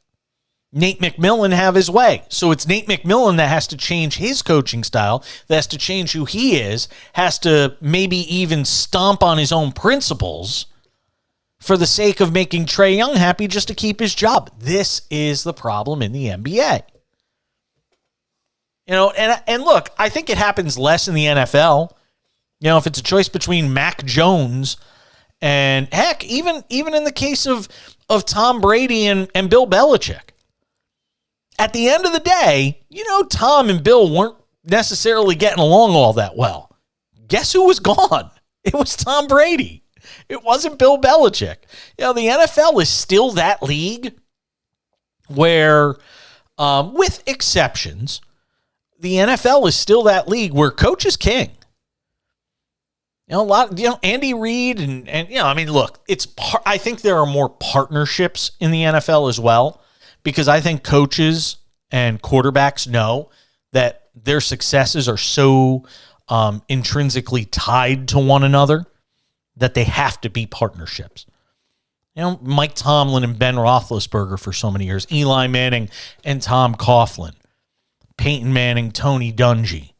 Nate McMillan have his way. So it's Nate McMillan that has to change his coaching style, that has to change who he is, has to maybe even stomp on his own principles for the sake of making Trae Young happy just to keep his job. This is the problem in the NBA. And look, I think it happens less in the NFL. If it's a choice between Mac Jones and, heck, even in the case of Tom Brady and Bill Belichick. At the end of the day, Tom and Bill weren't necessarily getting along all that well. Guess who was gone? It was Tom Brady. It wasn't Bill Belichick. The NFL is still that league where, with exceptions, the NFL is still that league where coach is king. Andy Reid and look, I think there are more partnerships in the NFL as well, because I think coaches and quarterbacks know that their successes are so intrinsically tied to one another that they have to be partnerships. Mike Tomlin and Ben Roethlisberger for so many years, Eli Manning and Tom Coughlin, Peyton Manning, Tony Dungy,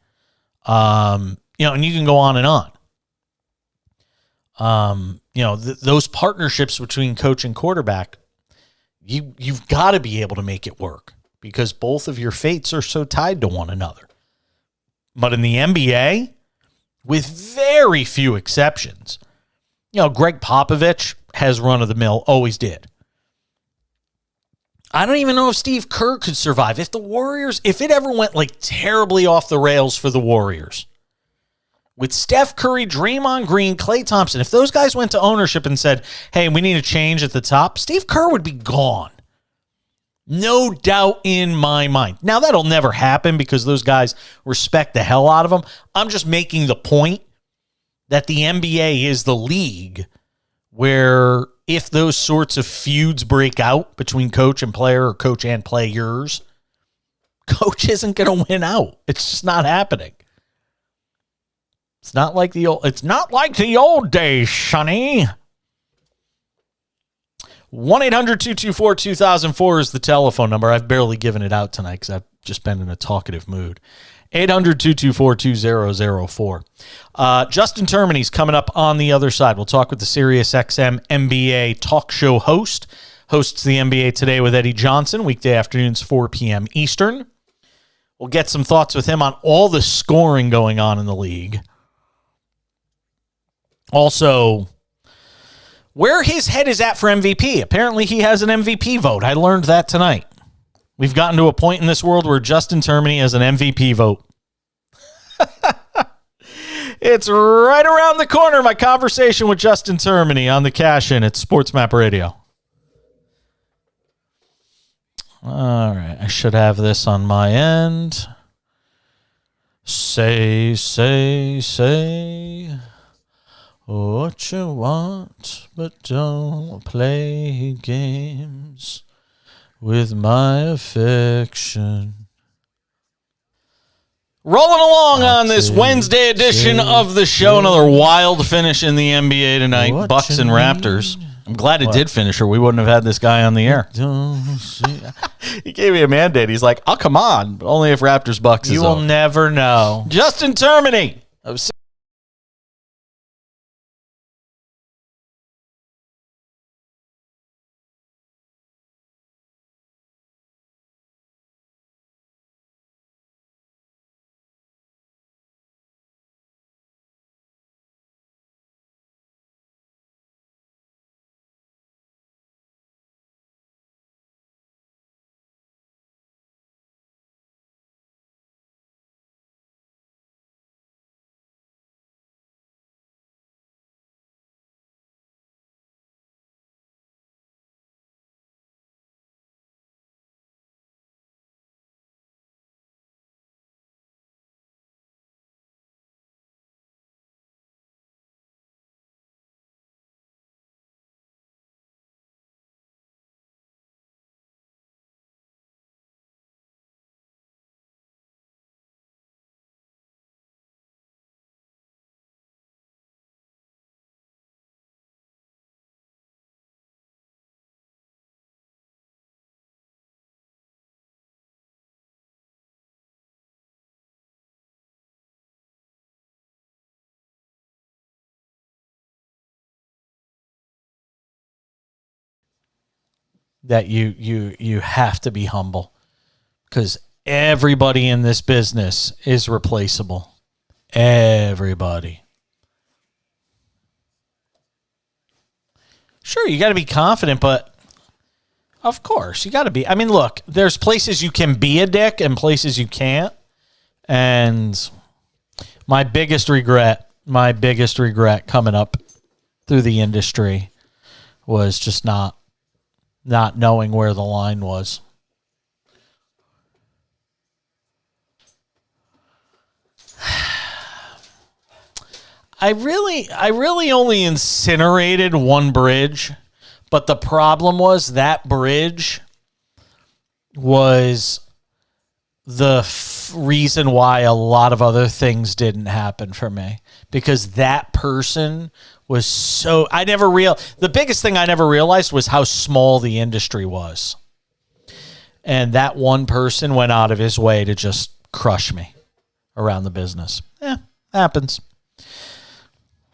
and you can go on and on. Those partnerships between coach and quarterback, you've got to be able to make it work because both of your fates are so tied to one another. But in the NBA, with very few exceptions, Greg Popovich has run of the mill, always did. I don't even know if Steve Kerr could survive. If it ever went terribly off the rails for the Warriors, with Steph Curry, Draymond Green, Klay Thompson, if those guys went to ownership and said, hey, we need a change at the top, Steve Kerr would be gone. No doubt in my mind. Now, that'll never happen because those guys respect the hell out of them. I'm just making the point that the NBA is the league where if those sorts of feuds break out between coach and player or coach and players, coach isn't going to win out. It's just not happening. It's not like the old days, Sonny. 1-800-224-2004 is the telephone number. I've barely given it out tonight because I've just been in a talkative mood. 800-224-2004. Justin Termini's coming up on the other side. We'll talk with the SiriusXM NBA talk show hosts the NBA Today with Eddie Johnson, weekday afternoons, 4 p.m. Eastern. We'll get some thoughts with him on all the scoring going on in the league. Also, where his head is at for MVP. Apparently, he has an MVP vote. I learned that tonight. We've gotten to a point in this world where Justin Termini has an MVP vote. It's right around the corner. My conversation with Justin Termini on the cash-in at SportsMap Radio. All right. I should have this on my end. Say what you want, but don't play games with my affection. Rolling along on this Wednesday edition of the show. Another wild finish in the NBA tonight. Bucks and Raptors. I'm glad it did finish, or we wouldn't have had this guy on the air. He gave me a mandate. He's like, "I'll come on, but only if Raptors Bucks is over." You will never know. Justin Termini. That you have to be humble, because everybody in this business is replaceable. Everybody. Sure, you got to be confident, but of course, you got to be. I mean, look, there's places you can be a dick and places you can't. And my biggest regret coming up through the industry was just not knowing where the line was. I really only incinerated one bridge, but the problem was that bridge was the reason why a lot of other things didn't happen for me, because that person was so, the biggest thing I never realized was how small the industry was. And that one person went out of his way to just crush me around the business. Happens.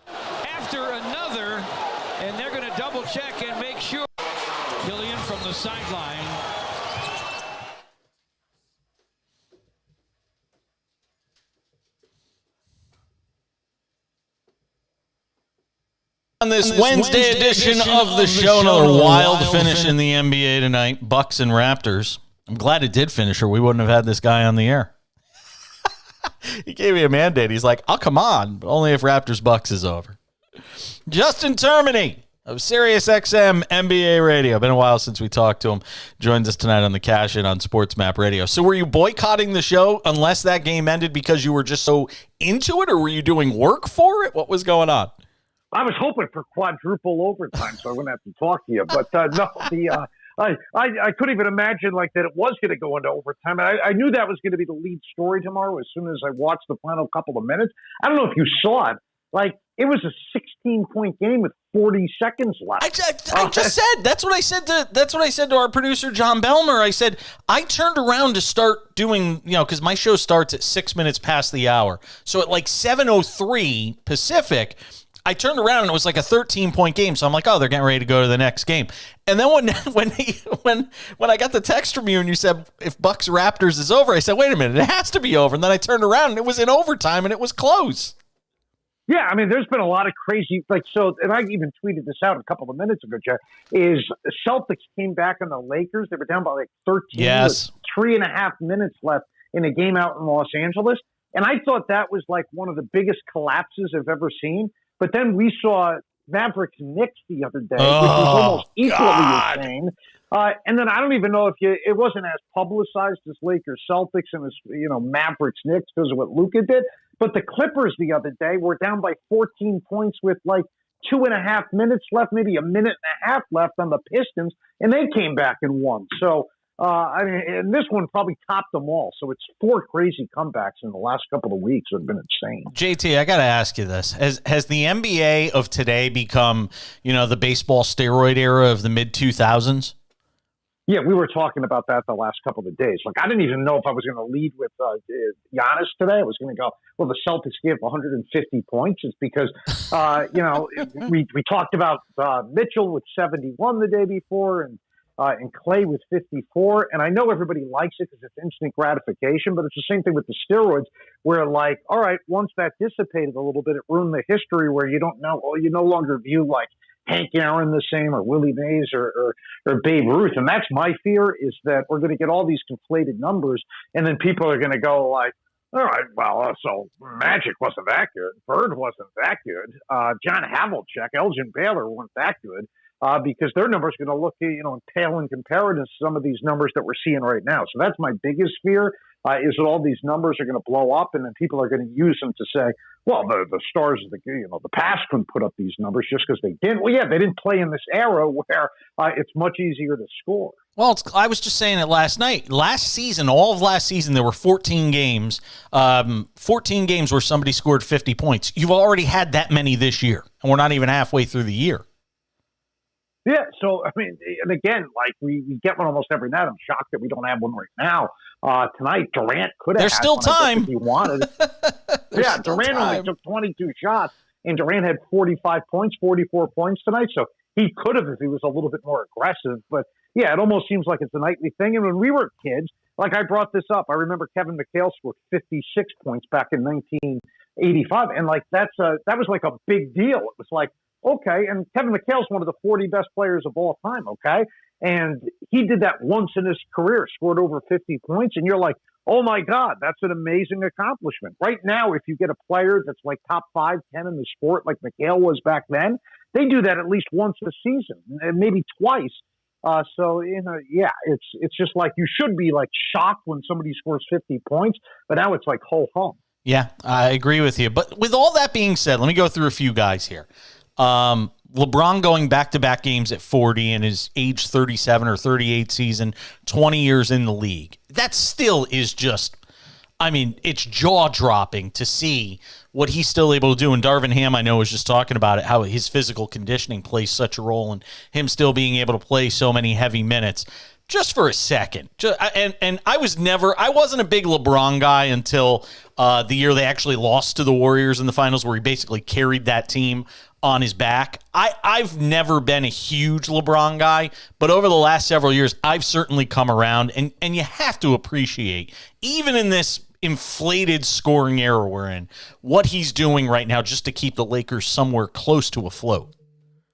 After another, and they're going to double check and make sure. Killian from the sideline. On this Wednesday edition of the show, another wild finish in the NBA tonight. Bucks and Raptors. I'm glad it did finish, or we wouldn't have had this guy on the air. He gave me a mandate. He's like, "I'll come on, but only if Raptors Bucks is over." Justin Termini of SiriusXM NBA Radio. Been a while since we talked to him. Joins us tonight on the Cash In on SportsMap Radio. So were you boycotting the show unless that game ended because you were just so into it, or were you doing work for it? What was going on? I was hoping for quadruple overtime, so I wouldn't have to talk to you. But no, I couldn't even imagine like that it was going to go into overtime. I knew that was going to be the lead story tomorrow as soon as I watched the final couple of minutes. I don't know if you saw it. Like, it was a 16-point game with 40 seconds left. I just said that's what I said to our producer John Belmer. I said I turned around to start doing, because my show starts at 6 minutes past the hour. So at like 7:03 Pacific, I turned around and it was like a 13-point game. So I'm like, oh, they're getting ready to go to the next game. And then when I got the text from you and you said if Bucks Raptors is over, I said, wait a minute, it has to be over. And then I turned around and it was in overtime and it was close. Yeah, I mean, there's been a lot of crazy, and I even tweeted this out a couple of minutes ago, Jeff, is Celtics came back on the Lakers. They were down by like 13 yes. with 3.5 minutes left in a game out in Los Angeles. And I thought that was like one of the biggest collapses I've ever seen. But then we saw Mavericks Knicks the other day, which was almost equally insane. And then I don't even know if it wasn't as publicized as Lakers Celtics and as Mavericks Knicks because of what Luka did. But the Clippers the other day were down by 14 points with like 2.5 minutes left, maybe a minute and a half left on the Pistons, and they came back and won. So I mean, and this one probably topped them all. So it's 4 crazy comebacks in the last couple of weeks that have been insane. JT, I got to ask you this. Has the NBA of today become, the baseball steroid era of the mid-2000s? Yeah, we were talking about that the last couple of days. Like, I didn't even know if I was going to lead with Giannis today. I was going to go, well, the Celtics gave 150 points. It's because, we talked about Mitchell with 71 the day before and Clay with 54. And I know everybody likes it because it's instant gratification, but it's the same thing with the steroids where, like, all right, once that dissipated a little bit, it ruined the history where you don't know, you no longer view, like, Hank Aaron the same or Willie Mays or Babe Ruth. And that's my fear, is that we're going to get all these conflated numbers and then people are going to go like, all right, well, so Magic wasn't that good. Bird wasn't that good. John Havlicek, Elgin Baylor weren't that good because their numbers are going to look, pale in comparison to some of these numbers that we're seeing right now. So that's my biggest fear. Is that all these numbers are going to blow up, and then people are going to use them to say, well, the stars of the past couldn't put up these numbers just because they didn't. Well, yeah, they didn't play in this era where it's much easier to score. Well, I was just saying it last night. All of last season, there were 14 games. 14 games where somebody scored 50 points. You've already had that many this year, and we're not even halfway through the year. Yeah, so, I mean, and again, like, we get one almost every night. I'm shocked that we don't have one right now. Tonight, Durant could have There's still time. If he wanted. Yeah, Durant only took 22 shots, and Durant had 45 points, 44 points tonight, so he could have if he was a little bit more aggressive. But, yeah, it almost seems like it's a nightly thing. And when we were kids, like I brought this up, I remember Kevin McHale scored 56 points back in 1985, and, like, that was like a big deal. It was like, okay, and Kevin McHale's one of the 40 best players of all time, okay? And he did that once in his career, scored over 50 points, and you're like, oh, my God, that's an amazing accomplishment. Right now, if you get a player that's like top 5, 10 in the sport like McHale was back then, they do that at least once a season, and maybe twice. So, it's just like you should be, like, shocked when somebody scores 50 points, but now it's like ho-hum. Yeah, I agree with you. But with all that being said, let me go through a few guys here. LeBron going back-to-back games at 40 in his age 37 or 38 season, 20 years in the league. That still is just, it's jaw-dropping to see what he's still able to do. And Darvin Ham, I know, was just talking about it, how his physical conditioning plays such a role in him still being able to play so many heavy minutes. Just for a second, and I wasn't a big LeBron guy until the year they actually lost to the Warriors in the finals, where he basically carried that team on his back. I've never been a huge LeBron guy, but over the last several years, I've certainly come around, and you have to appreciate, even in this inflated scoring era we're in, what he's doing right now just to keep the Lakers somewhere close to afloat.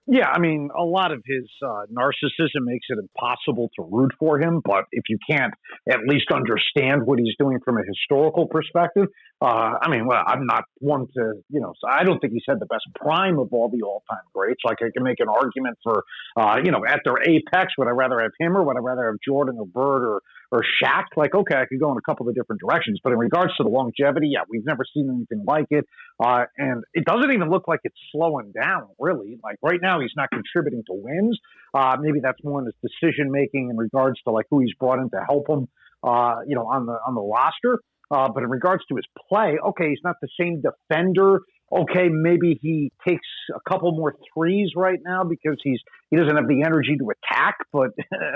Yeah, a lot of his narcissism makes it impossible to root for him. But if you can't at least understand what he's doing from a historical perspective, I'm not one to, so I don't think he's had the best prime of all the all-time greats. Like, I can make an argument for, at their apex, would I rather have him or would I rather have Jordan or Bird or Shaq? Like, okay, I could go in a couple of different directions. But in regards to the longevity, yeah, we've never seen anything like it. And it doesn't even look like it's slowing down, really. Like, right now, he's not contributing to wins. Maybe that's more in his decision-making in regards to, like, who he's brought in to help him, on the roster. But in regards to his play, okay, he's not the same defender. Okay, maybe he takes a couple more threes right now because he doesn't have the energy to attack. But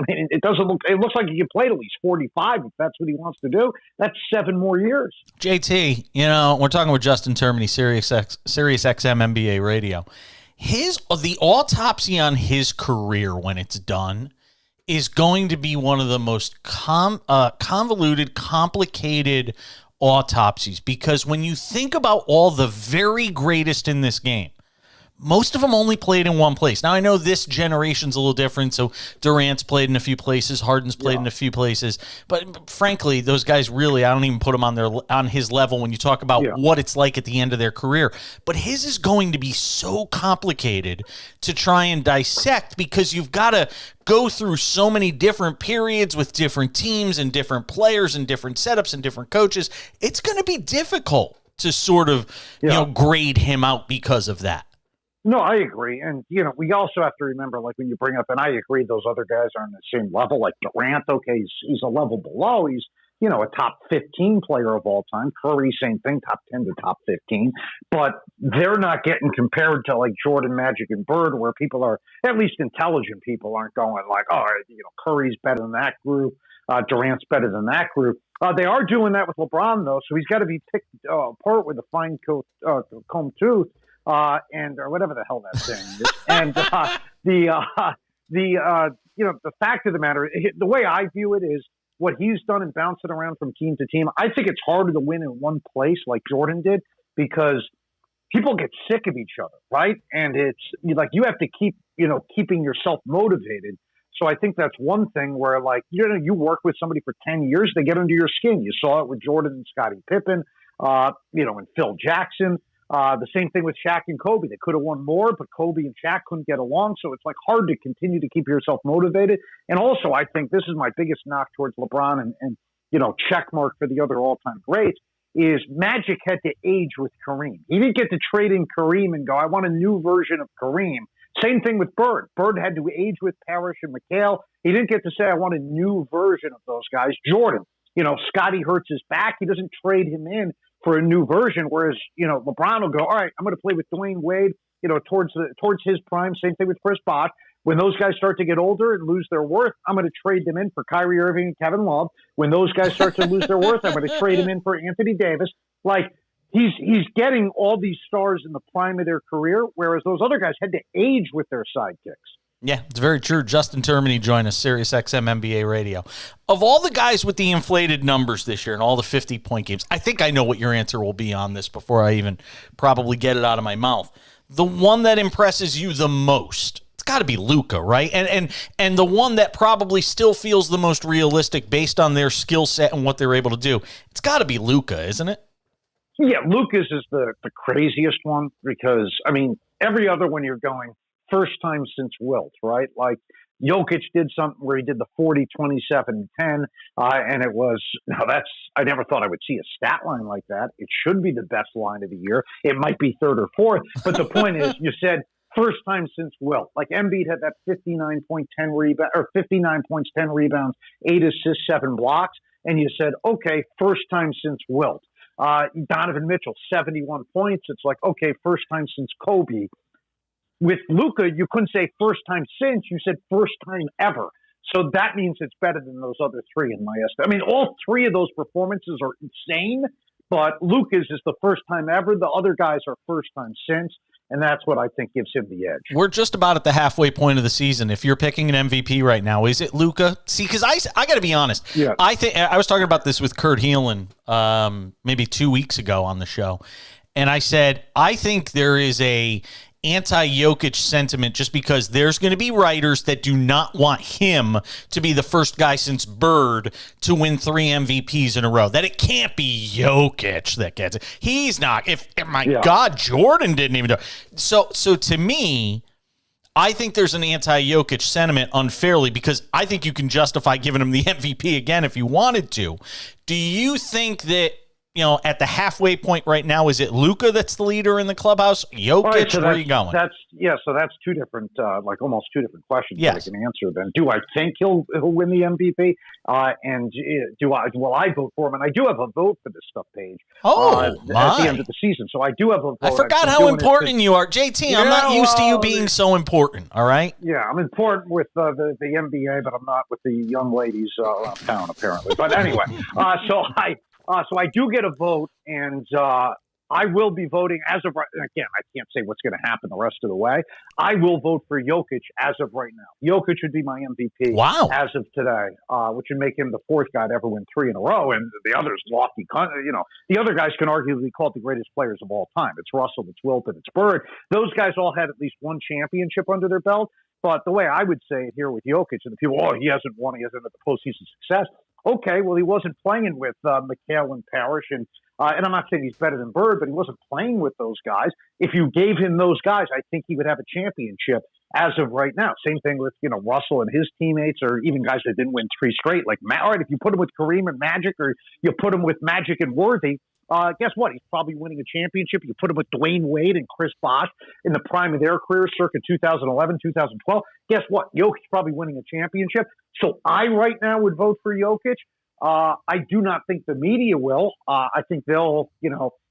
it looks like he can play at least 45 if that's what he wants to do. That's 7 more years. JT, we're talking with Justin Termini, Sirius XM NBA Radio. The autopsy on his career when it's done is going to be one of the most convoluted, complicated autopsies, because when you think about all the very greatest in this game, most of them only played in one place. Now, I know this generation's a little different, so Durant's played in a few places, Harden's played in a few places, but frankly, those guys really, I don't even put them on his level when you talk about what it's like at the end of their career. But his is going to be so complicated to try and dissect, because you've got to go through so many different periods with different teams and different players and different setups and different coaches. It's going to be difficult to sort of grade him out because of that. No, I agree. And, we also have to remember, like when you bring up, and I agree, those other guys are on the same level. Like Durant, okay, he's a level below. He's, a top 15 player of all time. Curry, same thing, top 10 to top 15. But they're not getting compared to like Jordan, Magic, and Bird, where people are, at least intelligent people, aren't going like, oh, Curry's better than that group. Durant's better than that group. They are doing that with LeBron, though, so he's got to be picked apart with a fine comb tooth. Or whatever the hell that thing is. And the fact of the matter, the way I view it is what he's done and bouncing around from team to team. I think it's harder to win in one place like Jordan did because people get sick of each other, right? And it's like you have to keep, keeping yourself motivated. So I think that's one thing where, like, you work with somebody for 10 years, they get under your skin. You saw it with Jordan and Scottie Pippen, and Phil Jackson. The same thing with Shaq and Kobe. They could have won more, but Kobe and Shaq couldn't get along. So it's like hard to continue to keep yourself motivated. And also, I think this is my biggest knock towards LeBron and check mark for the other all-time greats is Magic had to age with Kareem. He didn't get to trade in Kareem and go, I want a new version of Kareem. Same thing with Bird. Bird had to age with Parrish and McHale. He didn't get to say, I want a new version of those guys. Jordan, Scotty hurts his back. He doesn't trade him in for a new version, whereas, LeBron will go, all right, I'm going to play with Dwayne Wade, towards his prime. Same thing with Chris Bosh. When those guys start to get older and lose their worth, I'm going to trade them in for Kyrie Irving and Kevin Love. When those guys start to lose their worth, I'm going to trade them in for Anthony Davis. Like, he's getting all these stars in the prime of their career, whereas those other guys had to age with their sidekicks. Yeah, it's very true. Justin Termini joined us, Sirius XM NBA Radio. Of all the guys with the inflated numbers this year and all the 50-point games, I think I know what your answer will be on this before I even probably get it out of my mouth. The one that impresses you the most, it's got to be Luka, right? And the one that probably still feels the most realistic based on their skill set and what they're able to do, it's got to be Luka, isn't it? Yeah, Luka's is the craziest one because, every other one you're going, first time since Wilt, right? Like Jokic did something where he did the 40, 27, 10, and it was, I never thought I would see a stat line like that. It should be the best line of the year. It might be third or fourth, but the point is, you said first time since Wilt. Like Embiid had that 59 points, 10 rebounds, 8 assists, 7 blocks, and you said, okay, first time since Wilt. Donovan Mitchell, 71 points. It's like, okay, first time since Kobe. With Luka, you couldn't say first time since, you said first time ever. So that means it's better than those other three in my estimate. All three of those performances are insane, but Luka's is the first time ever. The other guys are first time since, and that's what I think gives him the edge. We're just about at the halfway point of the season. If you're picking an MVP right now, is it Luka? See, because I got to be honest. Yeah. I think I was talking about this with Kurt Heelan maybe 2 weeks ago on the show, and I said I think there is a anti-Jokic sentiment just because there's going to be writers that do not want him to be the first guy since Bird to win 3 MVPs in a row. That it can't be Jokic that gets it. He's not. God, Jordan didn't even do it. So to me, I think there's an anti-Jokic sentiment unfairly because I think you can justify giving him the MVP again if you wanted to. Do you think that, at the halfway point right now, is it Luka that's the leader in the clubhouse? Jokic, right, so where are you going? So that's two different, almost two different questions yes. that I can answer. Then, do I think he'll win the MVP? And will I vote for him? And I do have a vote for this stuff page. At the end of the season, so I do have a vote. I forgot how important you are, JT. I'm not used to you being so important. All right. Yeah, I'm important with the NBA, but I'm not with the young ladies around town apparently. But anyway, So I do get a vote, and I will be voting as of right. Again, I can't say what's going to happen the rest of the way. I will vote for Jokic as of right now. Jokic would be my MVP as of today, which would make him the fourth guy to ever win 3 in a row. And the others, lofty, the other guys can arguably be called the greatest players of all time. It's Russell, it's Wilt, and it's Bird. Those guys all had at least one championship under their belt. But the way I would say it here with Jokic, and the people, he hasn't won, he hasn't had the postseason success. Okay, well, he wasn't playing with McHale and Parrish, and I'm not saying he's better than Bird, but he wasn't playing with those guys. If you gave him those guys, I think he would have a championship as of right now. Same thing with Russell and his teammates, or even guys that didn't win 3 straight. Like, all right, if you put him with Kareem and Magic, or you put him with Magic and Worthy, Guess what? He's probably winning a championship. You put him with Dwayne Wade and Chris Bosh in the prime of their careers, circa 2011, 2012. Guess what? Jokic's probably winning a championship. So I right now would vote for Jokic. I do not think the media will. I think they'll,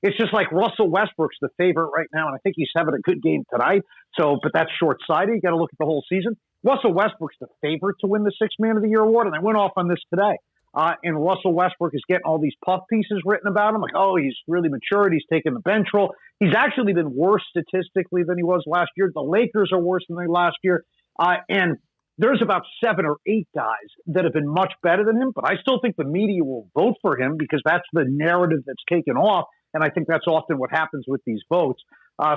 it's just like Russell Westbrook's the favorite right now, and I think he's having a good game tonight. But that's short-sighted. You got to look at the whole season. Russell Westbrook's the favorite to win the Sixth Man of the Year award, and I went off on this today. And Russell Westbrook is getting all these puff pieces written about him, like, oh, he's really matured. He's taken the bench role. He's actually been worse statistically than he was last year. The Lakers are worse than they last year. And there's about 7 or 8 guys that have been much better than him, but I still think the media will vote for him because that's the narrative that's taken off, and I think that's often what happens with these votes.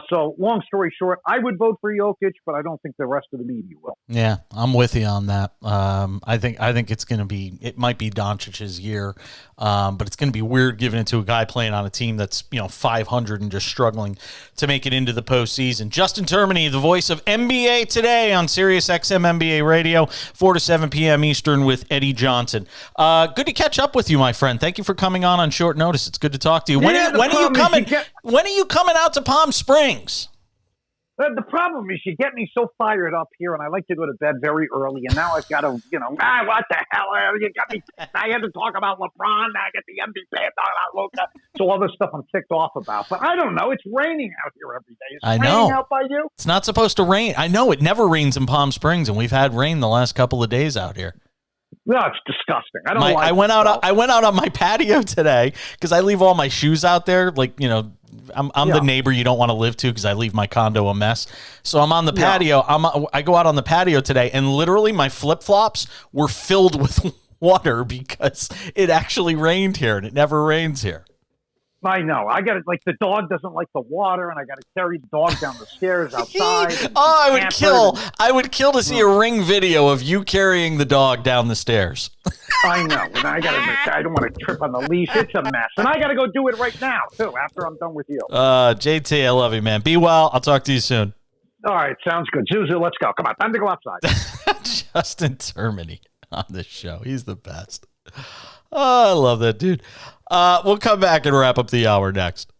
So long story short, I would vote for Jokic, but I don't think the rest of the media will. Yeah, I'm with you on that. I think it might be Doncic's year, but it's going to be weird giving it to a guy playing on a team that's 500 and just struggling to make it into the postseason. Justin Termini, the voice of NBA Today on Sirius XM NBA Radio, 4 to 7 p.m. Eastern with Eddie Johnson. Good to catch up with you, my friend. Thank you for coming on short notice. It's good to talk to you. When are you coming? When are you coming out to Palm Springs? The problem is you get me so fired up here, and I like to go to bed very early, and now I've got to, what the hell? You got me. I had to talk about LeBron. Now I get the MVP. I talk about Luka. So all this stuff I'm ticked off about. But I don't know. It's raining out here every day. Is it raining out by you? It's not supposed to rain. I know it never rains in Palm Springs, and we've had rain the last couple of days out here. No, it's disgusting. I don't like I went out on my patio today because I leave all my shoes out there. Like, I'm the neighbor you don't want to live to because I leave my condo a mess. So I'm on the patio. I go out on the patio today, and literally my flip-flops were filled with water because it actually rained here, and it never rains here. I know. I got to, the dog doesn't like the water, and I got to carry the dog down the stairs outside. I would kill to see a Ring video of you carrying the dog down the stairs. I know. And I don't want to trip on the leash. It's a mess. And I got to go do it right now, too, after I'm done with you. JT, I love you, man. Be well. I'll talk to you soon. All right. Sounds good. Zuzu, let's go. Come on. Time to go outside. Justin Termini on this show. He's the best. Oh, I love that dude. We'll come back and wrap up the hour next.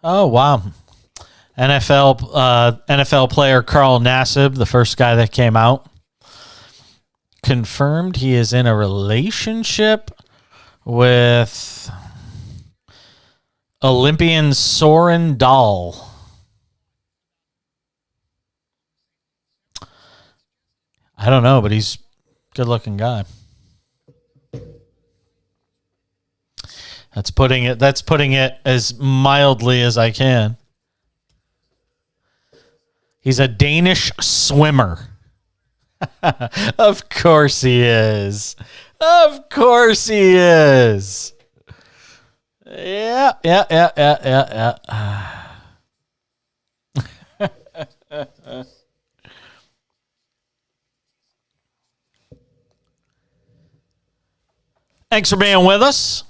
Oh, wow. NFL player Carl Nassib, the first guy that came out, confirmed he is in a relationship with Olympian Soren Dahl. I don't know, but he's a good-looking guy. That's putting it as mildly as I can. He's a Danish swimmer. Of course he is. Of course he is. Yeah. Thanks for being with us.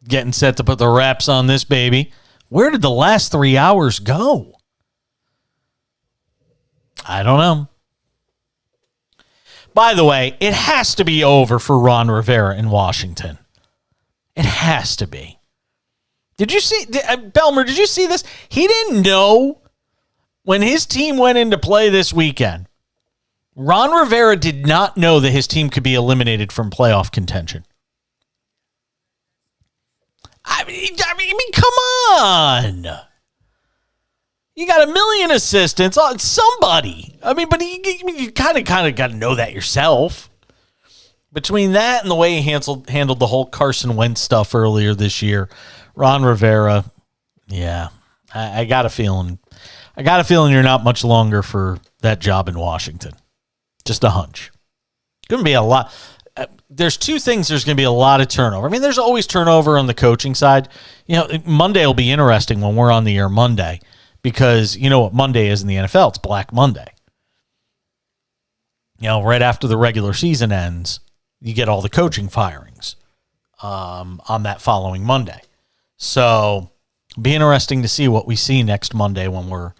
Getting set to put the wraps on this baby. Where did the last 3 hours go? I don't know. By the way, it has to be over for Ron Rivera in Washington. It has to be. Did you see, Belmer, did you see this? He didn't know when his team went into play this weekend. Ron Rivera did not know that his team could be eliminated from playoff contention. I mean, come on. You got 1 million assistants on somebody. I mean, but you kind of got to know that yourself. Between that and the way he handled the whole Carson Wentz stuff earlier this year, Ron Rivera, yeah, I got a feeling. You're not much longer for that job in Washington. Just a hunch. Going to be a lot. There's two things. There's going to be a lot of turnover. I mean, there's always turnover on the coaching side. You know, Monday will be interesting when we're on the air Monday because you know what Monday is in the NFL. It's Black Monday. You know, right after the regular season ends, you get all the coaching firings on that following Monday. So it'll be interesting to see what we see next Monday when we're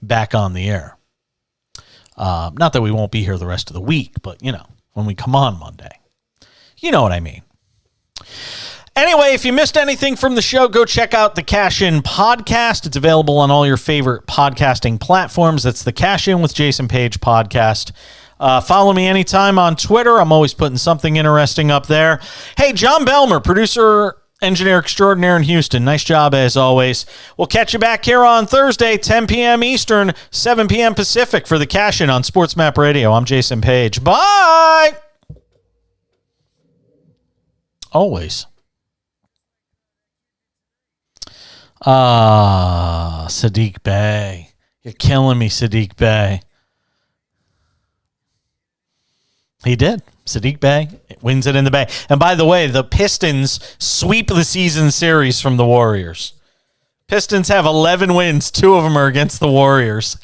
back on the air. Not that we won't be here the rest of the week, but, you know, when we come on Monday. You know what I mean. Anyway, if you missed anything from the show, go check out the Cash In podcast. It's available on all your favorite podcasting platforms. That's the Cash In with Jason Page podcast. Follow me anytime on Twitter. I'm always putting something interesting up there. Hey, John Belmer, producer, engineer extraordinaire in Houston. Nice job as always. We'll catch you back here on Thursday, 10 p.m. Eastern, 7 p.m. Pacific for the Cash In on SportsMap Radio. I'm Jason Page. Bye! Always. Sadiq Bey. You're killing me, Sadiq Bey. He did. Sadiq Bey wins it in the Bay. And by the way, the Pistons sweep the season series from the Warriors. Pistons have 11 wins. 2 of them are against the Warriors.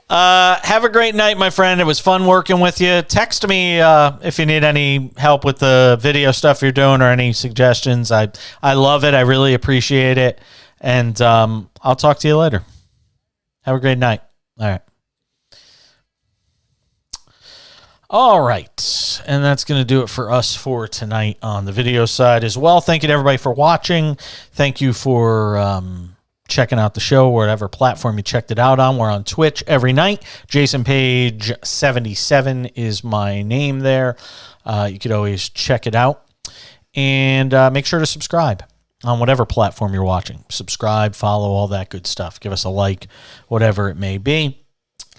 Have a great night, my friend. It was fun working with you. Text me if you need any help with the video stuff you're doing or any suggestions. I love it. I really appreciate it. And I'll talk to you later. Have a great night. All right. And that's going to do it for us for tonight on the video side as well. Thank you to everybody for watching. Thank you for checking out the show, whatever platform you checked it out on. We're on Twitch every night. Jason Page 77 is my name there. You could always check it out. And make sure to subscribe on whatever platform you're watching. Subscribe, follow, all that good stuff. Give us a like, whatever it may be.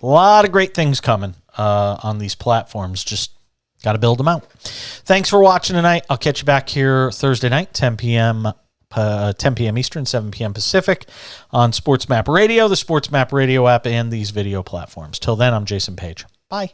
A lot of great things coming on these platforms. Just got to build them out. Thanks for watching tonight. I'll catch you back here Thursday night, 10 p.m. Eastern, 7 p.m. Pacific on SportsMap Radio, the SportsMap Radio app, and these video platforms. Till then, I'm Jason Page. Bye.